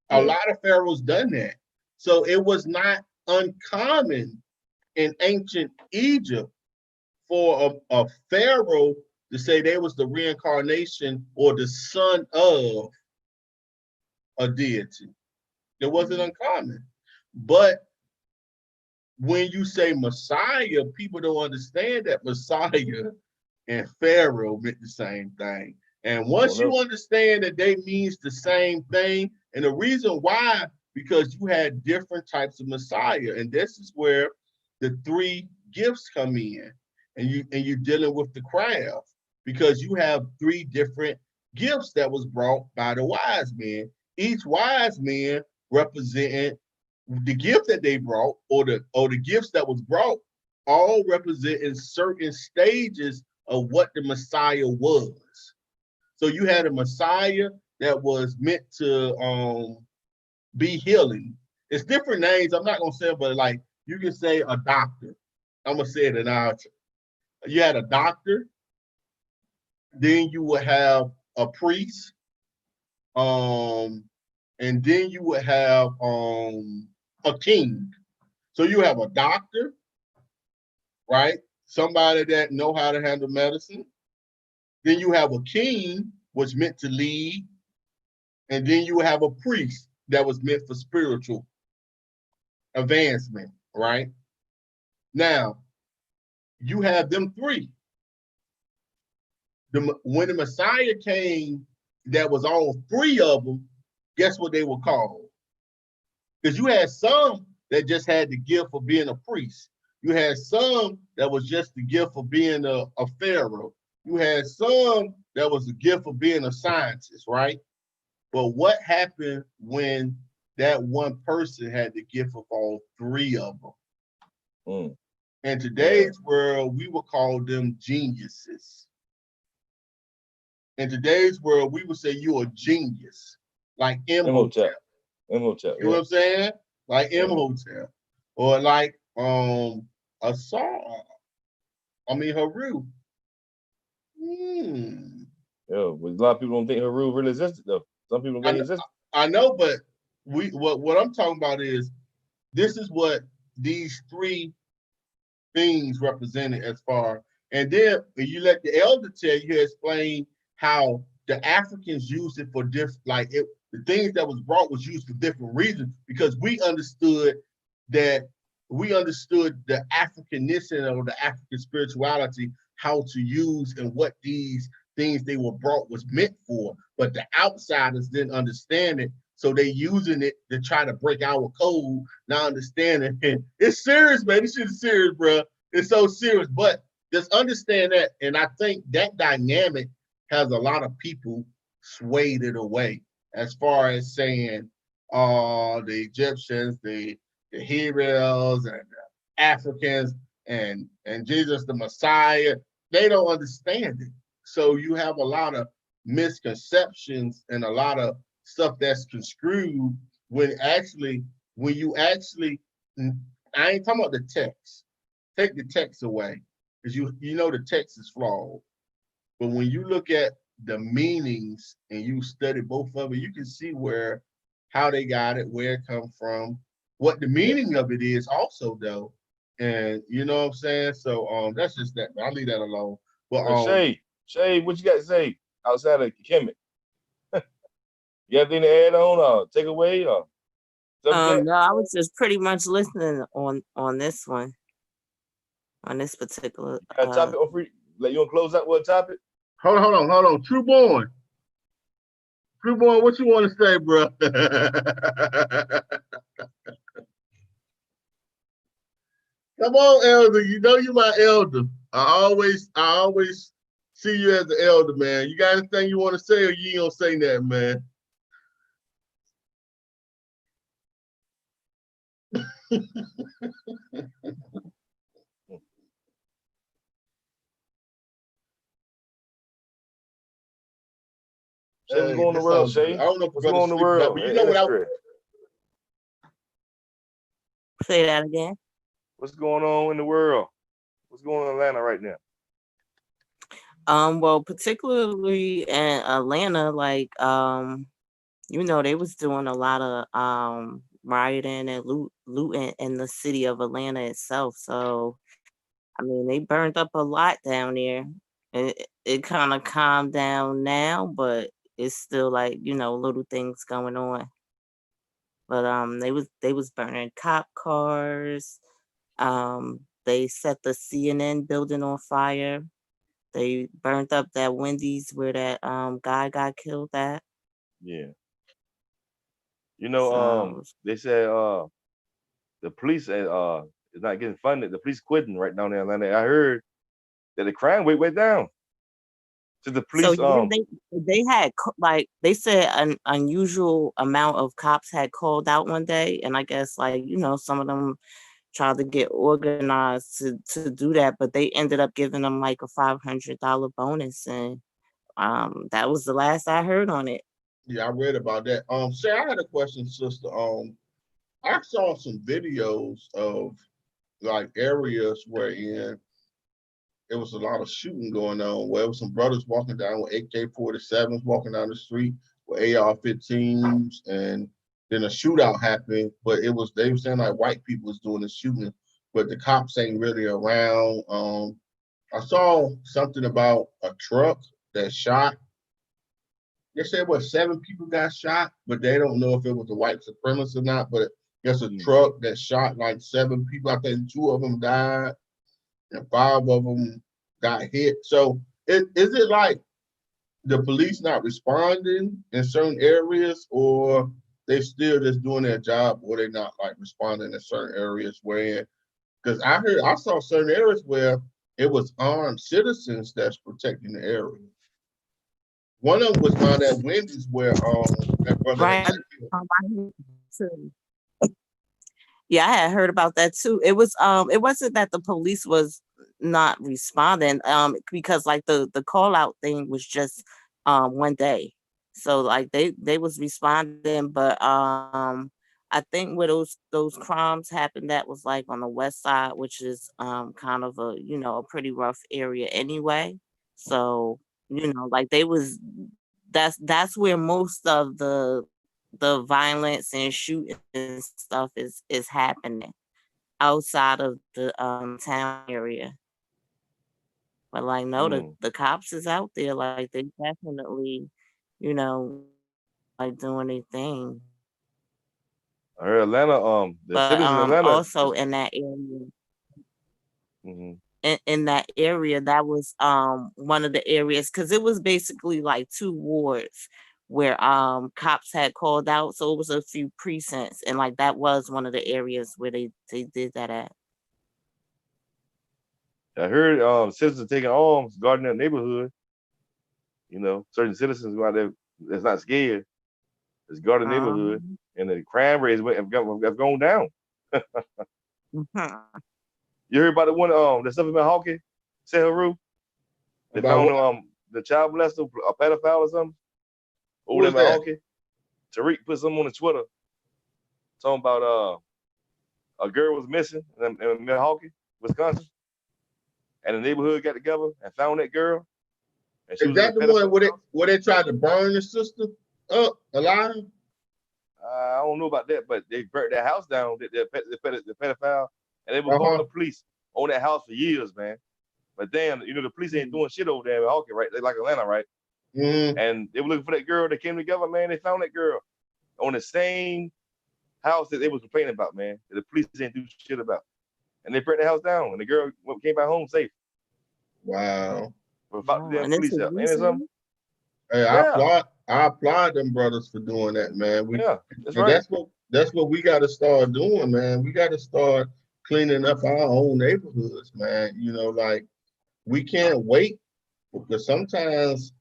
A lot of pharaohs done that. So it was not uncommon in ancient Egypt for a pharaoh to say they was the reincarnation or the son of a deity. It wasn't uncommon. But when you say Messiah, people don't understand that Messiah and Pharaoh meant the same thing. And once you understand that they means the same thing, and the reason why, because you had different types of Messiah, and this is where the 3 gifts come in, and you're dealing with the craft, because you have 3 different gifts that was brought by the wise men. Each wise man representing the gift that they brought, or the gifts that was brought, all representing certain stages of what the Messiah was. So you had a Messiah that was meant to be healing. It's different names. I'm not gonna say it, but like you can say a doctor. I'm gonna say it now. You had a doctor, then you would have a priest, and then you would have a king. So you have a doctor, right? Somebody that know how to handle medicine. Then you have a king, which meant to lead. And then you have a priest that was meant for spiritual advancement, right? Now, you have them 3. When the Messiah came that was on 3 of them, guess what they were called? Because you had some that just had the gift for being a priest. You had some that was just the gift for being a pharaoh. You had some that was the gift for being a scientist, right? But what happened when that one person had the gift of all 3 of them? In today's world, we would call them geniuses. In today's world, we would say you're a genius, like Imhotep. Imhotep. You know what I'm saying? Like Imhotep. Or like a song. I mean Haru. Yeah, but a lot of people don't think Haru really existed though. Some people don't think he existed. I know, but what I'm talking about is this is what these 3 things represented as far. And then when you let the elder tell you, explain how the Africans used it for different, like the things that was brought was used for different reasons, because we understood the Africanness or the African spirituality, how to use and what these things they were brought was meant for. But the outsiders didn't understand it. So they using it to try to break our code, not understanding it. It's serious, man. This shit is serious, bro. It's so serious. But just understand that. And I think that dynamic has a lot of people swayed it away as far as saying, the Egyptians, the Hebrews and the Africans and Jesus the Messiah, they don't understand it. So you have a lot of misconceptions and a lot of stuff that's construed when you actually, I ain't talking about the text. Take the text away, because you know the text is flawed. But when you look at the meanings and you study both of it, you can see how they got it, where it come from, what the meaning of it is also though. And you know what I'm saying? So that's just that. I'll leave that alone. But Shay, what you got to say outside of Kemet? You have anything to add on or take away or something? No, I was just pretty much listening on this one, on this particular topic or free. Like, you want to close out with a topic? Hold on. Trueborn, what you want to say, bro? Come on, elder. You know you my elder. I always see you as the elder, man. You got anything you want to say, or you ain't gonna say that, man? Shay, what's going on in the world, Shay? I don't know if what's going on in the world. But you know what Say that again. What's going on in the world? What's going on in Atlanta right now? Well, particularly in Atlanta, like you know, they was doing a lot of rioting and looting in the city of Atlanta itself. So I mean, they burned up a lot down there. It kind of calmed down now, but it's still like, you know, little things going on. But they was burning cop cars. They set the CNN building on fire. They burnt up that Wendy's where that guy got killed at. Yeah. You know, they said the police is not getting funded. The police quitting right down in Atlanta. I heard that the crime went down. So the police So they had like they said an unusual amount of cops had called out one day, and I guess like, you know, some of them tried to get organized to do that, but they ended up giving them like a $500 bonus, and that was the last I heard on it. Yeah, I read about that. Shay, I had a question, sister. I saw some videos of like areas where there was a lot of shooting going on, where there was some brothers walking down with AK-47s walking down the street with AR-15s, and then a shootout happened, but they were saying like white people was doing the shooting, but the cops ain't really around. I saw something about a truck that shot. They said 7 people got shot, but they don't know if it was a white supremacist or not. But there's a truck that shot like 7 people. I think 2 of them died and 5 of them got hit. So is it like the police not responding in certain areas, or they still just doing their job, or they not like responding in certain areas where, because I saw certain areas where it was armed citizens that's protecting the area. One of them was down at Wendy's where that brother Right. had got killed. Yeah, I had heard about that too. It wasn't that the police was not responding, because like the call out thing was just one day. So like they was responding, but I think where those crimes happened, that was like on the west side, which is kind of a, a pretty rough area anyway. So, like that's where most of the violence and shooting and stuff is happening outside of the town area. But like no, the cops is out there, like they definitely, you know, like doing their thing. I heard Atlanta, the But cities in Atlanta. also in that area, in that area, that was one of the areas, because it was basically like two wards where cops had called out. So it was a few precincts, and like that was one of the areas where they did that at. I heard citizens taking arms guarding their neighborhood. Certain citizens go out there that's not scared. It's guarding the neighborhood, and the crime rates have gone down. You heard about the one the stuff in Milwaukee, Seharu? They found the child molester, a pedophile or something, over there in Milwaukee. Tariq put something on the Twitter talking about a girl was missing in Milwaukee, Wisconsin, and the neighborhood got together and found that girl. And Is that the one where they tried to burn the sister up alive? I don't know about that, but they burnt that house down, the pedophile, and they were calling the police on that house for years, man. But damn, the police ain't doing shit over there in Milwaukee, right? They like Atlanta, right? And they were looking for that girl. They came together, man. They found that girl on the same house that they was complaining about, man. That the police didn't do shit about. And they burnt the house down, and the girl came back home safe. Wow. Without the damn police help. Ain't it something? Hey, I applaud them brothers for doing that, man. That's right. That's what we got to start doing, man. We got to start cleaning up our own neighborhoods, man. Like we can't wait, because sometimes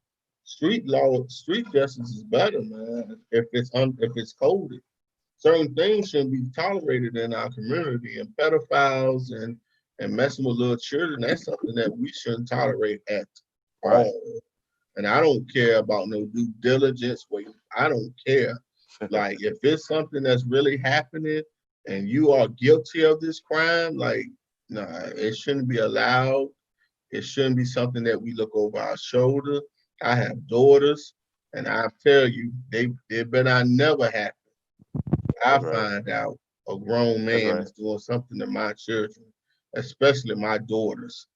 street justice is better, man. If it's coded, certain things shouldn't be tolerated in our community, and pedophiles and messing with little children, that's something that we shouldn't tolerate at all. And I don't care about no due diligence. I don't care. Like, if it's something that's really happening and you are guilty of this crime, like, nah, it shouldn't be allowed. It shouldn't be something that we look over our shoulder. I have daughters, and I tell you, they better never happen. I find out a grown man is doing something to my children, especially my daughters.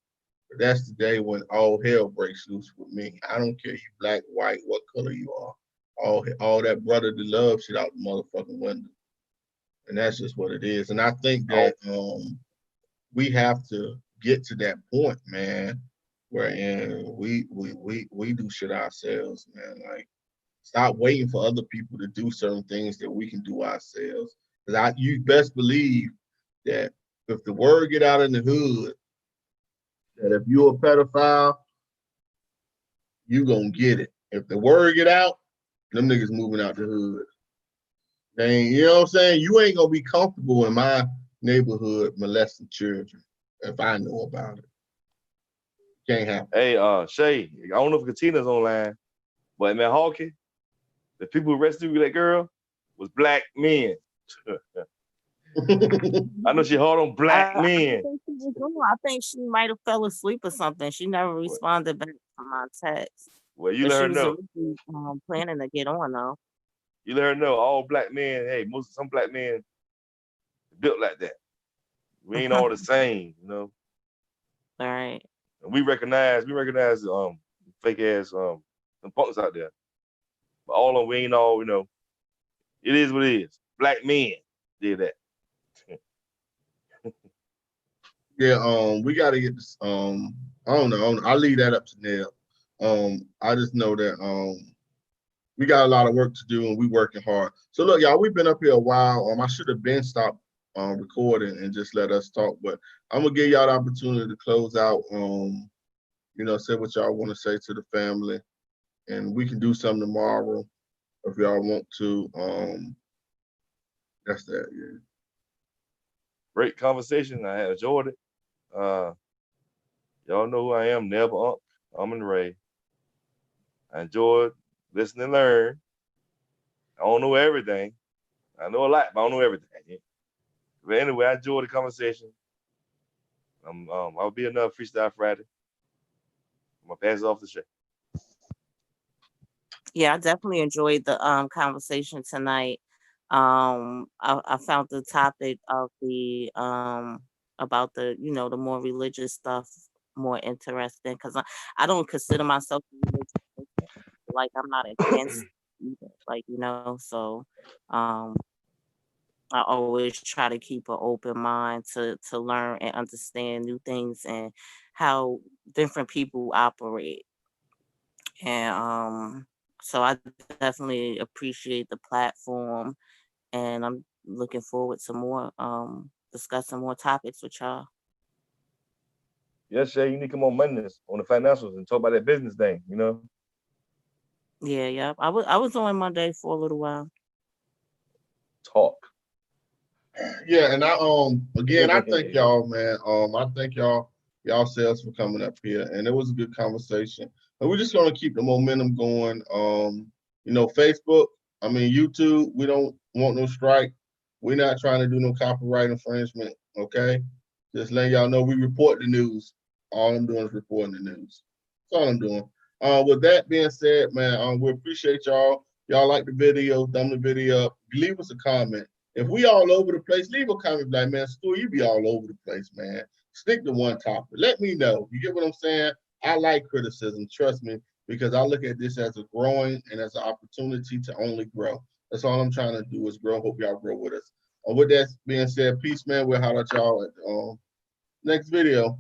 That's the day when all hell breaks loose with me. I don't care you black, white, what color you are. All that brotherly love shit out the motherfucking window. And that's just what it is. And I think that we have to get to that point, man, where we do shit ourselves, man. Like, stop waiting for other people to do certain things that we can do ourselves. Because you best believe that if the word get out in the hood, that if you're a pedophile, you gonna get it. If the word get out, them niggas moving out the hood. You know what I'm saying? You ain't gonna be comfortable in my neighborhood molesting children if I know about it. Can't happen. Hey, Shay, I don't know if Katina's online, but in Milwaukee, the people who rescued that girl was black men. I know she hard on black men. I think she might have fell asleep or something. She never responded back to my text. Well, you let her know. She was planning to get on though. You let her know all black men. Hey, some black men built like that. We ain't all the same, All right. And we recognize fake ass some punks out there. But all of them, we ain't all, it is what it is. Black men did that. Yeah, we gotta get this. I don't know. I'll leave that up to Nell. I just know that we got a lot of work to do and we working hard. So look, y'all, we've been up here a while. I should have been stopped recording and just let us talk, but I'm gonna give y'all the opportunity to close out. You know, say what y'all want to say to the family, and we can do something tomorrow if y'all want to. That's that. Yeah. Great conversation. I had enjoyed it. Y'all know who I am. Never Unc. I'm in Ray. I enjoyed listen and learn. I don't know everything. I know a lot, but I don't know everything. But anyway, I enjoyed the conversation. I'll be another Freestyle Friday. I'm gonna pass it off to Shay. Yeah, I definitely enjoyed the conversation tonight. I found the topic of the about the the more religious stuff more interesting because I don't consider myself a religious person. Like I'm not against either, like so I always try to keep an open mind to learn and understand new things and how different people operate. And so I definitely appreciate the platform and I'm looking forward to more discussing more topics with y'all. Yes, Shay, you need to come on Mondays on the financials and talk about that business thing, Yeah. I was on Monday for a little while. Talk. Yeah, and again I thank y'all, man. I thank y'all selves for coming up here, and it was a good conversation. And we're just gonna keep the momentum going. Facebook, YouTube, we don't want no strike. We're not trying to do no copyright infringement. Okay, just letting y'all know we report the news. All I'm doing is reporting the news. That's all I'm doing. With that being said, man, we appreciate y'all. Y'all like the video, thumb the video up. Leave us a comment. If we all over the place, leave a comment like, man, Stu, you be all over the place, man. Stick to one topic. Let me know. You get what I'm saying? I like criticism, trust me, because I look at this as a growing and as an opportunity to only grow. That's all I'm trying to do is grow. Hope y'all grow with us. With that being said, peace, man. We'll holler at y'all at next video.